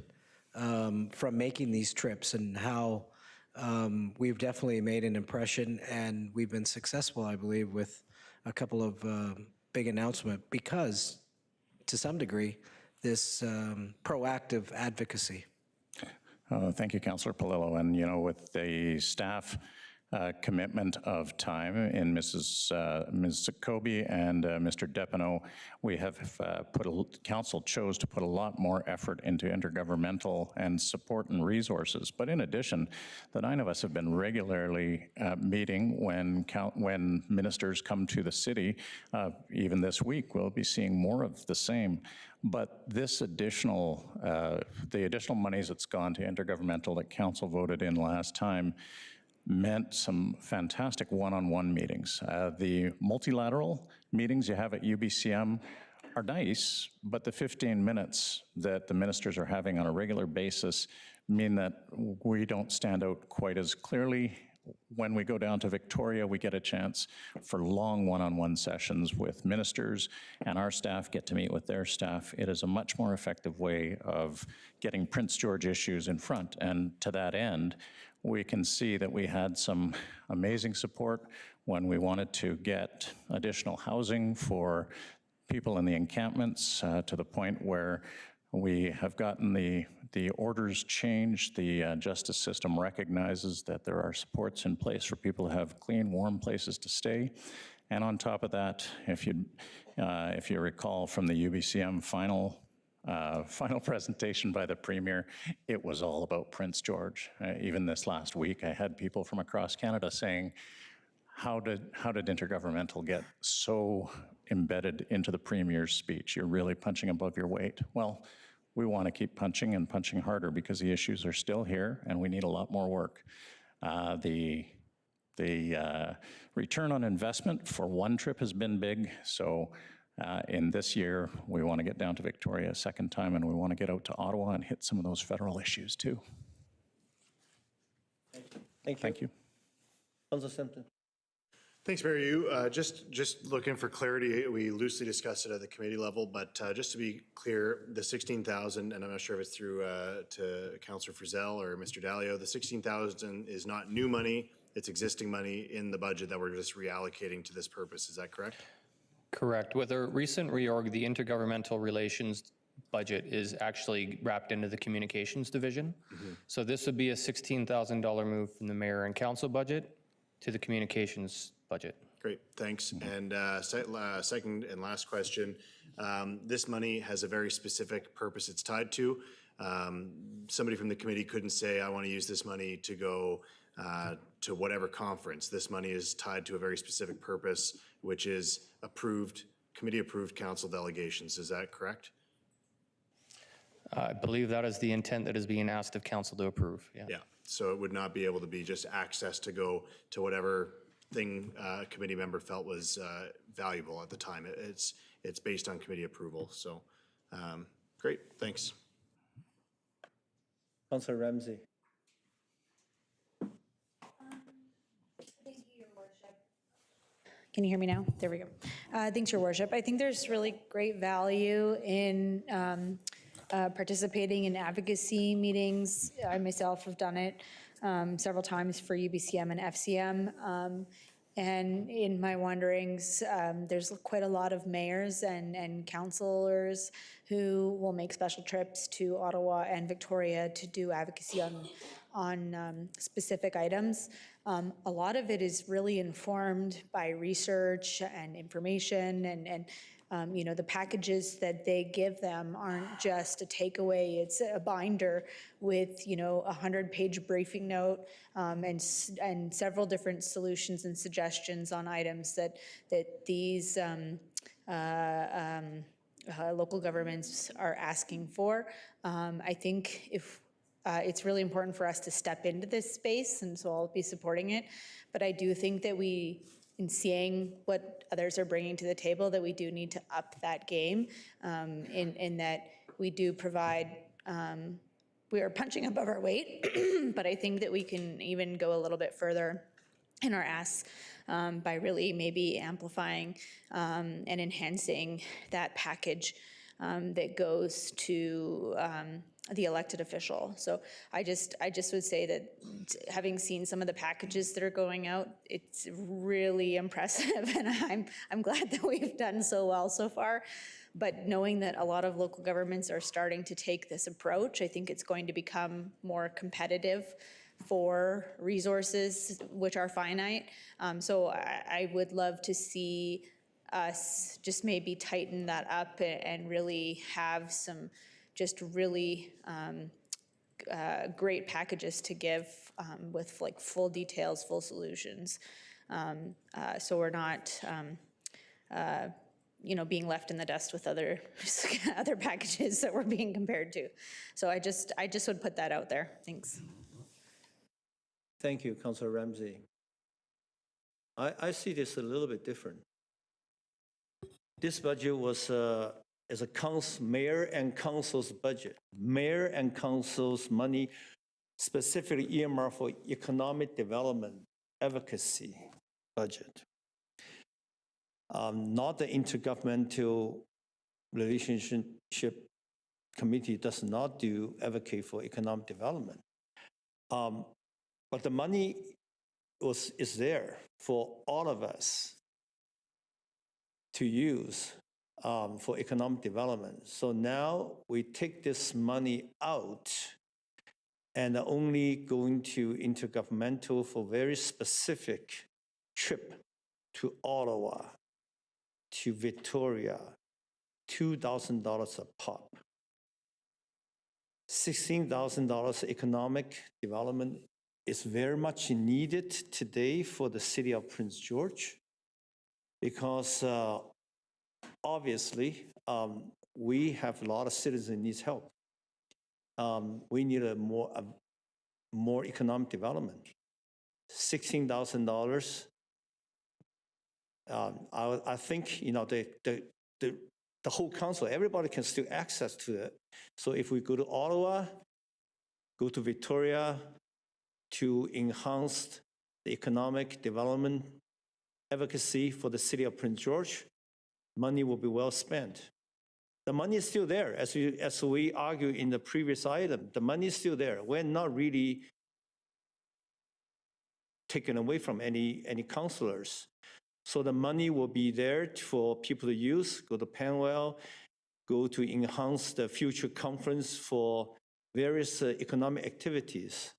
from making these trips, and how we've definitely made an impression, and we've been successful, I believe, with a couple of big announcements because, to some degree, this proactive advocacy. Thank you, Councillor Polillo. And, you know, with the staff commitment of time in Ms. Jacoby and Mr. Depineau, we have council chose to put a lot more effort into intergovernmental and support and resources. But in addition, the 9 of us have been regularly meeting when ministers come to the city. Even this week, we'll be seeing more of the same. But this additional, the additional monies that's gone to intergovernmental that council voted in last time meant some fantastic one-on-one meetings. The multilateral meetings you have at UBCM are nice, but the 15 minutes that the ministers are having on a regular basis mean that we don't stand out quite as clearly. When we go down to Victoria, we get a chance for long one-on-one sessions with ministers, and our staff get to meet with their staff. It is a much more effective way of getting Prince George issues in front. And to that end, we can see that we had some amazing support when we wanted to get additional housing for people in the encampments, to the point where we have gotten the orders changed. The justice system recognizes that there are supports in place for people to have clean, warm places to stay. And on top of that, if you recall from the UBCM final presentation by the Premier, it was all about Prince George. Even this last week, I had people from across Canada saying, how did intergovernmental get so embedded into the Premier's speech? You're really punching above your weight. Well, we want to keep punching and punching harder because the issues are still here and we need a lot more work. The return on investment for one trip has been big. So in this year, we want to get down to Victoria a second time, and we want to get out to Ottawa and hit some of those federal issues too. Thank you. Councilor Simpson. Thanks, Mayor Yu. Just looking for clarity, we loosely discussed it at the committee level, but just to be clear, the 16,000, and I'm not sure if it's through to Councillor Frizzell or Mr. Dalio, the 16,000 is not new money, it's existing money in the budget that we're just reallocating to this purpose. Is that correct? Correct. With a recent reorg, the intergovernmental relations budget is actually wrapped into the communications division. So this would be a $16,000 move from the mayor and council budget to the communications budget. Great, thanks. And second and last question, this money has a very specific purpose it's tied to. Somebody from the committee couldn't say, I want to use this money to go to whatever conference. This money is tied to a very specific purpose, which is approved, committee-approved council delegations. Is that correct? I believe that is the intent that is being asked of council to approve. Yeah, so it would not be able to be just access to go to whatever thing a committee member felt was valuable at the time. It's based on committee approval. So great, thanks. Councilor Ramsey. Can you hear me now? There we go. Thanks, Your Worship. I think there's really great value in participating in advocacy meetings. I myself have done it several times for UBCM and FCM. And in my wanderings, there's quite a lot of mayors and councilors who will make special trips to Ottawa and Victoria to do advocacy on specific items. A lot of it is really informed by research and information, and the packages that they give them aren't just a takeaway. It's a binder with, a 100-page briefing note and several different solutions and suggestions on items that these local governments are asking for. I think if it's really important for us to step into this space, and so I'll be supporting it. But I do think that in seeing what others are bringing to the table, that we do need to up that game, in that we do provide, we are punching above our weight, but I think that we can even go a little bit further in our asks by really maybe amplifying and enhancing that package that goes to the elected official. So I just would say that having seen some of the packages that are going out, it's really impressive, and I'm glad that we've done so well so far. But knowing that a lot of local governments are starting to take this approach, I think it's going to become more competitive for resources which are finite. So I would love to see us just maybe tighten that up and really have some just really great packages to give with like full details, full solutions. So we're not, being left in the dust with other other packages that we're being compared to. So I just would put that out there. Thanks. Thank you, Councilor Ramsey. I see this a little bit different. This budget was is a mayor and council's budget. Mayor and council's money specifically earmarked for economic development advocacy budget. Not the intergovernmental relationship committee does not advocate for economic development. But the money is there for all of us to use for economic development. So now we take this money out and are only going to intergovernmental for very specific trip to Ottawa, to Victoria, $2,000 a pop. $16,000 economic development is very much needed today for the city of Prince George, because obviously we have a lot of citizens who need help. We need a more economic development. $16,000. I think the whole council, everybody can still access to it. So if we go to Ottawa, go to Victoria to enhance the economic development advocacy for the city of Prince George, money will be well spent. The money is still there, as we argued in the previous item. The money is still there. We're not really taken away from any councillors. So the money will be there for people to use, go to Panwell, go to enhance the future conference for various economic activities.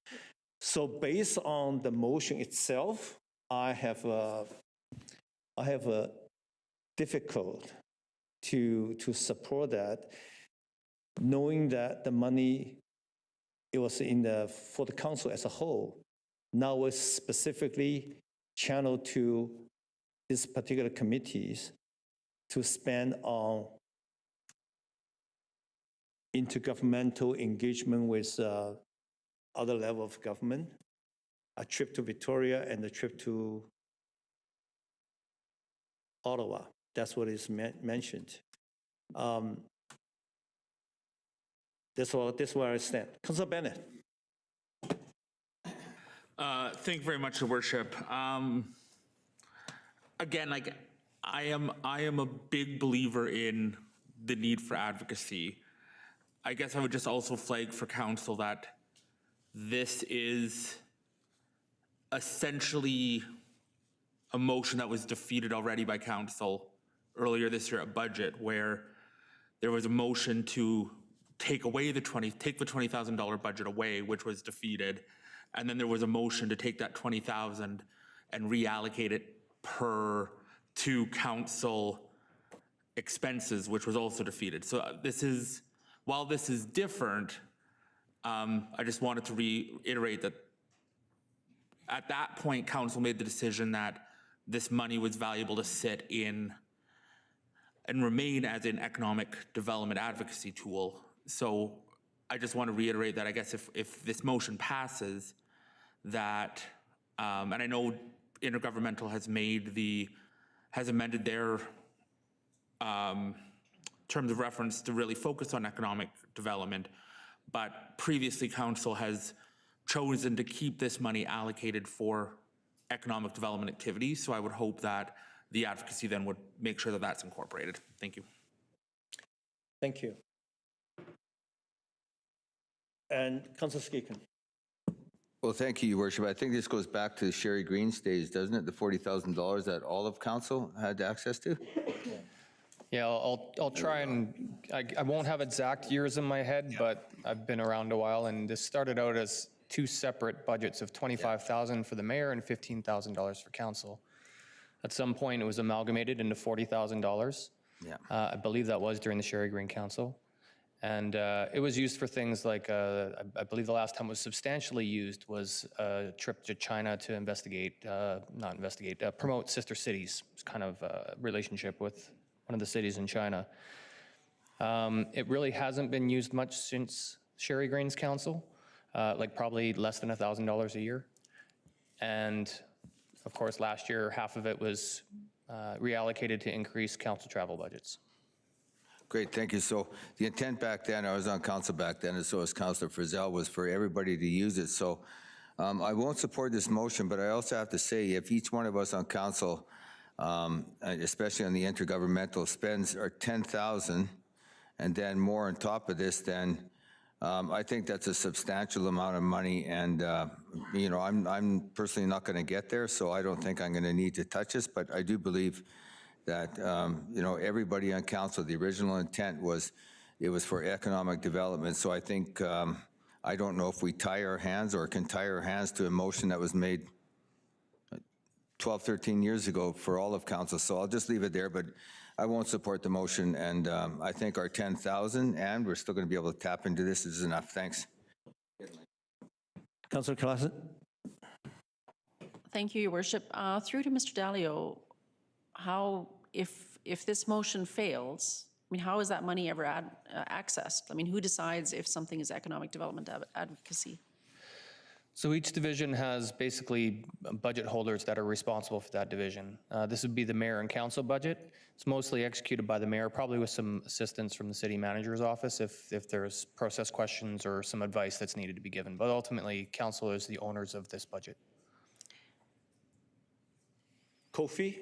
So based on the motion itself, I have a difficult to support that, knowing that the money, it was for the council as a whole. Now it's specifically channeled to these particular committees to spend on intergovernmental engagement with other level of government, a trip to Victoria and a trip to Ottawa. That's what is mentioned. That's where I stand. Councilor Bennett. Thank you very much, Your Worship. Again, I am a big believer in the need for advocacy. I guess I would just also flag for council that this is essentially a motion that was defeated already by council earlier this year at budget, where there was a motion to take the $20,000 budget away, which was defeated. And then there was a motion to take that 20,000 and reallocate it to council expenses, which was also defeated. So while this is different, I just wanted to reiterate that at that point, council made the decision that this money was valuable to sit in and remain as an economic development advocacy tool. So I just want to reiterate that I guess if this motion passes, that, and I know Intergovernmental has amended their terms of reference to really focus on economic development, but previously council has chosen to keep this money allocated for economic development activities. So I would hope that the advocacy then would make sure that that's incorporated. Thank you. Thank you. And Councilor Skeekan. Well, thank you, Your Worship. I think this goes back to Sherry Green's days, doesn't it? The $40,000 that all of council had access to? Yeah, I'll try and, I won't have exact years in my head, but I've been around a while, and this started out as two separate budgets of $25,000 for the mayor and $15,000 for council. At some point, it was amalgamated into $40,000. Yeah. I believe that was during the Sherry Green Council. And it was used for things like, I believe the last time it was substantially used was a trip to China to promote sister cities. It's kind of a relationship with one of the cities in China. It really hasn't been used much since Sherry Green's council, like probably less than $1,000 a year. And of course, last year, half of it was reallocated to increase council travel budgets. Great, thank you. So the intent back then, I was on council back then, and so was Councilor Frizzell, was for everybody to use it. So I won't support this motion, but I also have to say, if each one of us on council, especially on the intergovernmental, spends our $10,000 and then more on top of this, then I think that's a substantial amount of money. And you know, I'm personally not going to get there, so I don't think I'm going to need to touch this. But I do believe that you know, everybody on council, the original intent was it was for economic development. So I think I don't know if we tie our hands or can tie our hands to a motion that was made 12, 13 years ago for all of council. So I'll just leave it there, but I won't support the motion. And I think our 10,000, and we're still going to be able to tap into this, is enough. Thanks. Councilor Klassen. Thank you, Your Worship. Through to Mr. Dalio, how, if this motion fails, I mean, how is that money ever accessed? I mean, who decides if something is economic development advocacy? So each division has basically budget holders that are responsible for that division. This would be the mayor and council budget. It's mostly executed by the mayor, probably with some assistance from the city manager's office if there's process questions or some advice that's needed to be given. But ultimately, council is the owners of this budget. Kofi?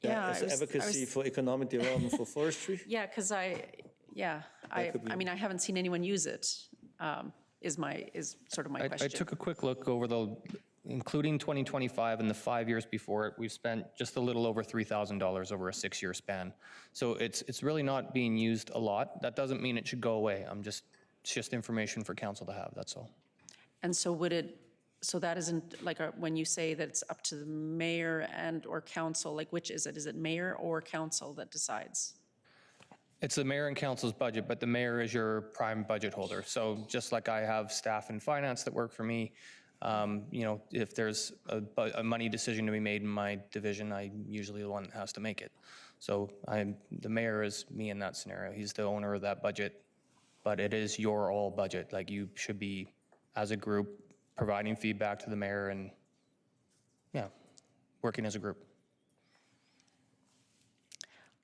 Yeah, as advocacy for economic development for forestry? Yeah, because I mean, I haven't seen anyone use it, is sort of my question. I took a quick look over including 2025 and the 5 years before it, we've spent just a little over $3,000 over a 6-year span. So it's really not being used a lot. That doesn't mean it should go away. It's just information for council to have, that's all. And so so that isn't like when you say that it's up to the mayor and or council, like which is it? Is it mayor or council that decides? It's the mayor and council's budget, but the mayor is your prime budget holder. So just like I have staff in finance that work for me, you know, if there's a money decision to be made in my division, I'm usually the one that has to make it. So the mayor is me in that scenario. He's the owner of that budget, but it is your all budget. Like you should be, as a group, providing feedback to the mayor and, yeah, working as a group.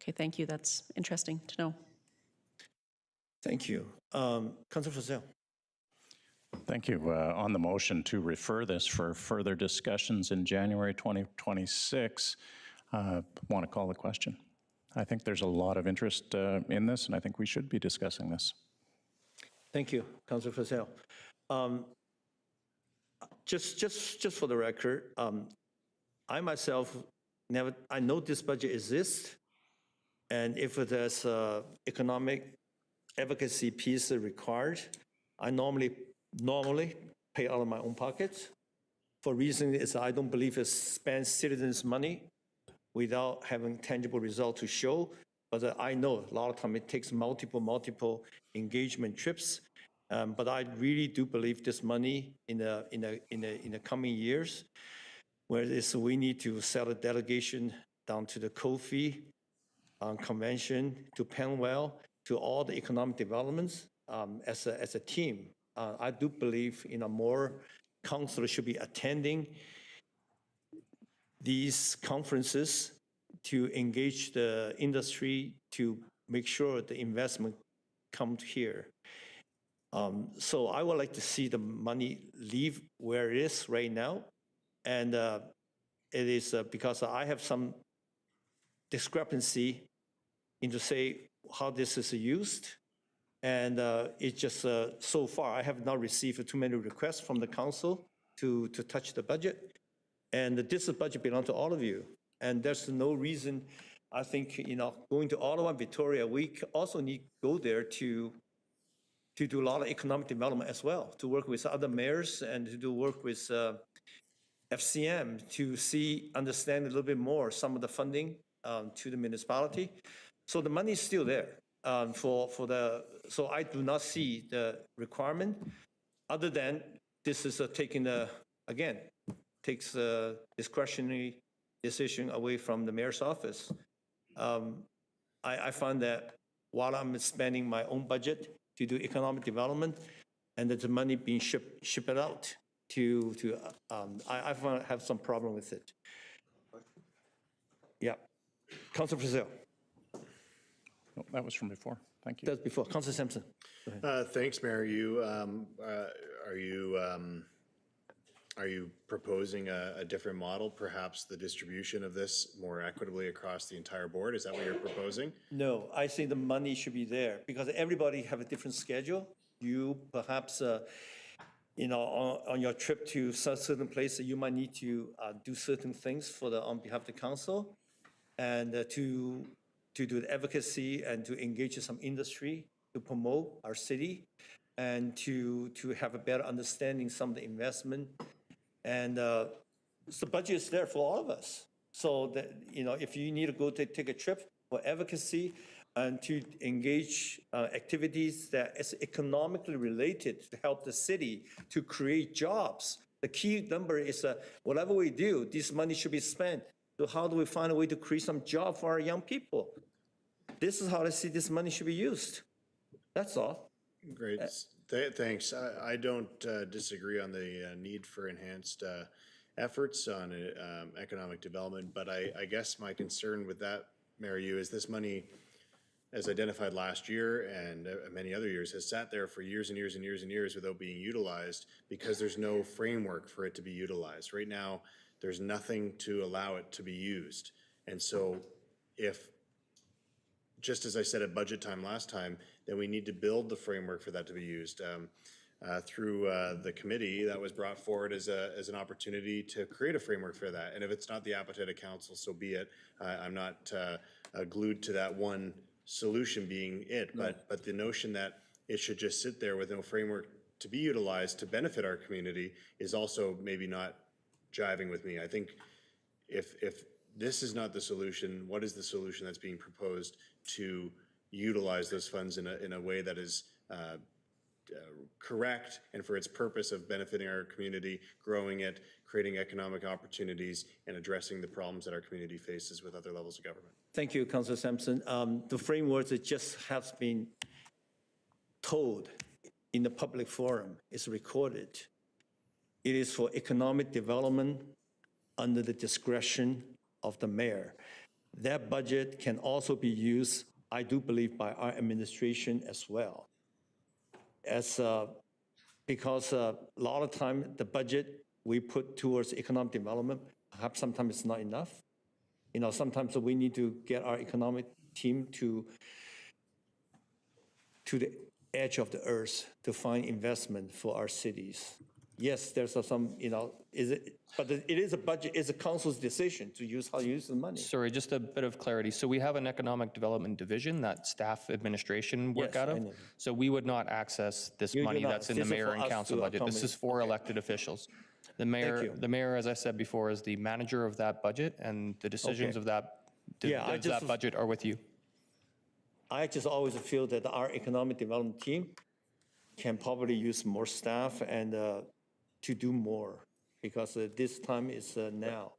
Okay, thank you. That's interesting to know. Thank you. Councilor Frizzell. Thank you. On the motion to refer this for further discussions in January 2026, want to call the question. I think there's a lot of interest in this, and I think we should be discussing this. Thank you, Councilor Frizzell. Just for the record, I myself never, I know this budget exists, and if there's a economic advocacy piece required, I normally pay out of my own pocket. For reason is I don't believe it's spend citizens' money without having tangible result to show. But I know a lot of time it takes multiple engagement trips. But I really do believe this money in the coming years, where we need to sell a delegation down to the Kofi convention, to Penwell, to all the economic developments as a team. I do believe more councilors should be attending these conferences to engage the industry to make sure the investment comes here. So I would like to see the money leave where it is right now. And it is because I have some discrepancy into say how this is used. And it's just so far, I have not received too many requests from the council to touch the budget. And this budget belongs to all of you. And there's no reason, I think, going to Ottawa and Victoria, we also need to go there to do a lot of economic development as well, to work with other mayors and to do work with FCM to understand a little bit more some of the funding to the municipality. So the money is still there so I do not see the requirement other than this is takes a discretionary decision away from the mayor's office. I find that while I'm spending my own budget to do economic development and that the money being shipped out I have some problem with it. Yeah. Councilor Frizzell. Oh, that was from before. Thank you. That's before. Councilor Sampson. Thanks, Mayor. Are you proposing a different model, perhaps the distribution of this more equitably across the entire board? Is that what you're proposing? No, I think the money should be there because everybody have a different schedule. You perhaps, on your trip to certain places, you might need to do certain things on behalf of the council and to do the advocacy and to engage in some industry to promote our city and to have a better understanding some of the investment. And so the budget is there for all of us. So that, if you need to go take a trip for advocacy and to engage activities that is economically related to help the city to create jobs. The key number is whatever we do, this money should be spent. So how do we find a way to create some job for our young people? This is how I see this money should be used. That's all. Great. Thanks. I don't disagree on the need for enhanced efforts on economic development, but I guess my concern with that, Mayor, is this money, as identified last year and many other years, has sat there for years and years and years and years without being utilized because there's no framework for it to be utilized. Right now, there's nothing to allow it to be used. And so if, just as I said at budget time last time, then we need to build the framework for that to be used. Through the committee, that was brought forward as an opportunity to create a framework for that. And if it's not the appetite of council, so be it. I'm not glued to that one solution being it, but the notion that it should just sit there with no framework to be utilized to benefit our community is also maybe not jiving with me. I think if this is not the solution, what is the solution that's being proposed to utilize those funds in a way that is correct and for its purpose of benefiting our community, growing it, creating economic opportunities, and addressing the problems that our community faces with other levels of government? Thank you, Councilor Sampson. The framework that just has been told in the public forum is recorded. It is for economic development under the discretion of the mayor. That budget can also be used, I do believe, by our administration as well. Because a lot of time the budget we put towards economic development, perhaps sometimes it's not enough. Sometimes we need to get our economic team to the edge of the earth to find investment for our cities. yes, there's some, but it is a budget, it's a council's decision to use, how to use the money. Sorry, just a bit of clarity. So we have an economic development division that staff administration work Yes, out I of. know. So we would not access this You do money not. that's in the This is mayor for and us council to budget. This is accommodate. for elected officials. The mayor, as I said before, is the manager of that budget, and the decisions Okay. of that, Yeah, I of that just- budget are with you. I just always feel that our economic development team can probably use more staff and to do more, because this time is now.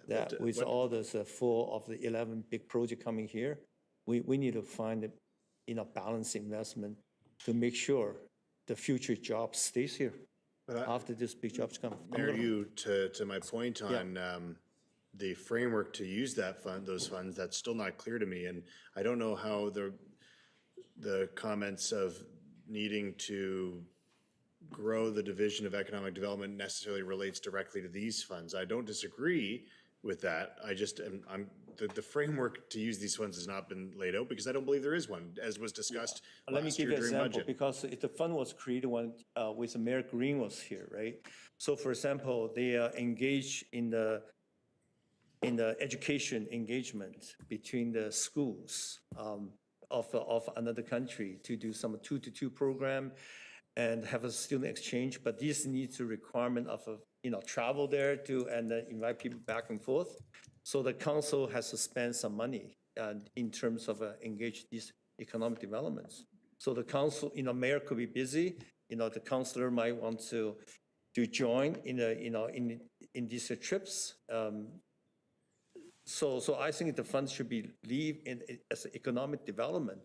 That with all this full of the 11 big project coming here, we need to find a balanced investment to make sure the future job stays here after this big jobs come. Mayor, to my point on the framework to use those funds, that's still not clear to me. And I don't know how the comments of needing to grow the Division of Economic Development necessarily relates directly to these funds. I don't disagree with that. I just the framework to use these funds has not been laid out because I don't believe there is one, as was discussed Let me last give year you an during example, budget. because the fund was created when with Mayor Green was here, right? So for example, they engage in the education engagement between the schools of another country to do some 2-to-2 program and have a student exchange, but this needs a requirement of travel there and invite people back and forth. So the council has to spend some money in terms of engage these economic developments. So the council, mayor could be busy, the councilor might want to join in these trips. So I think the funds should be leave as economic development.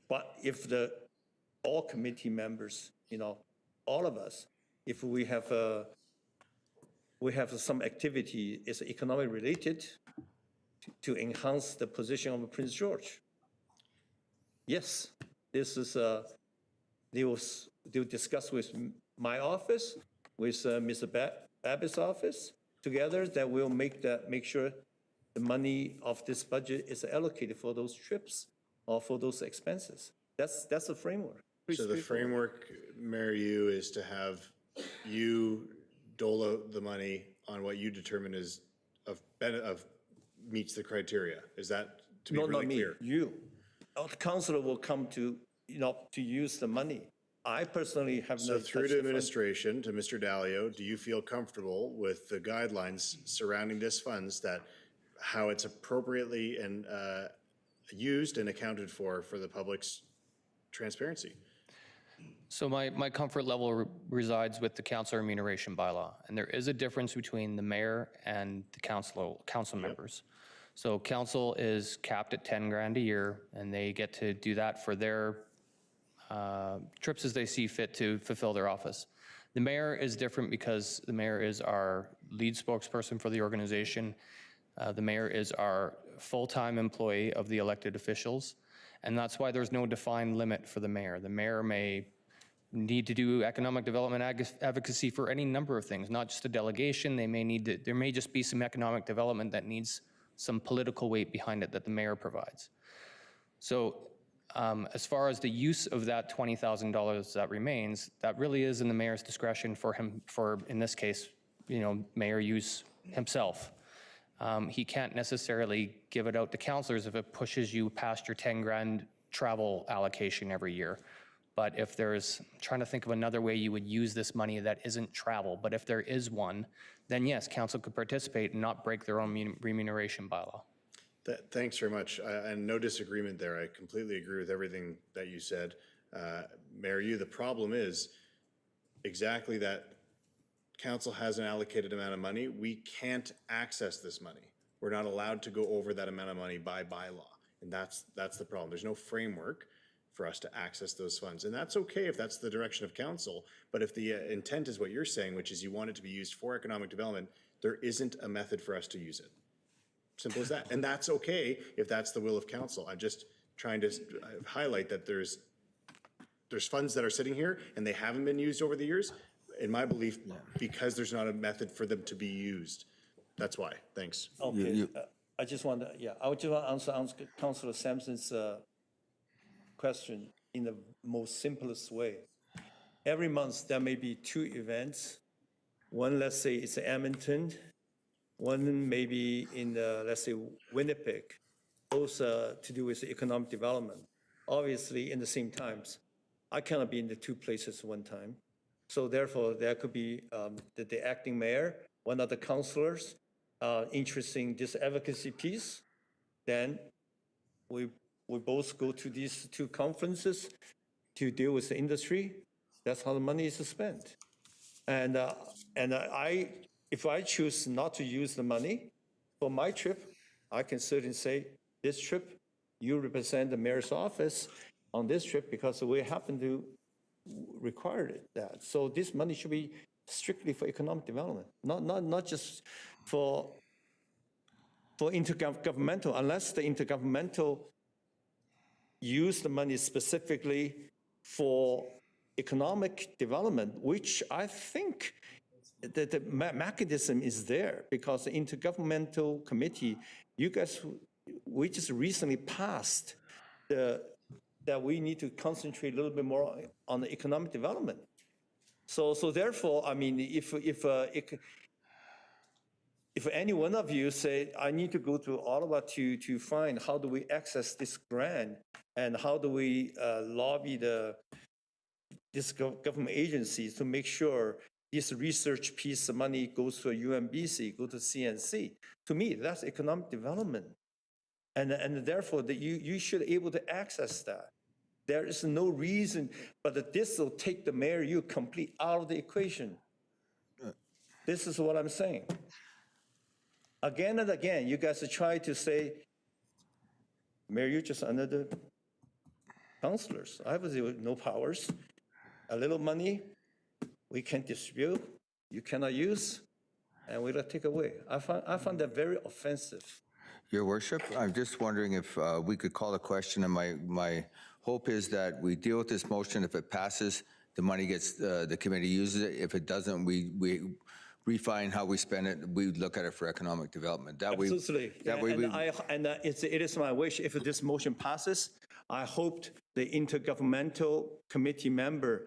But if all committee members, all of us, if we have some activity is economic related to enhance the position of Prince George. Yes, this is they'll discuss with my office, with Mr. Babbitt's office together, that we'll make sure the money of this budget is allocated for those trips or for those expenses. That's the framework. So the framework, Mayor, is to have you dole out the money on what you determine is meets the criteria. Is that to be No, really not me, clear? you. The councilor will come to use the money. I personally have So no. through to administration, to Mr. Dalio, do you feel comfortable with the guidelines surrounding this funds, that how it's appropriately and used and accounted for the public's transparency? So my comfort level resides with the council remuneration bylaw, and there is a difference between the mayor and the council members. So council is capped at 10 grand a year, and they get to do that for their trips as they see fit to fulfill their office. The mayor is different because the mayor is our lead spokesperson for the organization. The mayor is our full-time employee of the elected officials, and that's why there's no defined limit for the mayor. The mayor may need to do economic development advocacy for any number of things, not just a delegation. They may need to, there may just be some economic development that needs some political weight behind it that the mayor provides. So as far as the use of that $20,000 that remains, that really is in the mayor's discretion for in this case, mayor use himself. He can't necessarily give it out to councilors if it pushes you past your 10 grand travel allocation every year. But if there's, trying to think of another way you would use this money that isn't travel, but if there is one, then yes, council could participate and not break their own remuneration bylaw. Thanks very much, and no disagreement there. I completely agree with everything that you said. Mayor, the problem is exactly that council has an allocated amount of money. We can't access this money. We're not allowed to go over that amount of money by bylaw, and that's the problem. There's no framework for us to access those funds, and that's okay if that's the direction of council, but if the intent is what you're saying, which is you want it to be used for economic development, there isn't a method for us to use it. Simple as that. And that's okay if that's the will of council. I'm just trying to highlight that there's funds that are sitting here and they haven't been used over the years, in my belief, because there's not a method for them to be used. That's why. Thanks. Okay, I just want to, I would just want to answer Councilor Sampson's question in the most simplest way. every month there may be 2 events. One, let's say it's Edmonton, one maybe in, let's say, Winnipeg, both to do with economic development. Obviously, in the same times, I cannot be in the 2 places one time. So therefore, there could be the acting mayor, one of the councilors interested in this advocacy piece. Then we both go to these 2 conferences to deal with the industry. That's how the money is spent. And if I choose not to use the money for my trip, I can certainly say, this trip, you represent the mayor's office on this trip because we happen to require that. So this money should be strictly for economic development, not just for intergovernmental, unless the intergovernmental use the money specifically for economic development, which I think that the mechanism is there because the intergovernmental committee, you guys, we just recently passed that we need to concentrate a little bit more on the economic development. So therefore, I mean, if any one of you say, I need to go to Ottawa to find how do we access this grant and how do we lobby this government agencies to make sure this research piece of money goes to UMBC, go to CNC. To me, that's economic development. And therefore, you should be able to access that. There is no reason, but that this will take the mayor, you complete out of the equation. This is what I'm saying. Again and again, you guys try to say, Mayor, you're just under the councilors. I have no powers. A little money, we can distribute, you cannot use, and we'll take away. I find that very offensive. Your Worship, I'm just wondering if we could call a question, and my hope is that we deal with this motion. If it passes, the money gets, the committee uses it. If it doesn't, we refine how we spend it. We look at it for economic development. Absolutely. That way it is my wish, if this motion passes, I hoped the intergovernmental committee member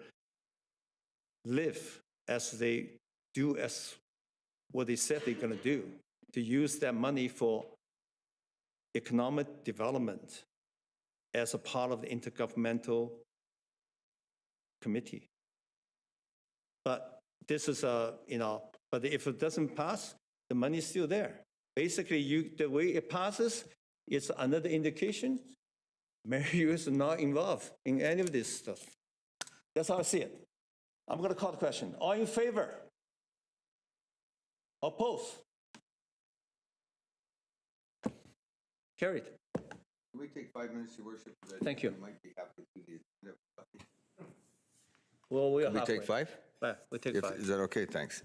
live as they do as what they said they're going to do, to use that money for economic development as a part of the intergovernmental committee. But this is but if it doesn't pass, the money is still there. Basically, the way it passes, it's another indication Mayor Yu is not involved in any of this stuff. That's how I see it. I'm going to call the question. All in favor? Opposed? Carried. Can we take 5 minutes, Your Worship? Thank you. We might be happy to do the Well, we are Can we halfway. take 5? Yeah, we take 5. Is that okay? Thanks.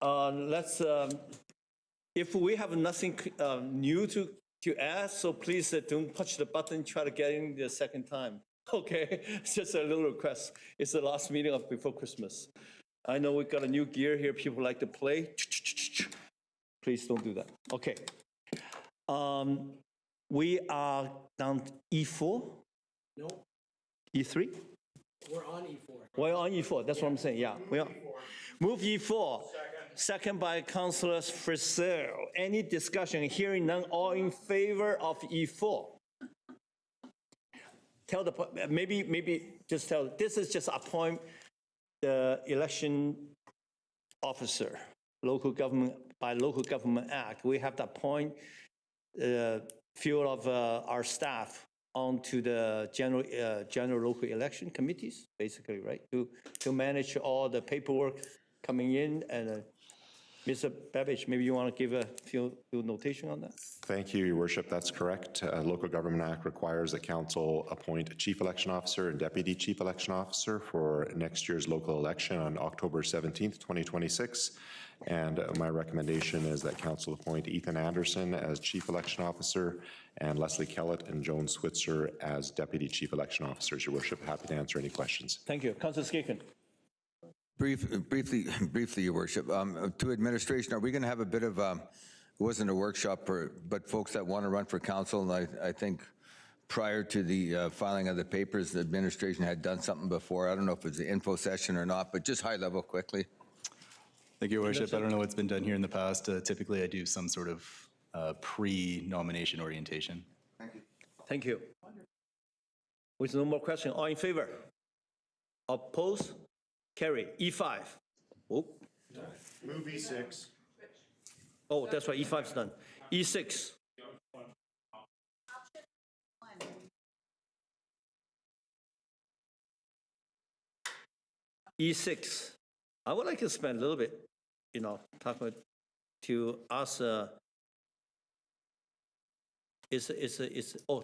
let's, if we have nothing new to add, so please don't push the button, try to get in the second time. Okay, it's just a little request. It's the last meeting of before Christmas. I know we got a new gear here, people like to play. Please don't do that. Okay. We are down to E4? No, E3? we're on E4. We're on E4, that's what I'm saying, yeah. We are. Move E4. Second by Councillor Frizzell. Any discussion? Hearing none, all in favor of E4? Tell the, maybe just tell, this is just appoint the election officer, local government, by Local Government Act. We have to appoint few of our staff onto the general local election committees, basically, right? To manage all the paperwork coming in. And Mr. Babich, maybe you want to give a few notation on that? Thank you, Your Worship. That's correct. Local Government Act requires that council appoint a chief election officer and deputy chief election officer for next year's local election on October 17th, 2026. And my recommendation is that council appoint Ethan Anderson as chief election officer and Leslie Kellett and Joan Switzer as deputy chief election officers. Your Worship, happy to answer any questions. Thank you. Councillor Skinner. Briefly, Your Worship, to administration, are we going to have a bit of, it wasn't a workshop, but folks that want to run for council, and I think prior to the filing of the papers, the administration had done something before. I don't know if it's an info session or not, but just high level quickly. Thank you, Your Worship. I don't know what's been done here in the past. Typically, I do some sort of pre-nomination orientation. Thank you. Thank you. With no more question, all in favor? Oppose? Carry. E5. Oh. Move E6. Oh, that's right, E5 is done. E6. E6. I would like to spend a little bit, talking to us. Oh,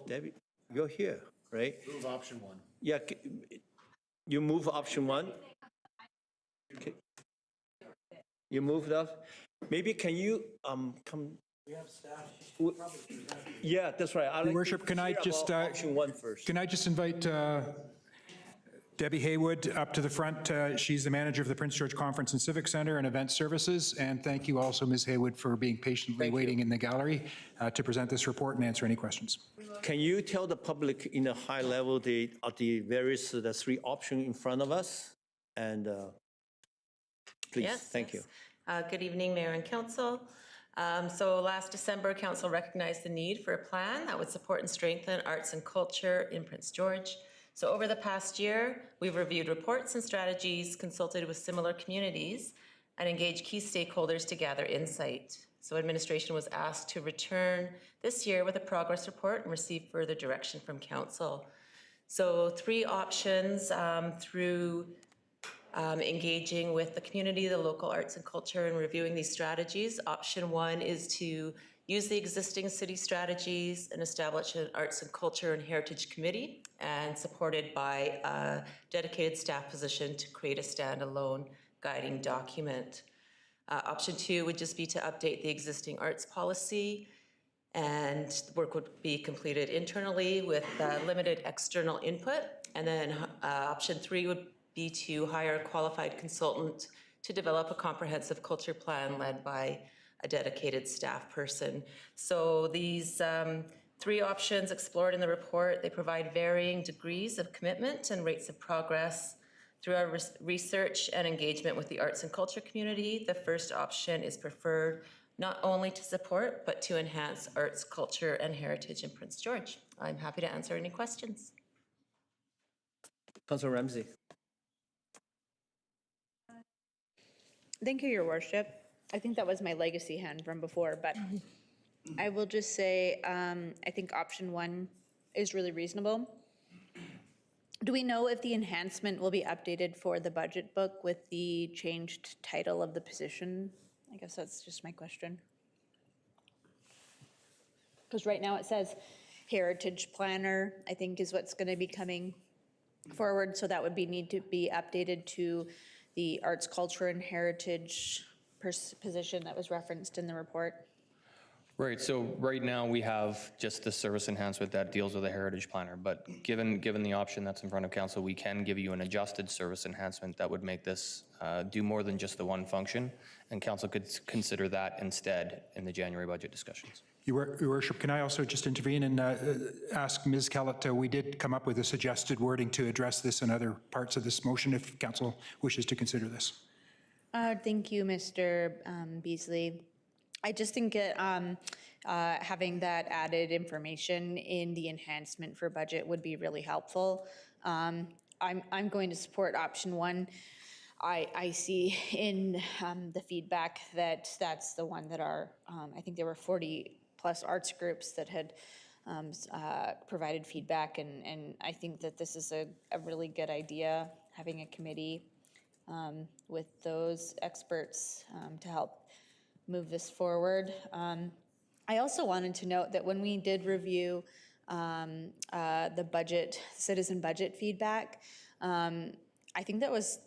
Debbie, you're here, right? Move option 1. Yeah, you move option 1. Okay. You moved up. Maybe can you come? We have staff. Yeah, that's right. Your Worship, can I just option 1 first? Can I just invite Debbie Haywood up to the front? She's the manager of the Prince George Conference and Civic Center and Event Services. And thank you also, Ms. Haywood, for being patiently waiting in the gallery to present this report and answer any questions. Can you tell the public in a high level the various the 3 options in front of us? And please, yes, thank you. Good evening, Mayor and Council. So last December, Council recognized the need for a plan that would support and strengthen arts and culture in Prince George. So over the past year, we've reviewed reports and strategies, consulted with similar communities, and engaged key stakeholders to gather insight. So administration was asked to return this year with a progress report and receive further direction from Council. So 3 options through engaging with the community, the local arts and culture, and reviewing these strategies. Option 1 is to use the existing city strategies and establish an arts and culture and heritage committee, and supported by a dedicated staff position to create a standalone guiding document. Option 2 would just be to update the existing arts policy, and the work would be completed internally with limited external input. And then option 3 would be to hire a qualified consultant to develop a comprehensive culture plan led by a dedicated staff person. So these 3 options explored in the report, they provide varying degrees of commitment and rates of progress. Through our research and engagement with the arts and culture community, the first option is preferred not only to support, but to enhance arts, culture, and heritage in Prince George. I'm happy to answer any questions. Councillor Ramsey. Thank you, Your Worship. I think that was my legacy hand from before, but I will just say I think option 1 is really reasonable. Do we know if the enhancement will be updated for the budget book with the changed title of the position? I guess that's just my question. Because right now it says heritage planner, I think is what's going to be coming forward. So that would need to be updated to the arts, culture, and heritage position that was referenced in the report. Right, so right now we have just the service enhancement that deals with a heritage planner, but given the option that's in front of council, we can give you an adjusted service enhancement that would make this do more than just the one function, and council could consider that instead in the January budget discussions. Your Worship, can I also just intervene and ask Ms. Kellett, we did come up with a suggested wording to address this in other parts of this motion if council wishes to consider this. Thank you, Mr. Beasley. I just think having that added information in the enhancement for budget would be really helpful. I'm going to support option 1. I see in the feedback that that's the one that I think there were 40+ arts groups that had provided feedback, and I think that this is a really good idea, having a committee with those experts to help move this forward. I also wanted to note that when we did review the budget, citizen budget feedback, I think that was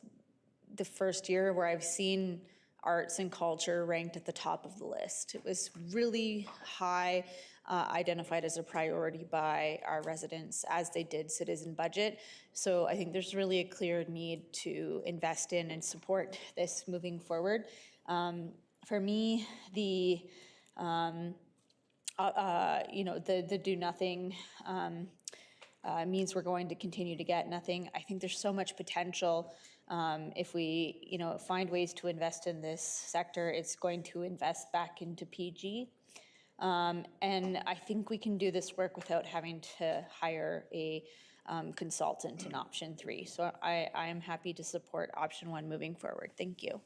the first year where I've seen arts and culture ranked at the top of the list. It was really high, identified as a priority by our residents as they did citizen budget. So I think there's really a clear need to invest in and support this moving forward. For me, the do nothing means we're going to continue to get nothing. I think there's so much potential. If we, find ways to invest in this sector, it's going to invest back into PG. And I think we can do this work without having to hire a consultant in option 3. So I am happy to support option 1 moving forward. Thank you.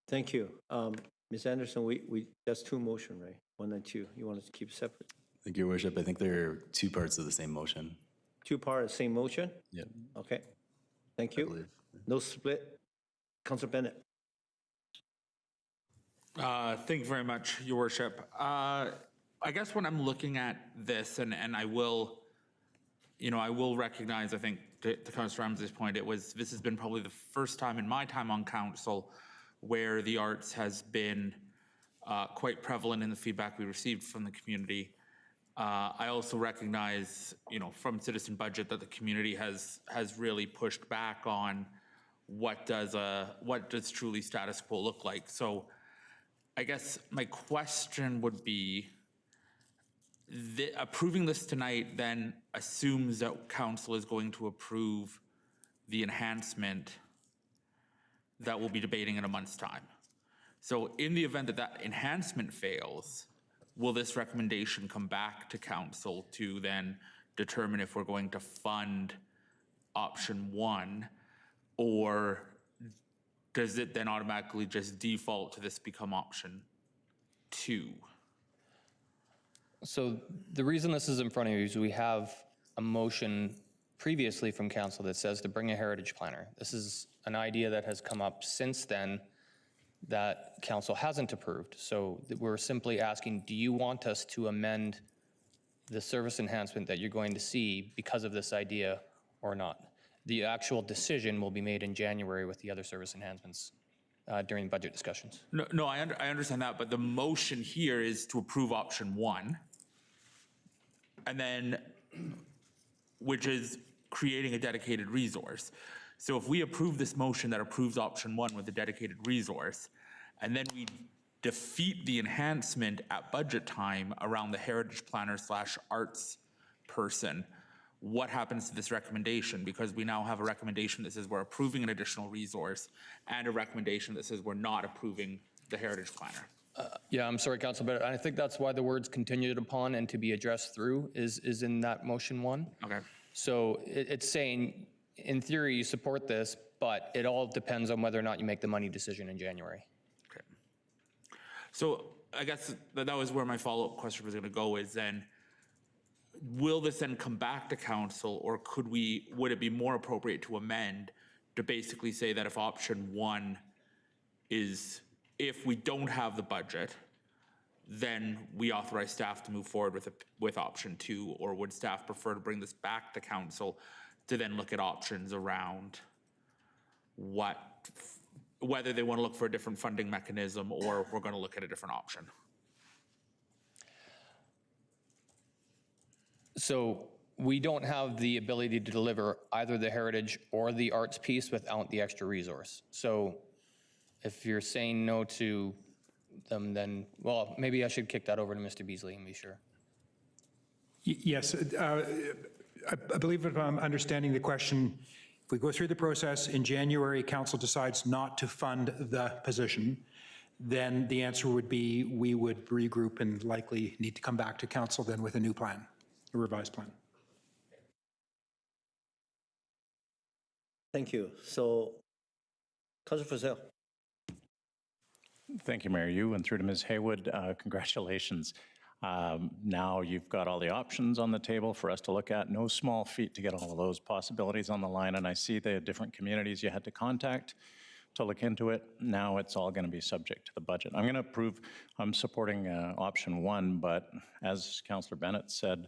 Thank you. Ms. Anderson, that's 2 motion, right? 1 and 2. You want us to keep separate? Thank you, Your Worship. I think there are 2 parts of the same motion. 2 parts, same motion? Yep. Okay. Thank you. No split. Councilor Bennett. Thank you very much, Your Worship. I guess when I'm looking at this, and I will recognize, I think, to Councilor Ramsey's point, this has been probably the first time in my time on council where the arts has been quite prevalent in the feedback we received from the community. I also recognize, from citizen budget that the community has really pushed back on what does truly status quo look like. So I guess my question would be, approving this tonight then assumes that council is going to approve the enhancement that we'll be debating in a month's time. So in the event that enhancement fails, will this recommendation come back to council to then determine if we're going to fund option 1, or does it then automatically just default to this become option 2? So the reason this is in front of you is we have a motion previously from council that says to bring a heritage planner. This is an idea that has come up since then that council hasn't approved. So we're simply asking, do you want us to amend the service enhancement that you're going to see because of this idea or not? The actual decision will be made in January with the other service enhancements during budget discussions. No, I understand that, but the motion here is to approve option 1, and then, which is creating a dedicated resource. So if we approve this motion that approves option 1 with a dedicated resource, and then we defeat the enhancement at budget time around the heritage planner / arts person, what happens to this recommendation? Because we now have a recommendation that says we're approving an additional resource and a recommendation that says we're not approving the heritage planner. Yeah, I'm sorry, Council, but I think that's why the words continued upon and to be addressed through is in that motion 1. Okay. So it's saying, in theory, you support this, but it all depends on whether or not you make the money decision in January. Okay. So I guess that was where my follow-up question was going to go, is then, will this then come back to council, or would it be more appropriate to amend to basically say that if option 1 is, if we don't have the budget, then we authorize staff to move forward with option 2, or would staff prefer to bring this back to council to then look at options around what whether they want to look for a different funding mechanism or if we're going to look at a different option. So we don't have the ability to deliver either the heritage or the arts piece without the extra resource. So if you're saying no to them, then, well, maybe I should kick that over to Mr. Beasley and be sure. Yes, I believe if I'm understanding the question, if we go through the process in January, council decides not to fund the position, then the answer would be we would regroup and likely need to come back to council then with a new plan, a revised plan. Thank you. So, Councilor Frizzell. Thank you, Mayor Yu, and through to Ms. Haywood, congratulations. Now you've got all the options on the table for us to look at. No small feat to get all of those possibilities on the line, and I see the different communities you had to contact to look into it. Now it's all going to be subject to the budget. I'm going to approve, I'm supporting option 1, but as Councillor Bennett said,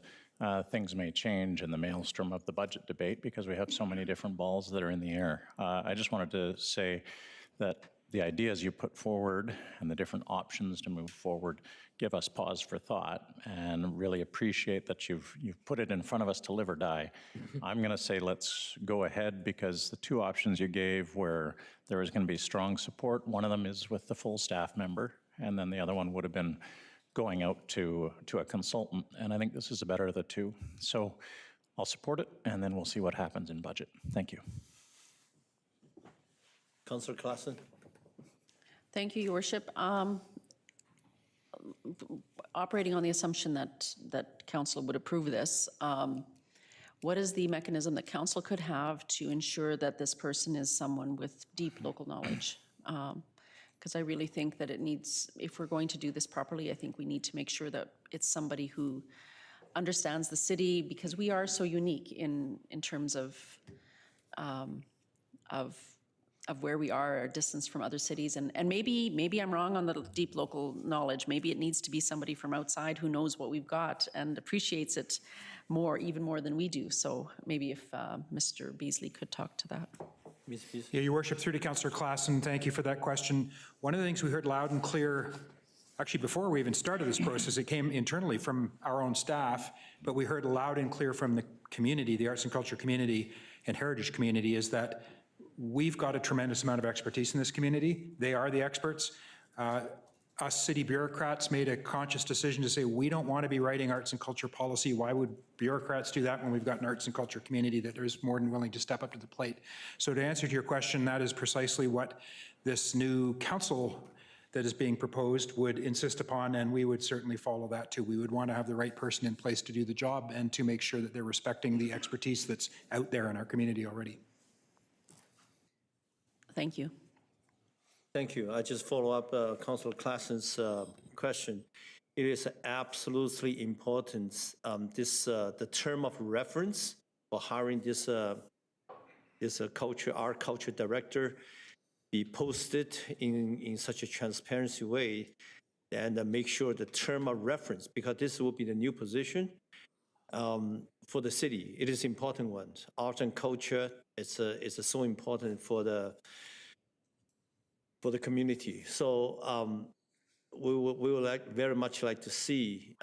things may change in the maelstrom of the budget debate because we have so many different balls that are in the air. I just wanted to say that the ideas you put forward and the different options to move forward give us pause for thought, and really appreciate that you've put it in front of us to live or die. I'm going to say let's go ahead, because the 2 options you gave where there is going to be strong support, one of them is with the full staff member, and then the other one would have been going out to a consultant, and I think this is the better of the 2. So I'll support it, and then we'll see what happens in budget. Thank you. Councillor Klassen. Thank you, Your Worship. Operating on the assumption that council would approve this, what is the mechanism that council could have to ensure that this person is someone with deep local knowledge? Because I really think that it needs, if we're going to do this properly, I think we need to make sure that it's somebody who understands the city, because we are so unique in terms of where we are, our distance from other cities. And maybe I'm wrong on the deep local knowledge. Maybe it needs to be somebody from outside who knows what we've got and appreciates it more, even more than we do. So maybe if Mr. Beasley could talk to that. Yeah, Your Worship, through to Councillor Klassen, thank you for that question. One of the things we heard loud and clear, actually before we even started this process, it came internally from our own staff, but we heard loud and clear from the community, the arts and culture community and heritage community, is that we've got a tremendous amount of expertise in this community. They are the experts. Us city bureaucrats made a conscious decision to say, we don't want to be writing arts and culture policy. Why would bureaucrats do that when we've got an arts and culture community that is more than willing to step up to the plate? So to answer to your question, that is precisely what this new council that is being proposed would insist upon, and we would certainly follow that too. We would want to have the right person in place to do the job and to make sure that they're respecting the expertise that's out there in our community already. Thank you. Thank you. I just follow up Councillor Klassen's question. It is absolutely important, the term of reference for hiring this art culture director be posted in such a transparency way, and make sure the term of reference, because this will be the new position for the city. It is important one. Art and culture is so important for the community. So we would very much like to see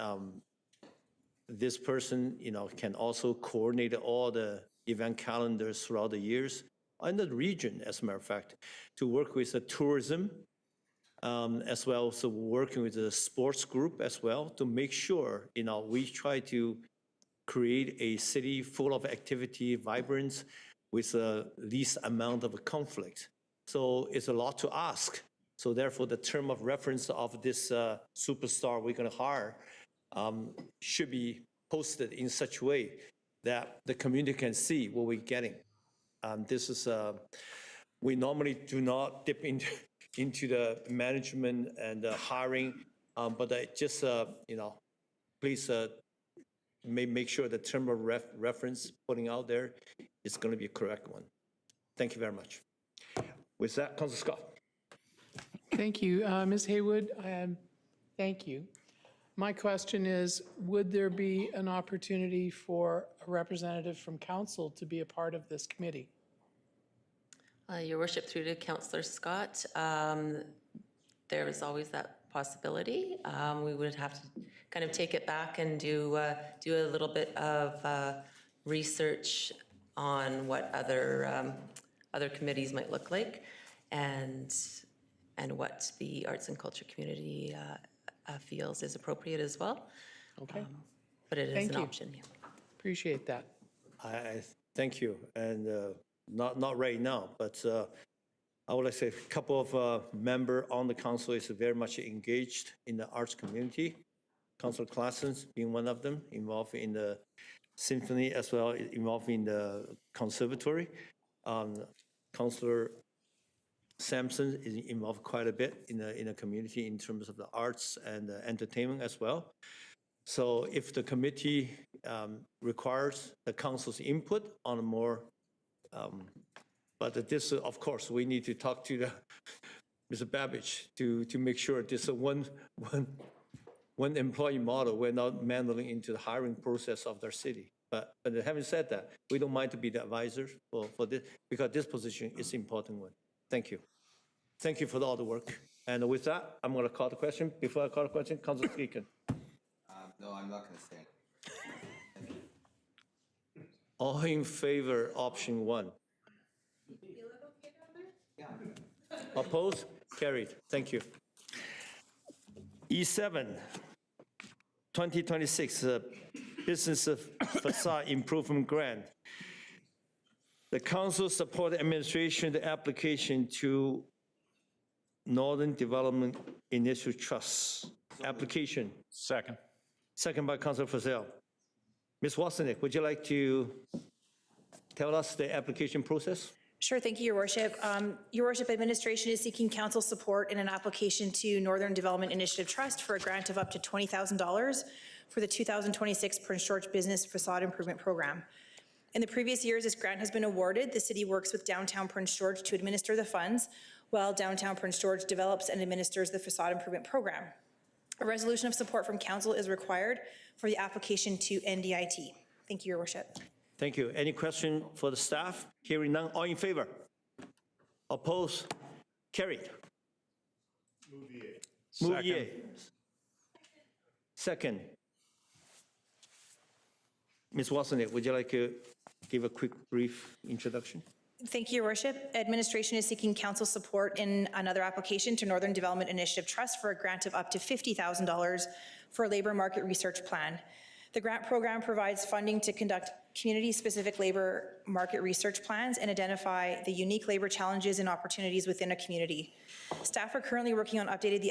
this person, can also coordinate all the event calendars throughout the years in the region, as a matter of fact, to work with the tourism as well, so working with the sports group as well, to make sure, we try to create a city full of activity, vibrance, with the least amount of conflict. So it's a lot to ask. So therefore, the term of reference of this superstar we're going to hire should be posted in such a way that the community can see what we're getting. This is, we normally do not dip into the management and hiring, but I just, please make sure the term of reference putting out there is going to be a correct one. Thank you very much. With that, Councillor Scott. Thank you. Ms. Haywood, thank you. My question is, would there be an opportunity for a representative from council to be a part of this committee? Your worship, through to Councillor Scott, there is always that possibility. We would have to kind of take it back and do a little bit of research on what other committees might look like, and what the arts and culture community feels is appropriate as well. Okay. But it is Thank an you. option. Yeah. Appreciate that. I thank you, and not right now, but I would like to say a couple of member on the council is very much engaged in the arts community. Councilor Claessens being one of them, involved in the symphony as well, involved in the conservatory. Councilor Sampson is involved quite a bit in the community in terms of the arts and entertainment as well. So if the committee requires the council's input on a more, but this, of course, we need to talk to the Mr. Babbage to make sure this is one employee model. We're not meddling into the hiring process of their city. But having said that, we don't mind to be the advisors for this, because this position is an important one. Thank you. Thank you for all the work. And with that, I'm going to call the question. Before I call the question, Councilor Speaker. No, I'm not going to stay. All in favor, option 1. Opposed? Carried. Thank you. E7, 2026 Business Facade Improvement Grant. The council support the administration the application to Northern Development Initiative Trust. Application. Second. Second by Councilor Frizzell. Ms. Wassenack, would you like to tell us the application process? Sure, thank you, Your Worship. Your Worship, administration is seeking council support in an application to Northern Development Initiative Trust for a grant of up to $20,000 for the 2026 Prince George Business Facade Improvement Program. In the previous years, this grant has been awarded. The city works with Downtown Prince George to administer the funds, while Downtown Prince George develops and administers the facade improvement program. A resolution of support from council is required for the application to NDIT. Thank you, Your Worship. Thank you. Any question for the staff? Hearing none, all in favor? Opposed? Carried. Move yea. Second. Ms. Wassenack, would you like to give a quick, brief introduction? Thank you, Your Worship. Administration is seeking council support in another application to Northern Development Initiative Trust for a grant of up to $50,000 for a labor market research plan. The grant program provides funding to conduct community-specific labor market research plans and identify the unique labor challenges and opportunities within a community. Staff are currently working on updating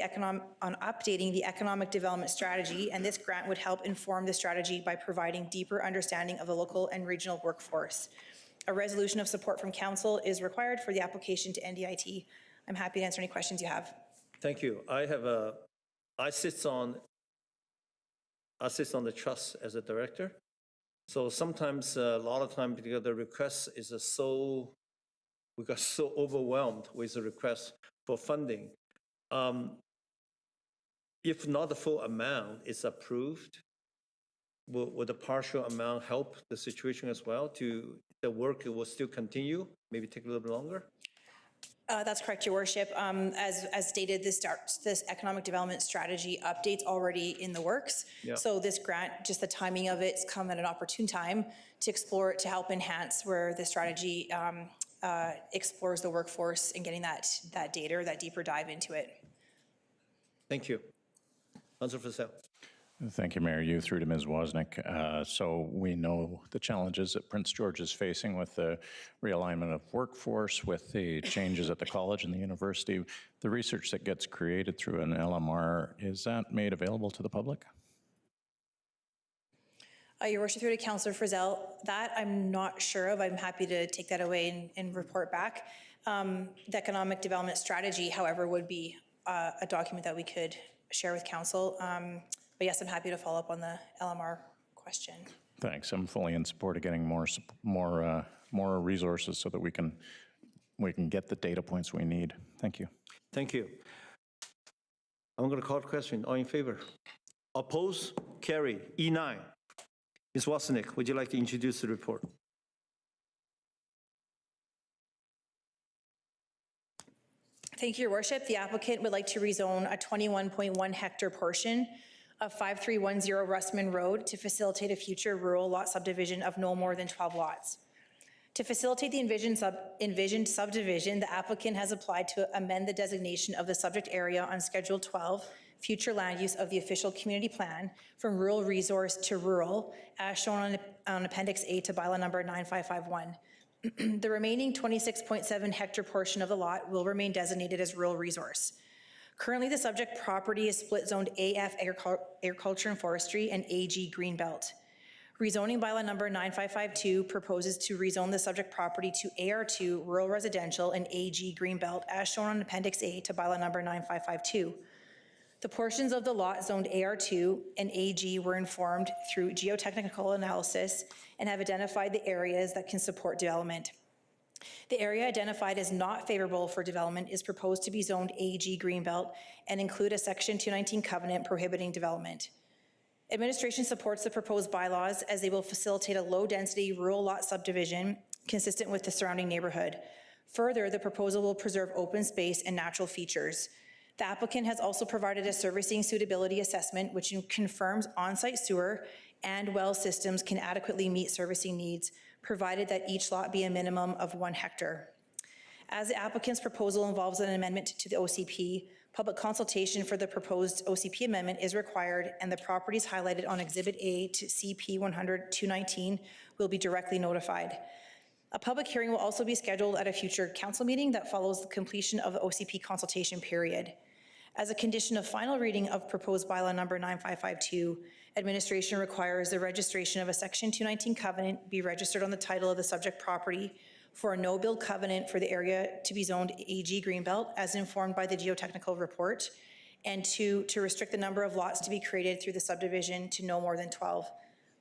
the economic development strategy, and this grant would help inform the strategy by providing deeper understanding of the local and regional workforce. A resolution of support from council is required for the application to NDIT. I'm happy to answer any questions you have. Thank you. I sit on the trust as a director. So sometimes, a lot of time, because the request is we got so overwhelmed with the request for funding. If not the full amount is approved, will the partial amount help the situation as well? The work will still continue, maybe take a little bit longer? That's correct, Your Worship. As stated, this economic development strategy update's already in the works. Yep. So this grant, just the timing of it's come at an opportune time to explore it, to help enhance where the strategy explores the workforce and getting that data, or that deeper dive into it. Thank you. Councilor Frizzell. Thank you, Mayor. You through to Ms. Wozniak. So we know the challenges that Prince George is facing with the realignment of workforce, with the changes at the college and the university. The research that gets created through an LMR, is that made available to the public? Your Worship, through to Councillor Frizzell, that I'm not sure of. I'm happy to take that away and report back. The economic development strategy, however, would be a document that we could share with council. But yes, I'm happy to follow up on the LMR question. Thanks. I'm fully in support of getting more resources so that we can get the data points we need. Thank you. Thank you. I'm going to call the question. All in favor? Oppose? Carry. E9. Ms. Wassenack, would you like to introduce the report? Thank you, Your Worship. The applicant would like to rezone a 21.1 hectare portion of 5310 Russman Road to facilitate a future rural lot subdivision of no more than 12 lots. To facilitate the envisioned subdivision, the applicant has applied to amend the designation of the subject area on Schedule 12, future land use of the official community plan, from rural resource to rural, as shown on Appendix A to bylaw number 9551. The remaining 26.7 hectare portion of the lot will remain designated as rural resource. Currently, the subject property is split zoned AF Agriculture and Forestry and AG Greenbelt. Rezoning bylaw number 9552 proposes to rezone the subject property to AR2 Rural Residential and AG Greenbelt as shown on Appendix A to bylaw number 9552. The portions of the lot zoned AR2 and AG were informed through geotechnical analysis and have identified the areas that can support development. The area identified as not favorable for development is proposed to be zoned AG Greenbelt and include a Section 219 covenant prohibiting development. Administration supports the proposed bylaws as they will facilitate a low-density rural lot subdivision consistent with the surrounding neighborhood. Further, the proposal will preserve open space and natural features. The applicant has also provided a servicing suitability assessment which confirms on-site sewer and well systems can adequately meet servicing needs, provided that each lot be a minimum of 1 hectare. As the applicant's proposal involves an amendment to the OCP, public consultation for the proposed OCP amendment is required, and the properties highlighted on Exhibit A to CP 100-219 will be directly notified. A public hearing will also be scheduled at a future council meeting that follows the completion of the OCP consultation period. As a condition of final reading of proposed bylaw number 9552, administration requires the registration of a Section 219 covenant be registered on the title of the subject property for a no-build covenant for the area to be zoned AG Greenbelt as informed by the geotechnical report, and to restrict the number of lots to be created through the subdivision to no more than 12.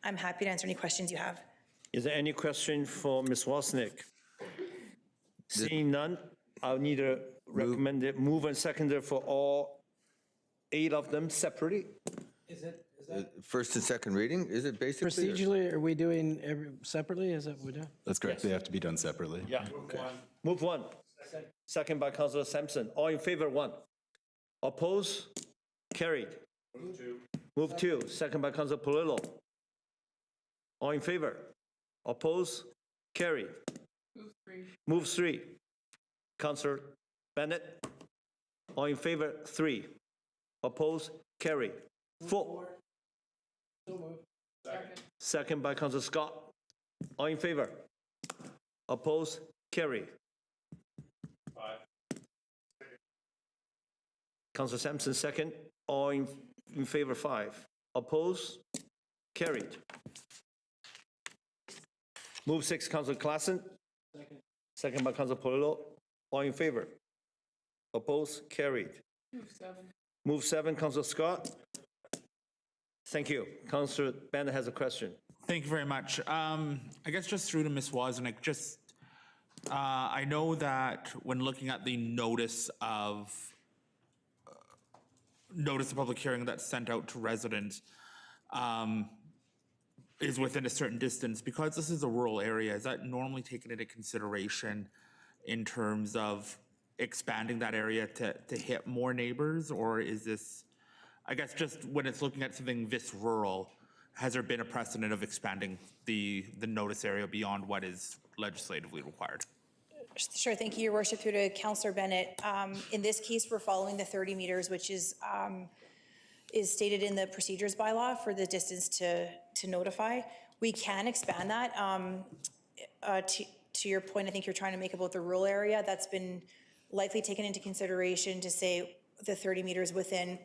I'm happy to answer any questions you have. Is there any question for Ms. Wozniak? Seeing none, I'll need a recommended move and seconder for all 8 of them separately. First and second reading, is it basically? Procedurally, are we doing separately? Is that what we're doing? That's correct. They have to be done separately. Yeah. Move 1. Second by Councillor Sampson. All in favor, 1. Oppose? Carried. Move 2. Second by Councillor Polillo. All in favor? Oppose? Carried. Move 3. Councillor Bennett. All in favor, 3. Oppose? Carried. 4. Second by Councillor Scott. All in favor? Oppose? Carried. 5. Councillor Sampson, second. All in favor, 5. Oppose? Carried. Move 6, Councillor Klassen. Second by Councillor Polillo. All in favor? Oppose? Carried. Move 7, Councillor Scott. Thank you. Councillor Bennett has a question. Thank you very much. I guess just through to Ms. Wozniak, I know that when looking at the notice of public hearing that's sent out to residents is within a certain distance. Because this is a rural area, is that normally taken into consideration in terms of expanding that area to hit more neighbors? Or is this, I guess just when it's looking at something this rural, has there been a precedent of expanding the notice area beyond what is legislatively required? Sure, thank you, Your Worship. Through to Councillor Bennett. In this case, we're following the 30 meters, which is stated in the procedures bylaw for the distance to notify. We can expand that. To your point, I think you're trying to make about the rural area. That's been likely taken into consideration to say the 30 meters within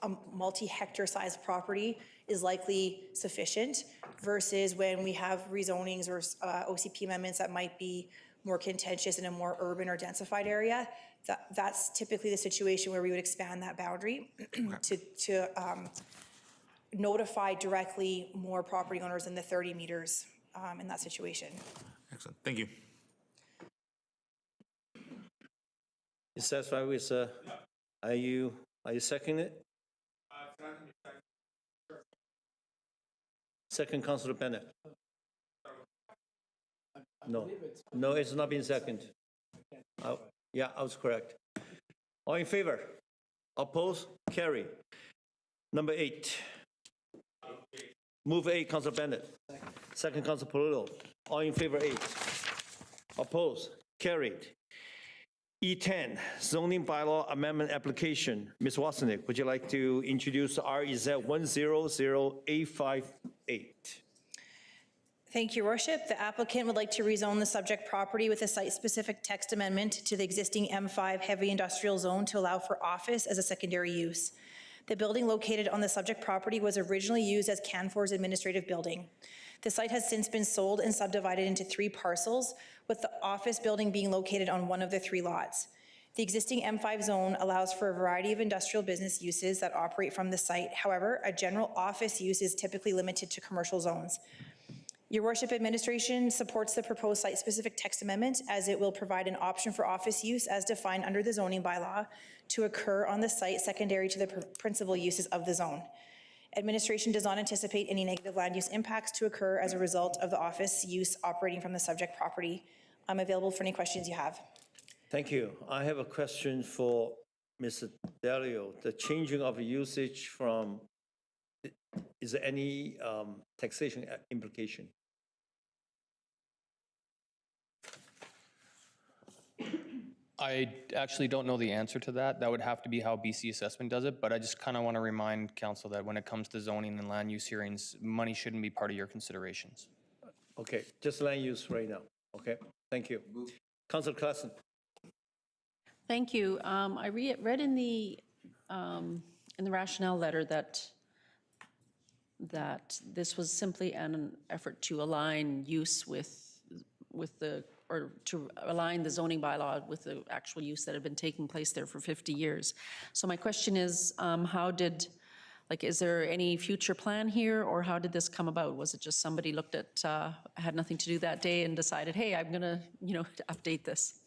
a multi-hectare size property is likely sufficient versus when we have rezonings or OCP amendments that might be more contentious in a more urban or densified area. That's typically the situation where we would expand that boundary to notify directly more property owners than the 30 meters in that situation. Excellent, thank you. You satisfied with, are you seconding it? Second, Councillor Bennett. No, it's not been seconded. Yeah, I was correct. All in favor? Oppose? Carry. Number 8. Move 8, Council Bennett. Second, Council Perillo. All in favor 8. Oppose? Carried. E10, zoning bylaw amendment application. Ms. Wasnick, would you like to introduce REZ 100858? Thank you, Your Worship. The applicant would like to rezone the subject property with a site-specific text amendment to the existing M5 heavy industrial zone to allow for office as a secondary use. The building located on the subject property was originally used as Canfor's administrative building. The site has since been sold and subdivided into 3 parcels, with the office building being located on one of the 3 lots. The existing M5 zone allows for a variety of industrial business uses that operate from the site. However, a general office use is typically limited to commercial zones. Your Worship, administration supports the proposed site-specific text amendment as it will provide an option for office use as defined under the zoning bylaw to occur on the site secondary to the principal uses of the zone. Administration does not anticipate any negative land use impacts to occur as a result of the office use operating from the subject property. I'm available for any questions you have. Thank you. I have a question for Mr. Delio. The changing of usage from, is there any taxation implication? I actually don't know the answer to that. That would have to be how BC Assessment does it, but I just kind of want to remind council that when it comes to zoning and land use hearings, money shouldn't be part of your considerations. Okay, just land use right now. Okay, thank you. Councilor Klassen. Thank you. I read in the rationale letter that this was simply an effort to align use with the, or to align the zoning bylaw with the actual use that had been taking place there for 50 years. So my question is, is there any future plan here, or how did this come about? Was it just somebody looked at, had nothing to do that day and decided, hey, I'm gonna, update this?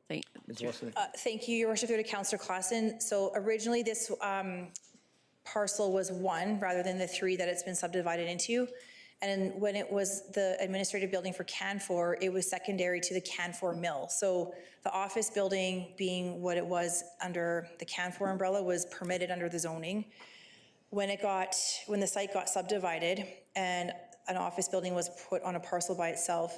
Thank you, Your Worship, through to Councillor Klassen. So originally this parcel was 1 rather than the 3 that it's been subdivided into. And when it was the administrative building for Canfor, it was secondary to the Canfor mill. So the office building, being what it was under the Canfor umbrella, was permitted under the zoning. When the site got subdivided and an office building was put on a parcel by itself,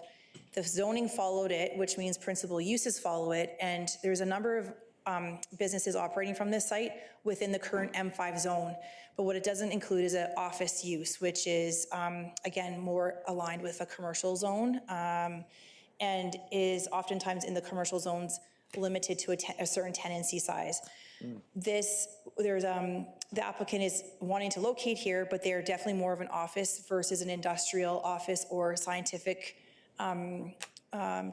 the zoning followed it, which means principal uses follow it, and there's a number of businesses operating from this site within the current M5 zone. But what it doesn't include is an office use, which is, again, more aligned with a commercial zone, and is oftentimes in the commercial zones limited to a certain tenancy size. The applicant is wanting to locate here, but they're definitely more of an office versus an industrial office or scientific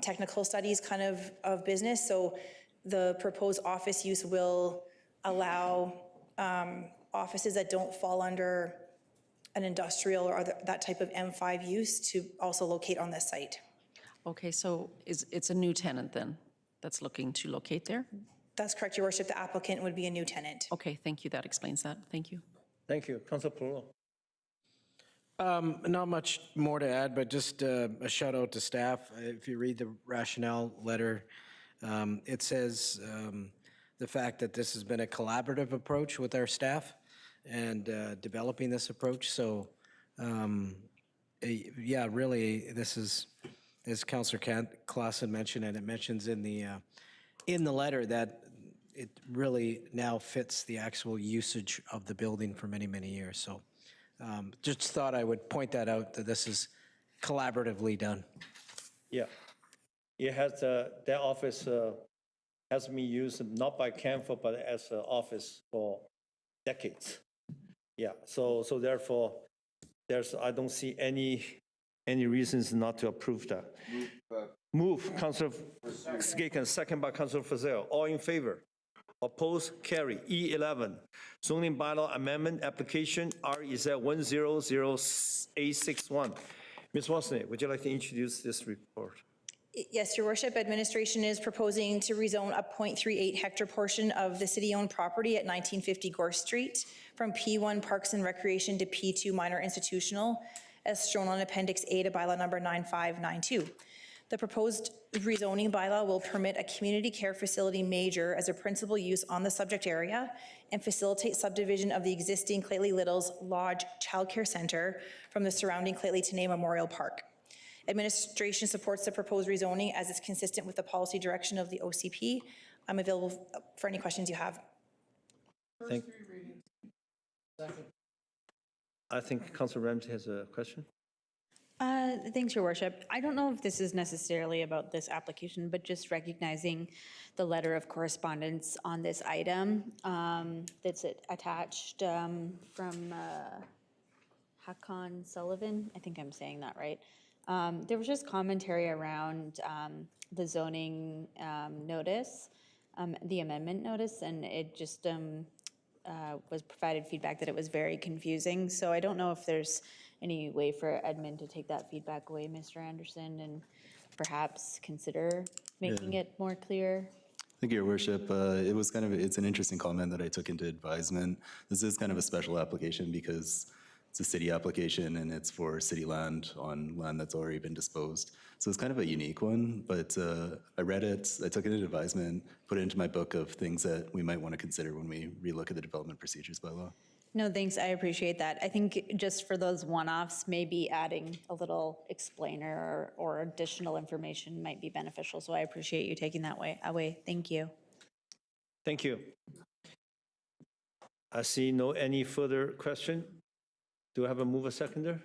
technical studies kind of business. So the proposed office use will allow offices that don't fall under an industrial or that type of M5 use to also locate on this site. Okay, so it's a new tenant then that's looking to locate there? That's correct, Your Worship. The applicant would be a new tenant. Okay, thank you. That explains that. Thank you. Thank you. Councilor Perillo. Not much more to add, but just a shout out to staff. If you read the rationale letter, it says the fact that this has been a collaborative approach with our staff and developing this approach. So yeah, really, this is, as Councillor Klassen mentioned, and it mentions in the letter that it really now fits the actual usage of the building for many, many years. So just thought I would point that out, that this is collaboratively done. Yeah, it has, that office has been used not by Canfor, but as an office for decades. Yeah, so therefore, I don't see any reasons not to approve that. Move, Councillor Skaken, second by Councillor Feazell. All in favor? Oppose? Carry. E11, zoning bylaw amendment application, REZ 100861. Ms. Wasnick, would you like to introduce this report? Yes, Your Worship. Administration is proposing to rezone a 0.38 hectare portion of the city-owned property at 1950 Gore Street from P1 Parks and Recreation to P2 Minor Institutional, as shown on Appendix A to bylaw number 9592. The proposed rezoning bylaw will permit a community care facility major as a principal use on the subject area and facilitate subdivision of the existing Claytley Littles Lodge Childcare Center from the surrounding Claytley Tenay Memorial Park. Administration supports the proposed rezoning as it's consistent with the policy direction of the OCP. I'm available for any questions you have. I think Councilor Ramsey has a question. Thanks, Your Worship. I don't know if this is necessarily about this application, but just recognizing the letter of correspondence on this item that's attached from Hakan Sullivan. I think I'm saying that right. There was just commentary around the zoning notice, the amendment notice, and it just was provided feedback that it was very confusing. So I don't know if there's any way for admin to take that feedback away, Mr. Anderson, and perhaps consider making it more clear. Thank you, Your Worship. It's an interesting comment that I took into advisement. This is kind of a special application because it's a city application and it's for city land on land that's already been disposed. So it's kind of a unique one, but I read it, I took it into advisement, put it into my book of things that we might want to consider when we relook at the development procedures bylaw. No, thanks. I appreciate that. I think just for those one-offs, maybe adding a little explainer or additional information might be beneficial. So I appreciate you taking that away. Thank you. Thank you. I see no any further question. Do I have a mover seconder?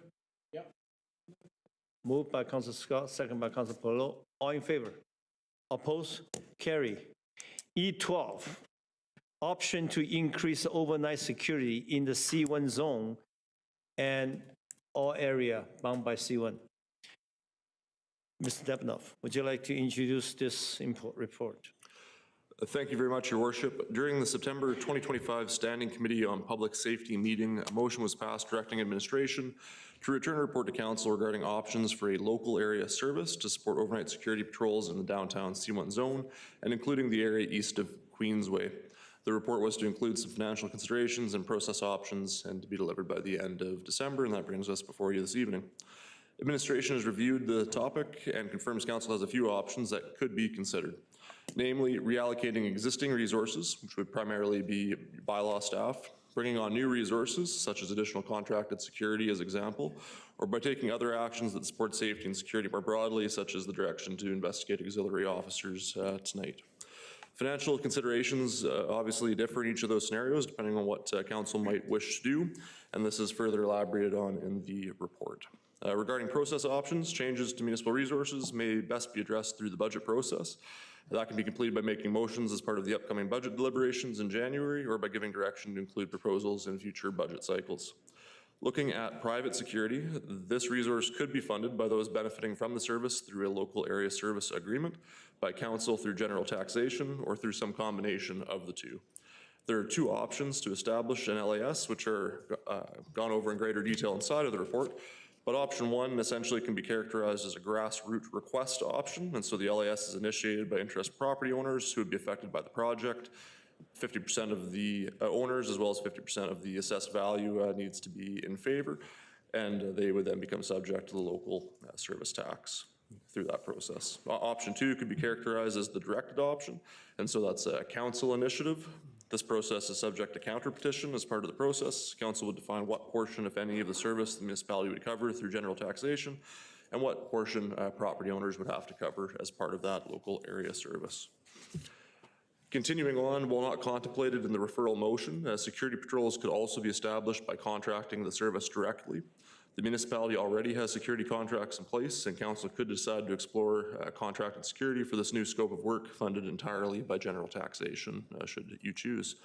Yep. Moved by Councilor Scott, second by Councilor Polo. All in favor? Oppose? Carry. E12. Option to increase overnight security in the C1 zone and all area bound by C1. Mr. Debnov, would you like to introduce this report? Thank you very much, Your Worship. During the September 2025 Standing Committee on Public Safety meeting, a motion was passed directing administration to return a report to council regarding options for a local area service to support overnight security patrols in the downtown C1 zone and including the area east of Queensway. The report was to include some financial considerations and process options and to be delivered by the end of December, and that brings us before you this evening. Administration has reviewed the topic and confirms council has a few options that could be considered, namely reallocating existing resources, which would primarily be bylaw staff, bringing on new resources, such as additional contracted security as example, or by taking other actions that support safety and security more broadly, such as the direction to investigate auxiliary officers tonight. Financial considerations obviously differ in each of those scenarios, depending on what council might wish to do, and this is further elaborated on in the report. Regarding process options, changes to municipal resources may best be addressed through the budget process. That can be completed by making motions as part of the upcoming budget deliberations in January or by giving direction to include proposals in future budget cycles. Looking at private security, this resource could be funded by those benefiting from the service through a local area service agreement, by council through general taxation, or through some combination of the two. There are two options to establish an LAS, which are gone over in greater detail inside of the report. But option one essentially can be characterized as a grassroots request option, and so the LAS is initiated by interest property owners who would be affected by the project. 50% of the owners as well as 50% of the assessed value needs to be in favor, and they would then become subject to the local service tax through that process. Option two could be characterized as the directed option, and so that's a council initiative. This process is subject to counter petition as part of the process. Council would define what portion, if any, of the service the municipality would cover through general taxation, and what portion property owners would have to cover as part of that local area service. Continuing on, while not contemplated in the referral motion, security patrols could also be established by contracting the service directly. The municipality already has security contracts in place, and council could decide to explore contracted security for this new scope of work funded entirely by general taxation, should you choose.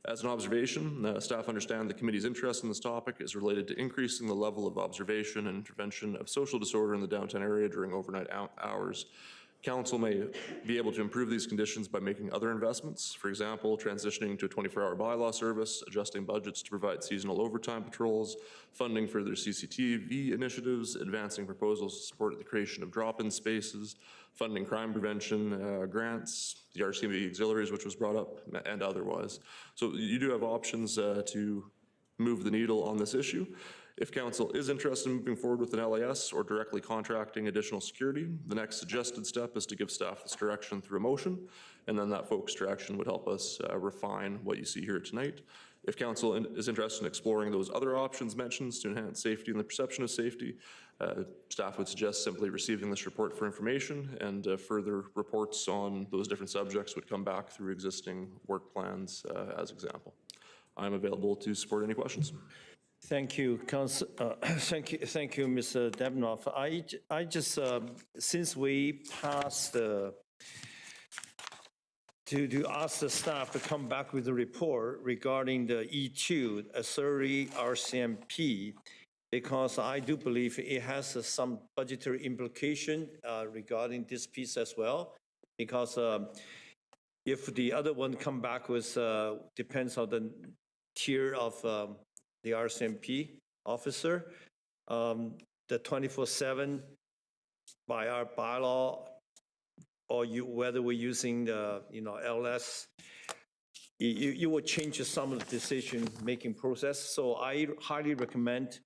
As an observation, staff understand the committee's interest in this topic is related to increasing the level of observation and intervention of social disorder in the downtown area during overnight hours. Council may be able to improve these conditions by making other investments, for example, transitioning to a 24-hour bylaw service, adjusting budgets to provide seasonal overtime patrols, funding further CCTV initiatives, advancing proposals to support the creation of drop-in spaces, funding crime prevention grants, the RCMP auxiliaries, which was brought up, and otherwise. So you do have options to move the needle on this issue. If council is interested in moving forward with an LAS or directly contracting additional security, the next suggested step is to give staff this direction through a motion, and then that focused direction would help us refine what you see here tonight. If council is interested in exploring those other options mentioned to enhance safety and the perception of safety, staff would suggest simply receiving this report for information, and further reports on those different subjects would come back through existing work plans as example. I'm available to support any questions. Thank you, thank you, Mr. Debnoff. I just, since we passed to ask the staff to come back with a report regarding the E2 auxiliary RCMP, because I do believe it has some budgetary implication regarding this piece as well. Because if the other one come back with, depends on the tier of the RCMP officer, the 24/7 by our bylaw, or whether we're using the LS, you will change some of the decision-making process. So I highly recommend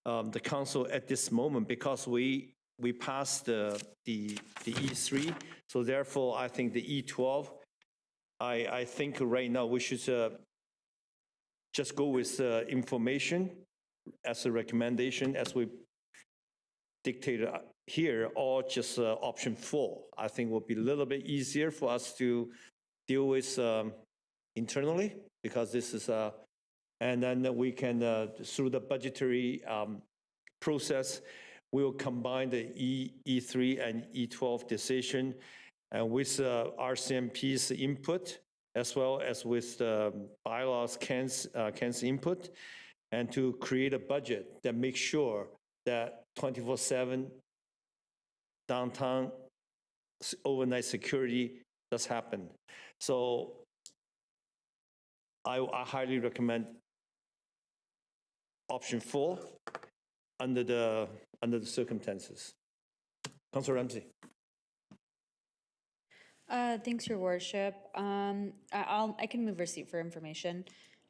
the council at this moment, because we passed the E3, so therefore I think the E12, I think right now we should just go with information as a recommendation as we dictated here, or just option 4. I think will be a little bit easier for us to deal with internally, because this is and then we can, through the budgetary process, we will combine the E3 and E12 decision, and with RCMP's input, as well as with the bylaws, Ken's input, and to create a budget that makes sure that 24/7 downtown overnight security does happen. So I highly recommend option 4 under the circumstances. Councilor Ramsey. Thanks, Your Worship. I can move receipt for information.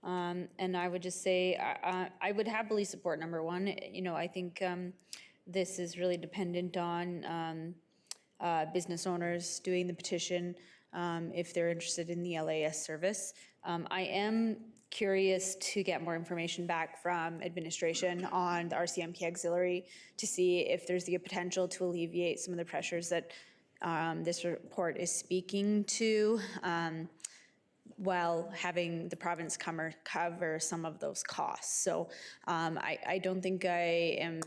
And I would just say, I would happily support number 1. I think this is really dependent on business owners doing the petition if they're interested in the LAS service. I am curious to get more information back from administration on the RCMP auxiliary to see if there's the potential to alleviate some of the pressures that this report is speaking to, while having the province cover some of those costs. So I don't think I am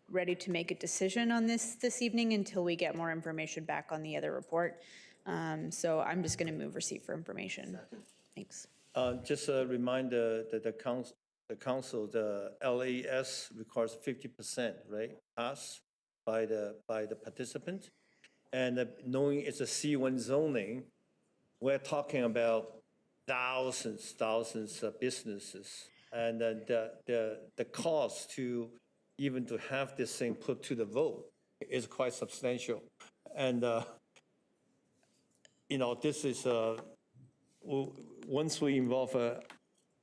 ready to make a decision on this evening until we get more information back on the other report. So I'm just going to move receipt for information. Thanks. Just a reminder that the council, the LAS requires 50%, right, pass by the participant. And knowing it's a C1 zoning, we're talking about thousands of businesses. And the cost to even to have this thing put to the vote is quite substantial. And, this is, once we involve a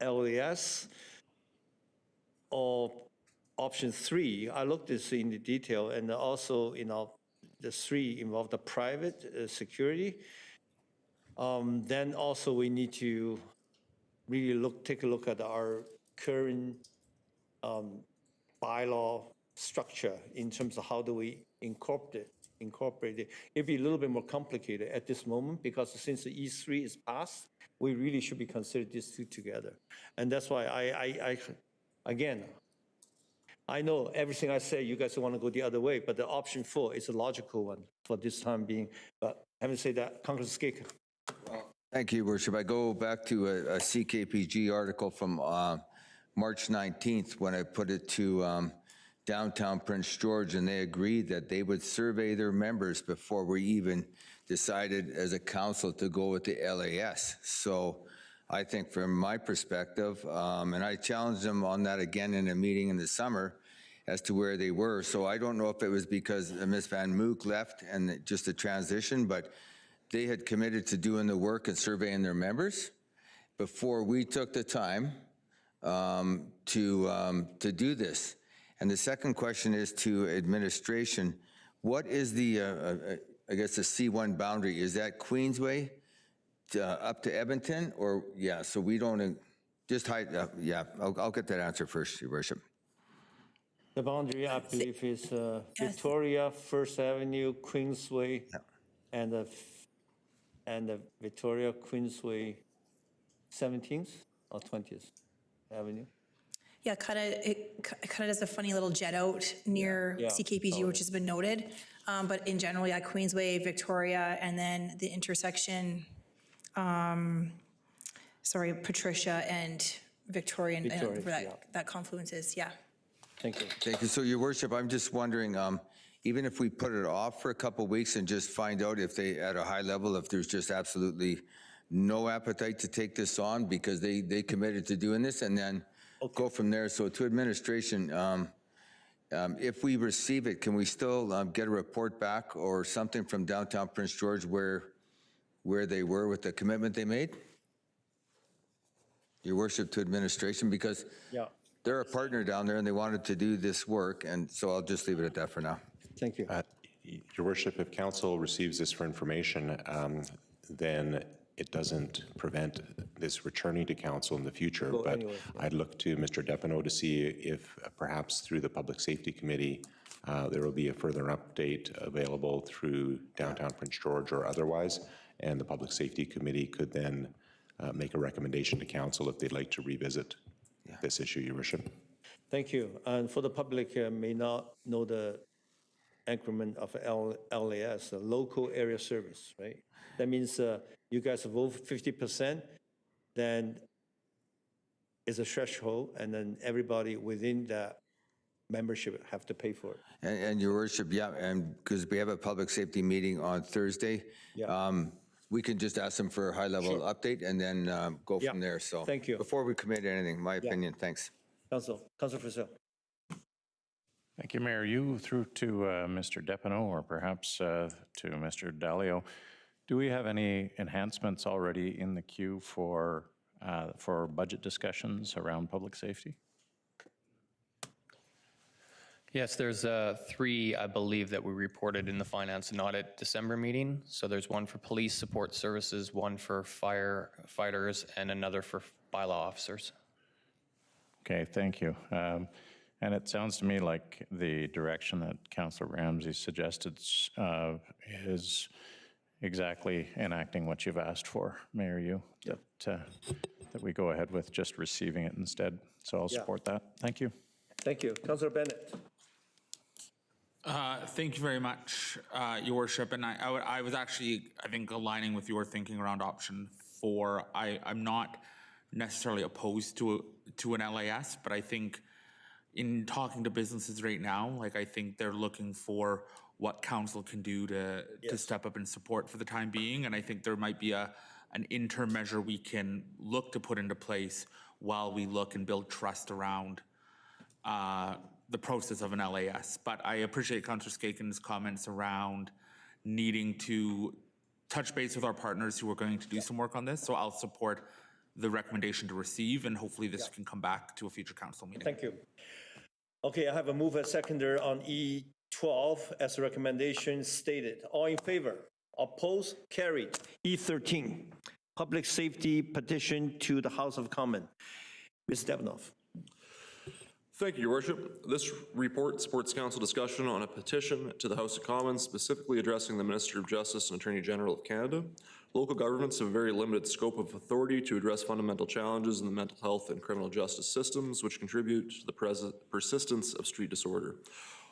LAS or option 3, I looked at this in the detail, and also, the 3 involve the private security. Then also we need to really take a look at our current bylaw structure in terms of how do we incorporate it. It'd be a little bit more complicated at this moment, because since the E3 is passed, we really should be considering these two together. And that's why again, I know everything I say, you guys want to go the other way, but the option 4 is a logical one for this time being. But having said that, Councilor Skaker. Thank you, Worship. I go back to a CKPG article from March 19th when I put it to downtown Prince George, and they agreed that they would survey their members before we even decided as a council to go with the LAS. So I think from my perspective, and I challenged them on that again in a meeting in the summer as to where they were. So I don't know if it was because Ms. Van Mook left and just a transition, but they had committed to doing the work and surveying their members before we took the time to do this. And the second question is to administration. What is the, I guess, the C1 boundary? Is that Queensway up to Edmonton, or, yeah, so we don't, just hide, yeah, I'll get that answer first, Your Worship. The boundary, I believe, is Victoria, First Avenue, Queensway, and the Victoria, Queensway, 17th or 20th Avenue. Yeah, it kind of does a funny little jet out near CKPG, which has been noted. But in general, yeah, Queensway, Victoria, and then the intersection, Patricia and Victoria, and where that confluence is, yeah. Thank you. Thank you. So, Your Worship, I'm just wondering, even if we put it off for a couple of weeks and just find out if they, at a high level, if there's just absolutely no appetite to take this on because they committed to doing this, and then go from there. So to administration, if we receive it, can we still get a report back or something from downtown Prince George where they were with the commitment they made? Your Worship, to administration, because they're a partner down there and they wanted to do this work, and so I'll just leave it at that for now. Thank you. Your Worship, if council receives this for information, then it doesn't prevent this returning to council in the future. But anyway, I'd look to Mr. Depineau to see if perhaps through the Public Safety Committee, there will be a further update available through downtown Prince George or otherwise, and the Public Safety Committee could then make a recommendation to council if they'd like to revisit this issue, Your Worship. Thank you. And for the public may not know the increment of LAS, local area service, right? That means you guys vote 50%, then it's a threshold, and then everybody within that membership have to pay for it. And Your Worship, yeah, and because we have a public safety meeting on Thursday, we can just ask them for a high-level update and then go from there. So thank you. Before we commit anything, my opinion, thanks. Councilor Frizzell. Thank you, Mayor. You through to Mr. Depineau or perhaps to Mr. Dalio. Do we have any enhancements already in the queue for budget discussions around public safety? Yes, there's 3, I believe, that we reported in the Finance and Audit December meeting. So there's one for police support services, one for firefighters, and another for bylaw officers. Okay, thank you. And it sounds to me like the direction that Councillor Ramsey suggested is exactly enacting what you've asked for, Mayor Yu, that we go ahead with just receiving it instead. So I'll support that. Thank you. Thank you. Councillor Bennett. Thank you very much, Your Worship. And I was actually, I think, aligning with your thinking around option 4. I'm not necessarily opposed to an LAS, but I think in talking to businesses right now, like I think they're looking for what council can do to step up and support for the time being. And I think there might be an interim measure we can look to put into place while we look and build trust around the process of an LAS. But I appreciate Councillor Skaken's comments around needing to touch base with our partners who are going to do some work on this. So I'll support the recommendation to receive, and hopefully this can come back to a future council meeting. Thank you. Okay, I have a mover seconder on E12 as a recommendation stated. All in favor? Opposed? Carried. E13, public safety petition to the House of Commons. Ms. Depineau. Thank you, Your Worship. This report supports council discussion on a petition to the House of Commons specifically addressing the Minister of Justice and Attorney General of Canada. Local governments have a very limited scope of authority to address fundamental challenges in the mental health and criminal justice systems, which contribute to the persistence of street disorder.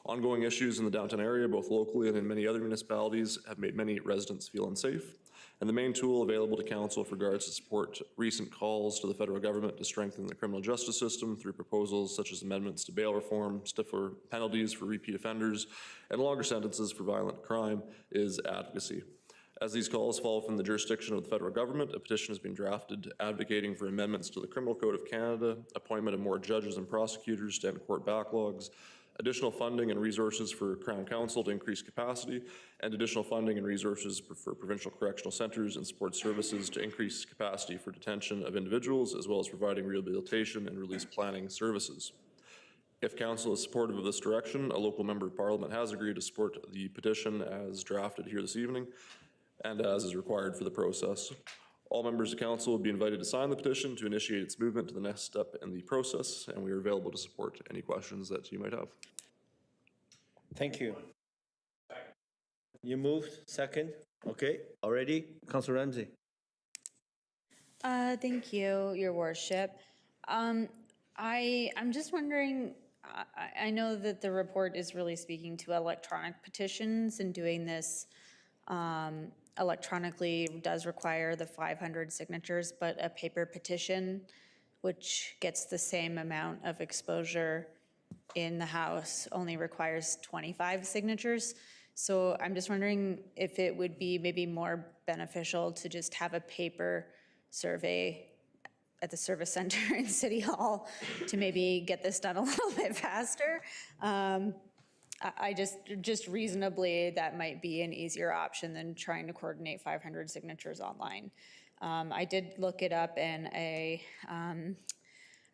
Ongoing issues in the downtown area, both locally and in many other municipalities, have made many residents feel unsafe. And the main tool available to council with regards to support recent calls to the federal government to strengthen the criminal justice system through proposals such as amendments to bail reform, stiffer penalties for repeat offenders, and longer sentences for violent crime is advocacy. As these calls fall from the jurisdiction of the federal government, a petition has been drafted advocating for amendments to the Criminal Code of Canada, appointment of more judges and prosecutors to end court backlogs, additional funding and resources for Crown Council to increase capacity, and additional funding and resources for provincial correctional centers and support services to increase capacity for detention of individuals, as well as providing rehabilitation and release planning services. If council is supportive of this direction, a local member of parliament has agreed to support the petition as drafted here this evening and as is required for the process. All members of council will be invited to sign the petition to initiate its movement to the next step in the process, and we are available to support any questions that you might have. Thank you. You moved, second? Okay, already? Councilor Ramsey? Thank you, Your Worship. I'm just wondering, I know that the report is really speaking to electronic petitions, and doing this electronically does require the 500 signatures, but a paper petition, which gets the same amount of exposure in the House, only requires 25 signatures. So I'm just wondering if it would be maybe more beneficial to just have a paper survey at the service center in City Hall to maybe get this done a little bit faster. I just reasonably, that might be an easier option than trying to coordinate 500 signatures online. I did look it up, and I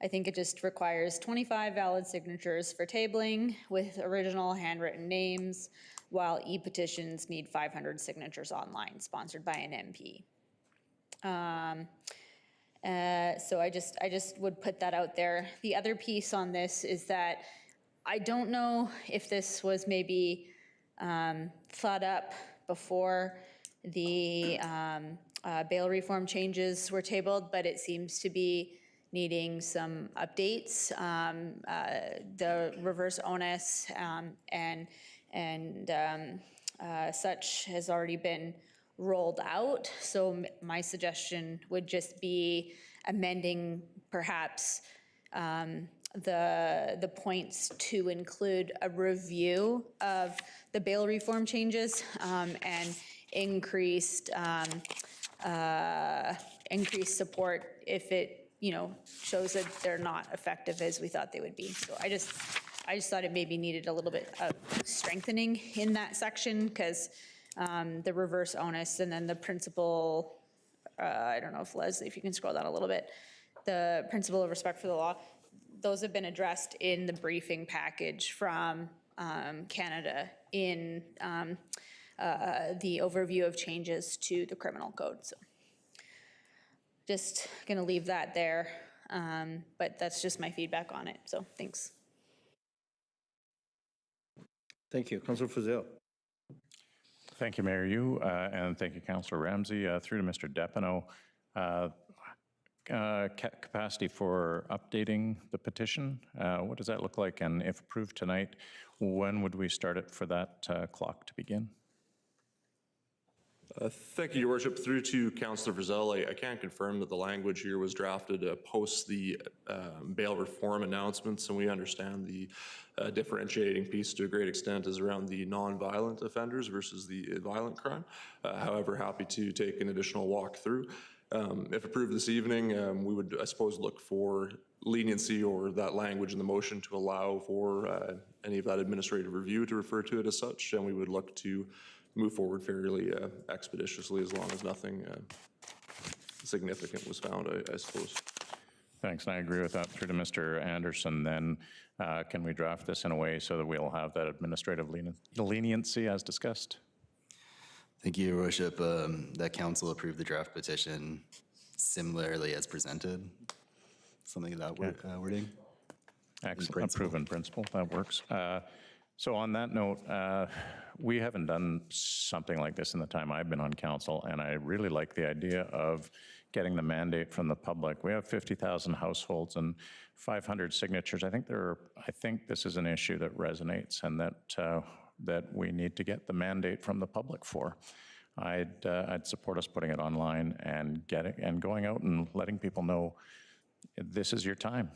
think it just requires 25 valid signatures for tabling with original handwritten names, while e-petitions need 500 signatures online, sponsored by an MP. So I just would put that out there. The other piece on this is that I don't know if this was maybe thought up before the bail reform changes were tabled, but it seems to be needing some updates. The reverse onus and such has already been rolled out. So my suggestion would just be amending perhaps the points to include a review of the bail reform changes and increased support if it shows that they're not effective as we thought they would be. So I just thought it maybe needed a little bit of strengthening in that section, because the reverse onus and then the principle, I don't know if Leslie, if you can scroll down a little bit, the principle of respect for the law, those have been addressed in the briefing package from Canada in the overview of changes to the criminal code. So just going to leave that there, but that's just my feedback on it. So thanks. Thank you. Councilor Frizzell. Thank you, Mayor Yu, and thank you, Councillor Ramsey. Through to Mr. Depineau, capacity for updating the petition, what does that look like? And if approved tonight, when would we start it for that clock to begin? Thank you, Your Worship. Through to Councillor Frizzell, I can confirm that the language here was drafted post the bail reform announcements, and we understand the differentiating piece to a great extent is around the non-violent offenders versus the violent crime. However, happy to take an additional walk through. If approved this evening, we would, I suppose, look for leniency or that language in the motion to allow for any of that administrative review to refer to it as such, and we would look to move forward fairly expeditiously as long as nothing significant was found, I suppose. Thanks, and I agree with that. Through to Mr. Anderson, then can we draft this in a way so that we'll have that administrative leniency as discussed? Thank you, Your Worship. That council approved the draft petition similarly as presented. Something of that wording. Excellent. Proven principle. That works. So on that note, we haven't done something like this in the time I've been on council, and I really like the idea of getting the mandate from the public. We have 50,000 households and 500 signatures. I think this is an issue that resonates and that we need to get the mandate from the public for. I'd support us putting it online and going out and letting people know this is your time.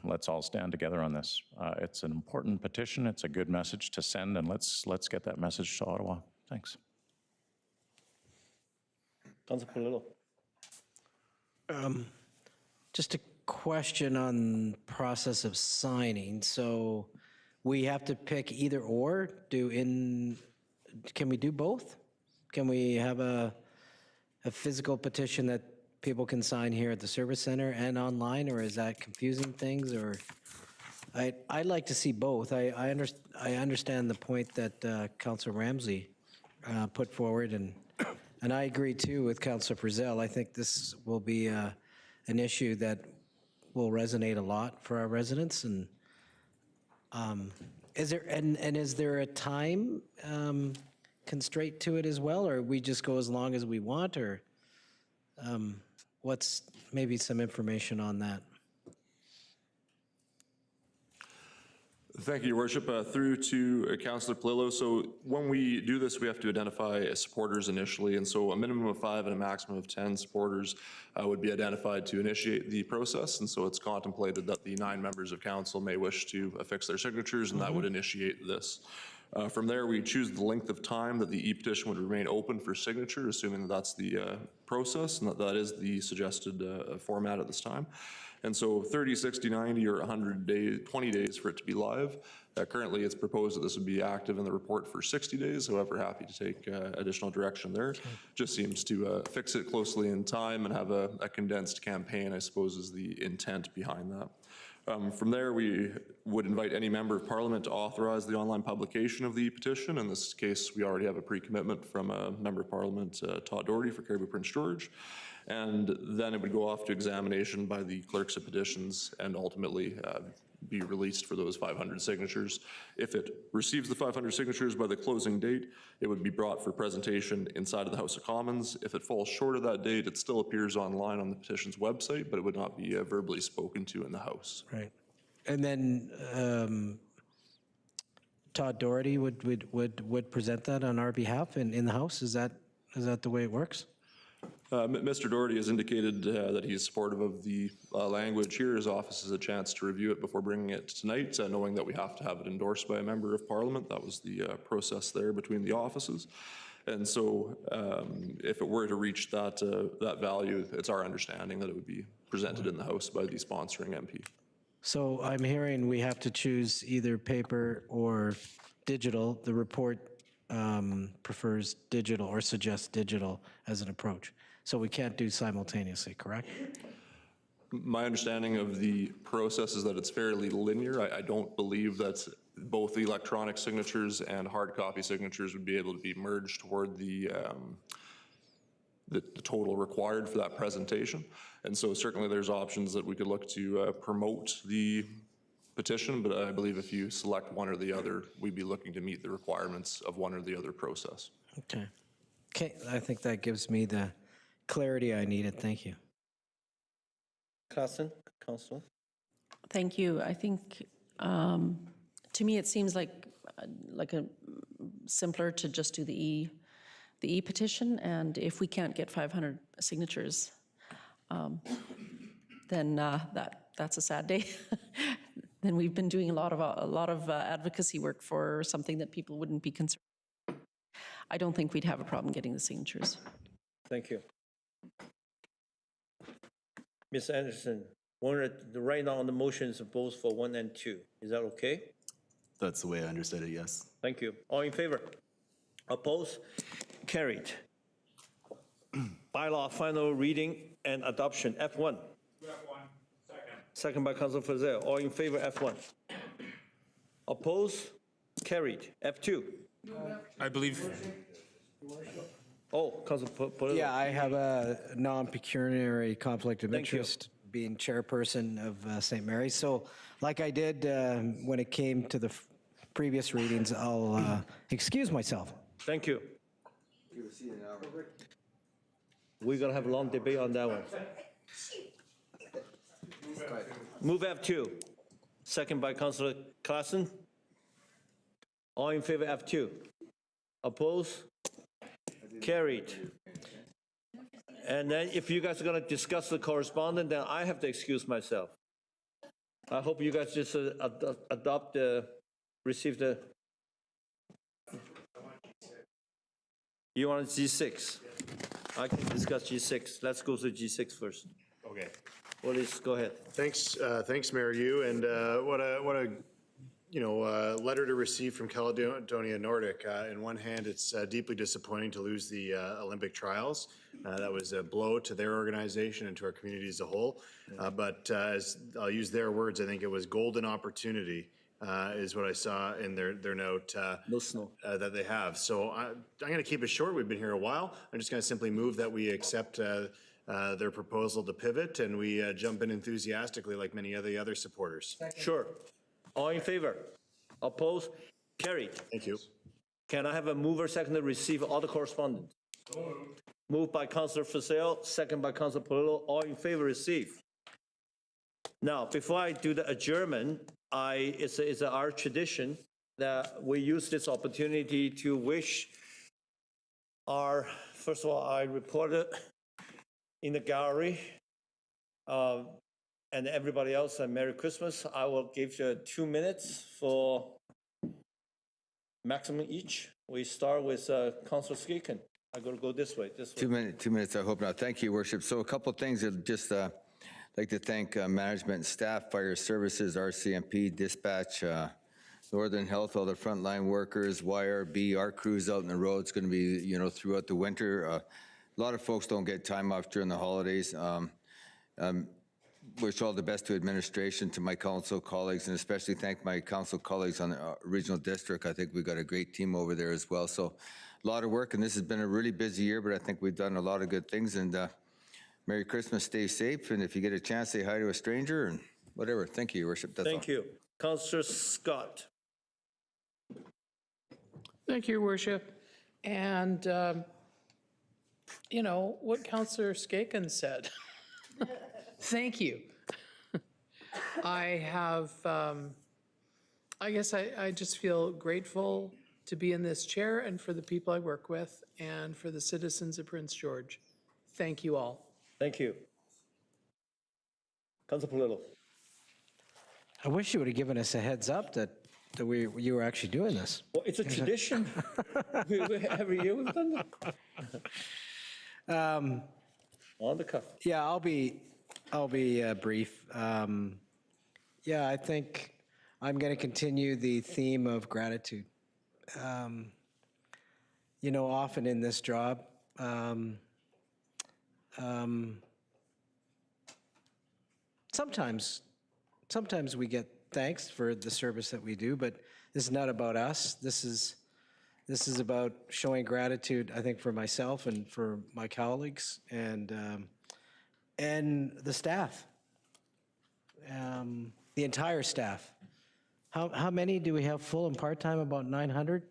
Let's all stand together on this. It's an important petition. It's a good message to send, and let's get that message to Ottawa. Thanks. Councilor Polillo. Just a question on process of signing. So we have to pick either or? Can we do both? Can we have a physical petition that people can sign here at the service center and online, or is that confusing things? Or I'd like to see both. I understand the point that Councillor Ramsey put forward, and I agree too with Councillor Frizzell. I think this will be an issue that will resonate a lot for our residents. And is there a time constraint to it as well, or we just go as long as we want, or what's maybe some information on that? Thank you, Your Worship. Through to Councillor Palillo. So when we do this, we have to identify supporters initially, and so a minimum of 5 and a maximum of 10 supporters would be identified to initiate the process, and so it's contemplated that the 9 members of council may wish to affix their signatures, and that would initiate this. From there, we choose the length of time that the e-petition would remain open for signature, assuming that that's the process, and that is the suggested format at this time. And so 30, 60, 90, or 100 days, 20 days for it to be live. Currently, it's proposed that this would be active in the report for 60 days. However, happy to take additional direction there. Just seems to fix it closely in time and have a condensed campaign, I suppose, is the intent behind that. From there, we would invite any member of parliament to authorize the online publication of the petition. In this case, we already have a pre-commitment from a member of parliament, Todd Doherty for Caribou Prince George. And then it would go off to examination by the clerks of petitions and ultimately be released for those 500 signatures. If it receives the 500 signatures by the closing date, it would be brought for presentation inside of the House of Commons. If it falls short of that date, it still appears online on the petition's website, but it would not be verbally spoken to in the House. Right. And then Todd Doherty would present that on our behalf in the House? Is that the way it works? Mr. Doherty has indicated that he's supportive of the language here. His office has a chance to review it before bringing it tonight, knowing that we have to have it endorsed by a member of parliament. That was the process there between the offices. And so if it were to reach that value, it's our understanding that it would be presented in the House by the sponsoring MP. So I'm hearing we have to choose either paper or digital. The report prefers digital or suggests digital as an approach. So we can't do simultaneously, correct? My understanding of the process is that it's fairly linear. I don't believe that both the electronic signatures and hard copy signatures would be able to be merged toward the total required for that presentation. And so certainly there's options that we could look to promote the petition, but I believe if you select one or the other, we'd be looking to meet the requirements of one or the other process. Okay. Okay, I think that gives me the clarity I needed. Thank you. Council? Thank you. I think, to me, it seems like a simpler to just do the e-petition, and if we can't get 500 signatures, then that's a sad day. Then we've been doing a lot of advocacy work for something that people wouldn't be concerned. I don't think we'd have a problem getting the signatures. Thank you. Ms. Anderson, right now on the motion is both for 1 and 2. Is that okay? That's the way I understood it, yes. Thank you. All in favor? Opposed? Carried. Bylaw final reading and adoption, F1. Second by Councilor Frizzell. All in favor, F1. Opposed? Carried. F2. I believe. Oh, Councilor Palillo. Yeah, I have a non-pecuniary conflict of interest being chairperson of St. Mary's. So like I did when it came to the previous readings, I'll excuse myself. Thank you. We're going to have a long debate on that one. Move F2. Second by Councilor Klassen. All in favor F2. Opposed? Carried. And then if you guys are going to discuss the correspondence, then I have to excuse myself. I hope you guys just receive the. You want G6? I can discuss G6. Let's go to G6 first. Okay. Well, let's go ahead. Thanks, Mayor Yu, and what a letter to receive from Caledonia Nordic. In one hand, it's deeply disappointing to lose the Olympic trials. That was a blow to their organization and to our community as a whole. But as I'll use their words, I think it was golden opportunity is what I saw in their note that they have. So I'm going to keep it short. We've been here a while. I'm just going to simply move that we accept their proposal to pivot, and we jump in enthusiastically like many of the other supporters. Sure. All in favor? Opposed? Carried. Thank you. Can I have a mover second to receive all the correspondence? Moved by Councillor Fazil, second by Councillor Polillo. All in favor, receive. Now, before I do the adjournment, it's our tradition that we use this opportunity to wish first of all, I reported in the gallery, and everybody else, a Merry Christmas. I will give you 2 minutes for maximum each. We start with Councillor Skinner. I'm going to go this way. 2 minutes, I hope not. Thank you, Worship. So a couple of things that just like to thank management and staff, fire services, RCMP, dispatch, Northern Health, all the frontline workers, YRB, our crews out in the road. It's going to be, throughout the winter. A lot of folks don't get time off during the holidays. Wish all the best to administration, to my council colleagues, and especially thank my council colleagues on the regional district. I think we've got a great team over there as well. So a lot of work, and this has been a really busy year, but I think we've done a lot of good things. And Merry Christmas, stay safe, and if you get a chance, say hi to a stranger and whatever. Thank you, Your Worship. That's Thank you. Councillor Scott. Thank you, Your Worship. And, what Councillor Skaken said. Thank you. I have, I guess I just feel grateful to be in this chair and for the people I work with and for the citizens of Prince George. Thank you all. Thank you. Councillor Polillo. I wish you would have given us a heads up that you were actually doing this. Well, it's a tradition. Every year we've done that. On the cuff. Yeah, I'll be brief. Yeah, I think I'm going to continue the theme of gratitude. Often in this job, sometimes we get thanks for the service that we do, but this is not about us. This is about showing gratitude, I think, for myself and for my colleagues and the staff, the entire staff. How many do we have full and part-time? About 900?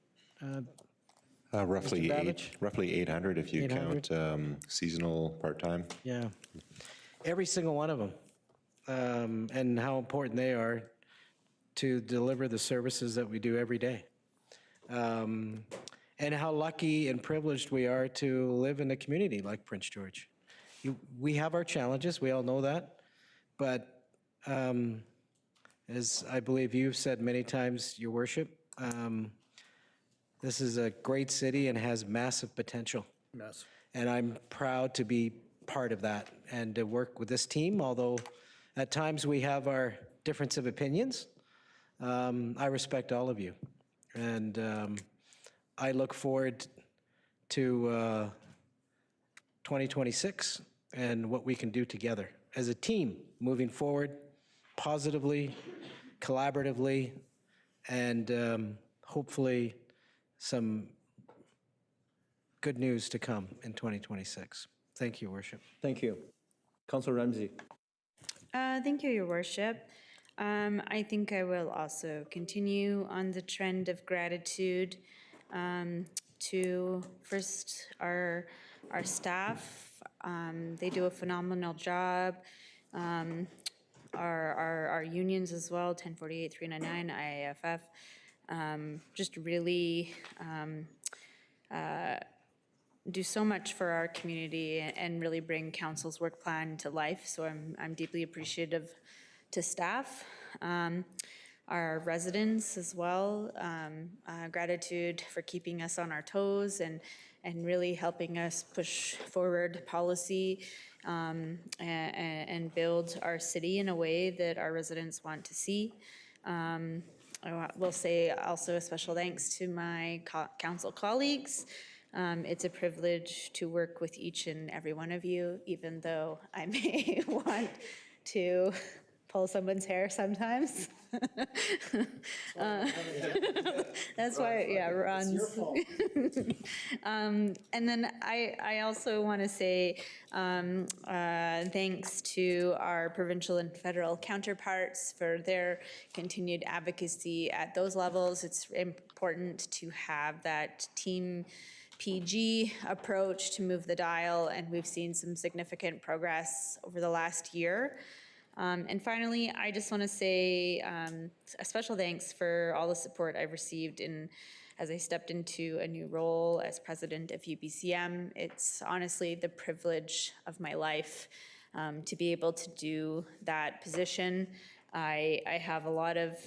Roughly Mr. Babbage? roughly 800 if you 800? count seasonal part-time. Yeah. Every single one of them. And how important they are to deliver the services that we do every day. And how lucky and privileged we are to live in a community like Prince George. We have our challenges, we all know that, but as I believe you've said many times, Your Worship, this is a great city and has massive potential. Massive. And I'm proud to be part of that and to work with this team, although at times we have our difference of opinions. I respect all of you. And I look forward to 2026 and what we can do together as a team moving forward positively, collaboratively, and hopefully some good news to come in 2026. Thank you, Worship. Thank you. Councillor Ramsey. Thank you, Your Worship. I think I will also continue on the trend of gratitude to first our staff. They do a phenomenal job. Our unions as well, 1048, 399, IAFF, just really do so much for our community and really bring council's work plan to life. So I'm deeply appreciative to staff, our residents as well. Gratitude for keeping us on our toes and really helping us push forward policy and build our city in a way that our residents want to see. will say also a special thanks to my council colleagues. It's a privilege to work with each and every one of you, even though I may want to pull someone's hair sometimes. That's why, yeah, Ron's. And then I also want to say thanks to our provincial and federal counterparts for their continued advocacy at those levels. It's important to have that team PG approach to move the dial, and we've seen some significant progress over the last year. And finally, I just want to say a special thanks for all the support I've received as I stepped into a new role as president of UBCM. It's honestly the privilege of my life to be able to do that position. I have a lot of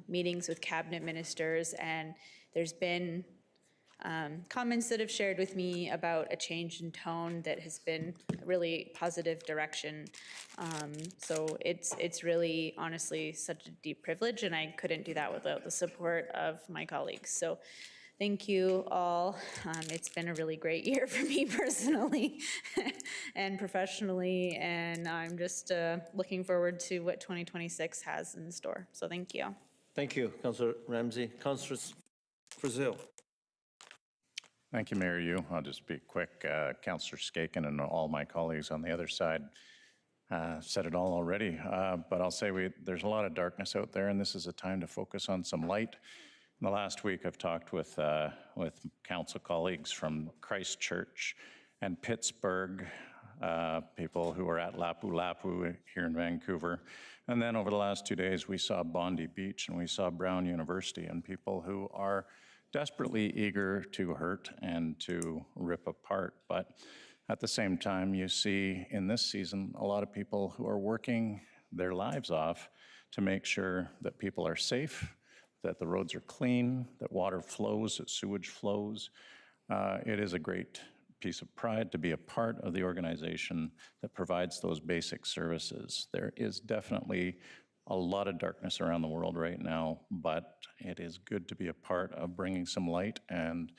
meetings with cabinet ministers, and there's been comments that have shared with me about a change in tone that has been a really positive direction. So it's really, honestly, such a deep privilege, and I couldn't do that without the support of my colleagues. So thank you all. It's been a really great year for me personally and professionally, and I'm just looking forward to what 2026 has in store. So thank you. Thank you, Councillor Ramsey. Councillor Brazil. Thank you, Mayor Yu. I'll just be quick. Councillor Skaken and all my colleagues on the other side said it all already, but I'll say there's a lot of darkness out there, and this is a time to focus on some light. In the last week, I've talked with council colleagues from Christchurch and Pittsburgh, people who are at Lapu Lapu here in Vancouver. And then over the last 2 days, we saw Bondi Beach and we saw Brown University, and people who are desperately eager to hurt and to rip apart. But at the same time, you see in this season a lot of people who are working their lives off to make sure that people are safe, that the roads are clean, that water flows, that sewage flows. It is a great piece of pride to be a part of the organization that provides those basic services. There is definitely a lot of darkness around the world right now, but it is good to be a part of bringing some light, and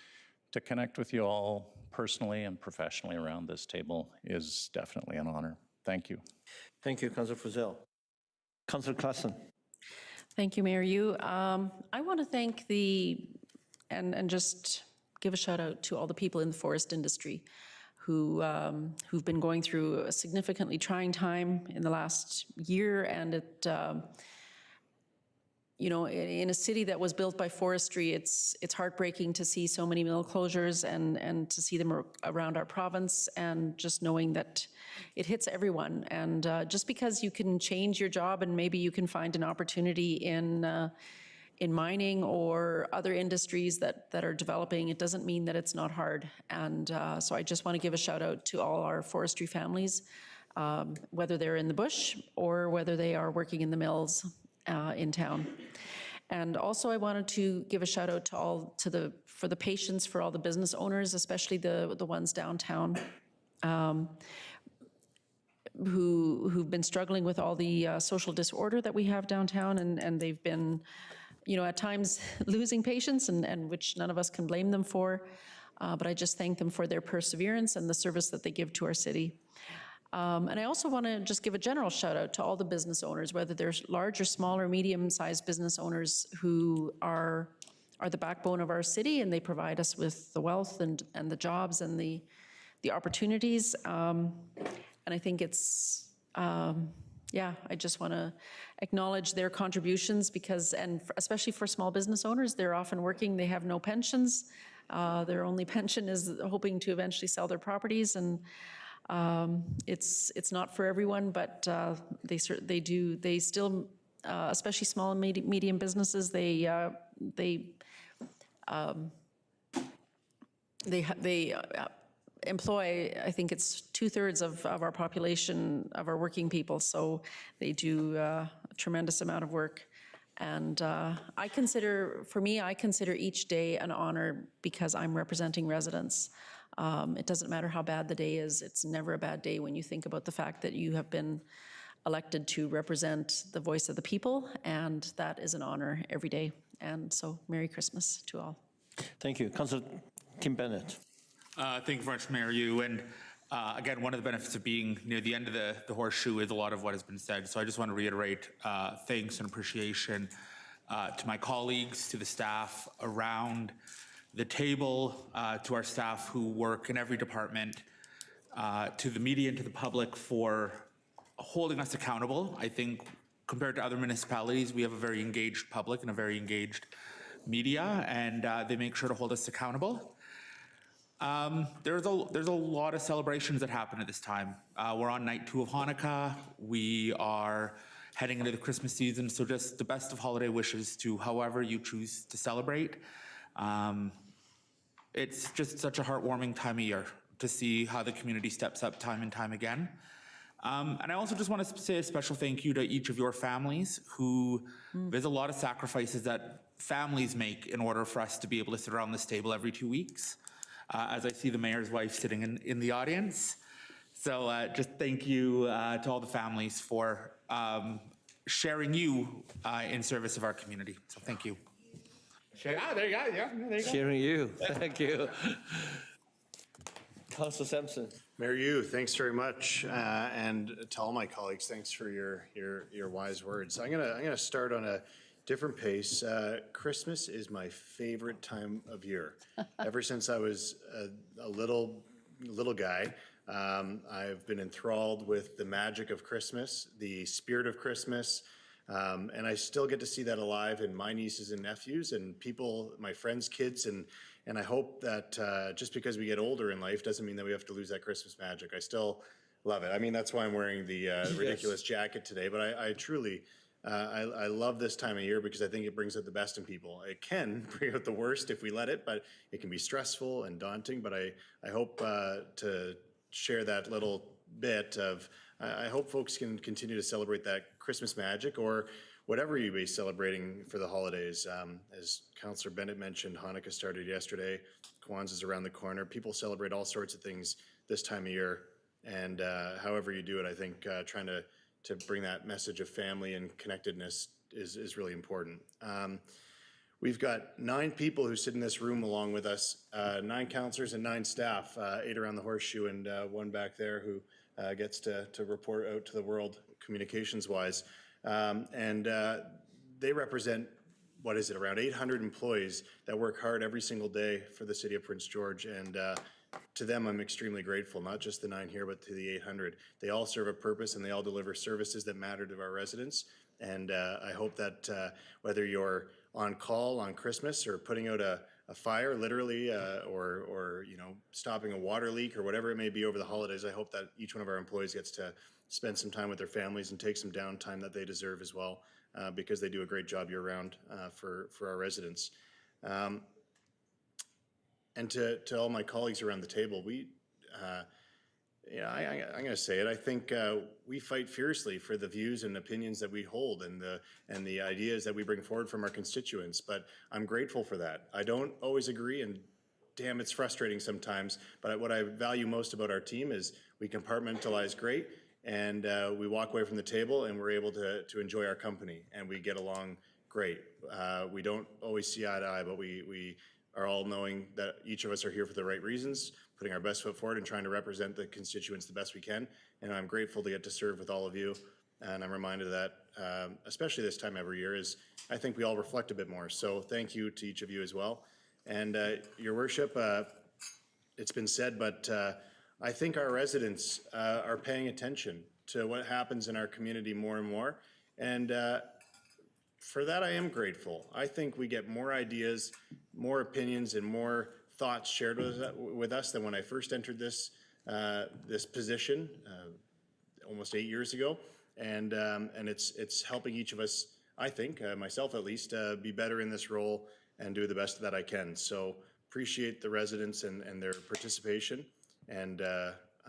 to connect with you all personally and professionally around this table is definitely an honor. Thank you. Thank you, Councillor Frizzell. Councillor Klassen. Thank you, Mayor Yu. I want to thank and just give a shout out to all the people in the forest industry who've been going through a significantly trying time in the last year, and in a city that was built by forestry, it's heartbreaking to see so many mill closures and to see them around our province, and just knowing that it hits everyone. And just because you can change your job and maybe you can find an opportunity in mining or other industries that are developing, it doesn't mean that it's not hard. And so I just want to give a shout out to all our forestry families, whether they're in the bush or whether they are working in the mills in town. And also I wanted to give a shout out to for the patients, for all the business owners, especially the ones downtown, who've been struggling with all the social disorder that we have downtown, and they've been at times losing patience, and which none of us can blame them for. But I just thank them for their perseverance and the service that they give to our city. And I also want to just give a general shout out to all the business owners, whether they're large or small or medium-sized business owners who are the backbone of our city, and they provide us with the wealth and the jobs and the opportunities. And I think it's, I just want to acknowledge their contributions because, and especially for small business owners, they're often working, they have no pensions. Their only pension is hoping to eventually sell their properties, and it's not for everyone, but they still, especially small and medium businesses, they employ, I think it's 2/3 of our population, of our working people, so they do a tremendous amount of work. And I consider each day an honor because I'm representing residents. It doesn't matter how bad the day is, it's never a bad day when you think about the fact that you have been elected to represent the voice of the people, and that is an honor every day. And so Merry Christmas to all. Thank you. Councillor Tim Bennett. Thank you very much, Mayor Yu. And again, one of the benefits of being near the end of the horseshoe is a lot of what has been said. So I just want to reiterate thanks and appreciation to my colleagues, to the staff around the table, to our staff who work in every department, to the media and to the public for holding us accountable. I think compared to other municipalities, we have a very engaged public and a very engaged media, and they make sure to hold us accountable. There's a lot of celebrations that happen at this time. We're on night 2 of Hanukkah. We are heading into the Christmas season, so just the best of holiday wishes to however you choose to celebrate. It's just such a heartwarming time of year to see how the community steps up time and time again. And I also just want to say a special thank you to each of your families who, there's a lot of sacrifices that families make in order for us to be able to sit around this table every 2 weeks. As I see the mayor's wife sitting in the audience. So just thank you to all the families for sharing you in service of our community. So thank you. There you go. Yeah, there you go. Sharing you. Thank you. Councillor Sampson. Mayor Yu, thanks very much, and to all my colleagues, thanks for your wise words. I'm gonna start on a different pace. Christmas is my favorite time of year. Ever since I was a little guy, I've been enthralled with the magic of Christmas, the spirit of Christmas, and I still get to see that alive in my nieces and nephews and people, my friends' kids, and I hope that just because we get older in life doesn't mean that we have to lose that Christmas magic. I still love it. I mean, that's why I'm wearing the ridiculous jacket today, but I truly, I love this time of year because I think it brings out the best in people. It can bring out the worst if we let it, but it can be stressful and daunting, but I hope to share that little bit of, I hope folks can continue to celebrate that Christmas magic or whatever you be celebrating for the holidays. As Councillor Bennett mentioned, Hanukkah started yesterday. Kwanzaa's around the corner. People celebrate all sorts of things this time of year. And however you do it, I think trying to bring that message of family and connectedness is really important. We've got 9 people who sit in this room along with us, 9 councillors and 9 staff, 8 around the horseshoe and 1 back there who gets to report out to the world communications-wise. And they represent, what is it, around 800 employees that work hard every single day for the city of Prince George. And to them, I'm extremely grateful, not just the 9 here, but to the 800. They all serve a purpose and they all deliver services that matter to our residents. And I hope that whether you're on call on Christmas or putting out a fire, literally, or stopping a water leak or whatever it may be over the holidays, I hope that each one of our employees gets to spend some time with their families and take some downtime that they deserve as well, because they do a great job year-round for our residents. And to all my colleagues around the table, I'm going to say it. I think we fight fiercely for the views and opinions that we hold and the ideas that we bring forward from our constituents. But I'm grateful for that. I don't always agree, and damn, it's frustrating sometimes. But what I value most about our team is we compartmentalize great, and we walk away from the table and we're able to enjoy our company, and we get along great. We don't always see eye to eye, but we are all knowing that each of us are here for the right reasons, putting our best foot forward and trying to represent the constituents the best we can. And I'm grateful to get to serve with all of you. And I'm reminded of that, especially this time every year, is I think we all reflect a bit more. So thank you to each of you as well. And your worship, it's been said, but I think our residents are paying attention to what happens in our community more and more. And for that, I am grateful. I think we get more ideas, more opinions, and more thoughts shared with us than when I first entered this position almost 8 years ago, and it's helping each of us, I think, myself at least, be better in this role and do the best that I can. So appreciate the residents and their participation, and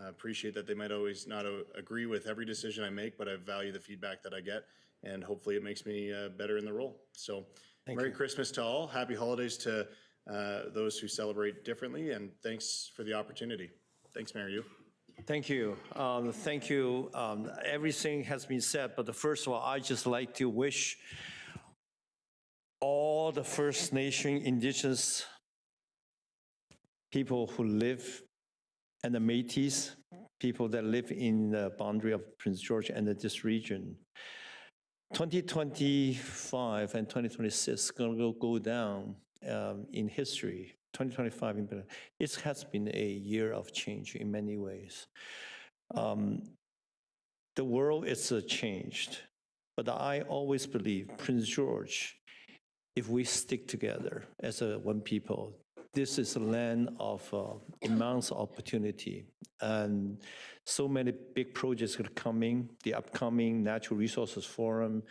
appreciate that they might always not agree with every decision I make, but I value the feedback that I get, and hopefully it makes me better in the role. So Merry Christmas to all. Happy holidays to those who celebrate differently, and thanks for the opportunity. Thanks, Mayor Yu. Thank you. Thank you. Everything has been said, but first of all, I just like to wish all the First Nation Indigenous people who live, and the Métis people that live in the boundary of Prince George and this region. 2025 and 2026 going to go down in history. 2025, it has been a year of change in many ways. The world is changed, but I always believe Prince George, if we stick together as one people, this is a land of immense opportunity, and so many big projects are coming, the upcoming Natural Resources Forum,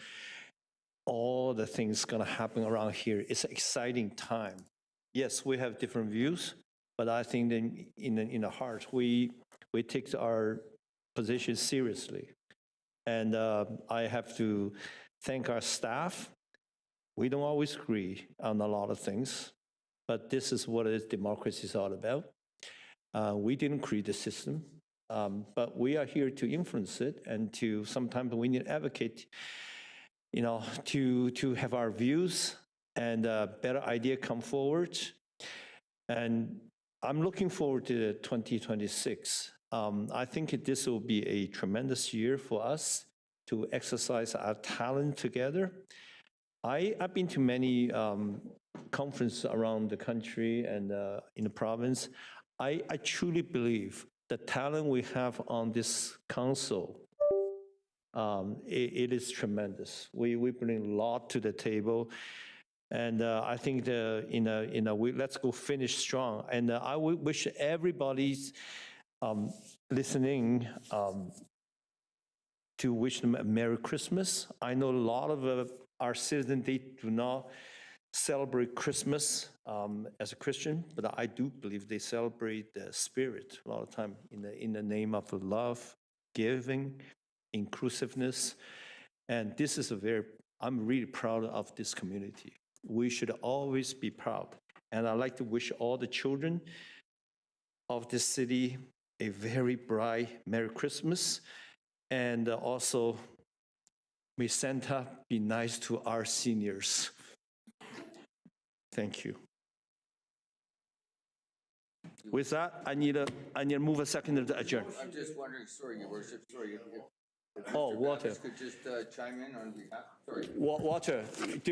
all the things going to happen around here. It's an exciting time. Yes, we have different views, but I think that in the heart, we take our position seriously. And I have to thank our staff. We don't always agree on a lot of things, but this is what democracy is all about. We didn't create the system, but we are here to influence it, and to sometimes we need to advocate, to have our views and a better idea come forward. And I'm looking forward to 2026. I think this will be a tremendous year for us to exercise our talent together. I've been to many conferences around the country and in the province. I truly believe the talent we have on this council, it is tremendous. We bring a lot to the table. And I think let's go finish strong. And I wish everybody's listening to wish them a Merry Christmas. I know a lot of our citizens, they do not celebrate Christmas as a Christian, but I do believe they celebrate the spirit a lot of time in the name of love, giving, inclusiveness. And this is I'm really proud of this community. We should always be proud. And I'd like to wish all the children of this city a very bright Merry Christmas. And also, may Santa be nice to our seniors. Thank you. With that, I need to move a second to adjourn. I'm just wondering, sorry, Your Worship, sorry. If Oh, Mr. Walter. Baptist could just chime in on behalf, sorry. Walter,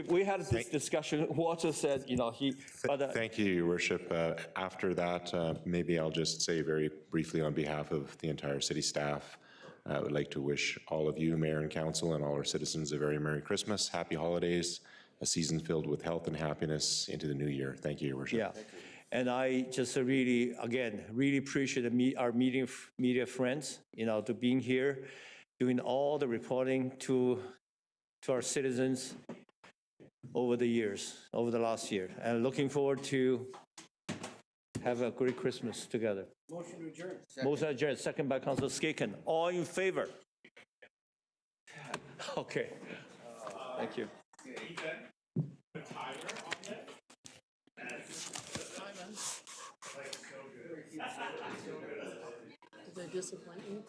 we had this discussion. Walter said, Thank you, Your Worship. After that, maybe I'll just say very briefly on behalf of the entire city staff, I would like to wish all of you, Mayor and Council, and all our citizens a very Merry Christmas, Happy Holidays, a season filled with health and happiness into the new year. Thank you, Your Worship. Yeah. And I just really appreciate our media friends, to being here, doing all the reporting to our citizens over the last year. And looking forward to have a great Christmas together. Motion to adjourn. Motion adjourned, second by Councilor Skaken. All in favor? Okay. Thank you. Did I disappoint you?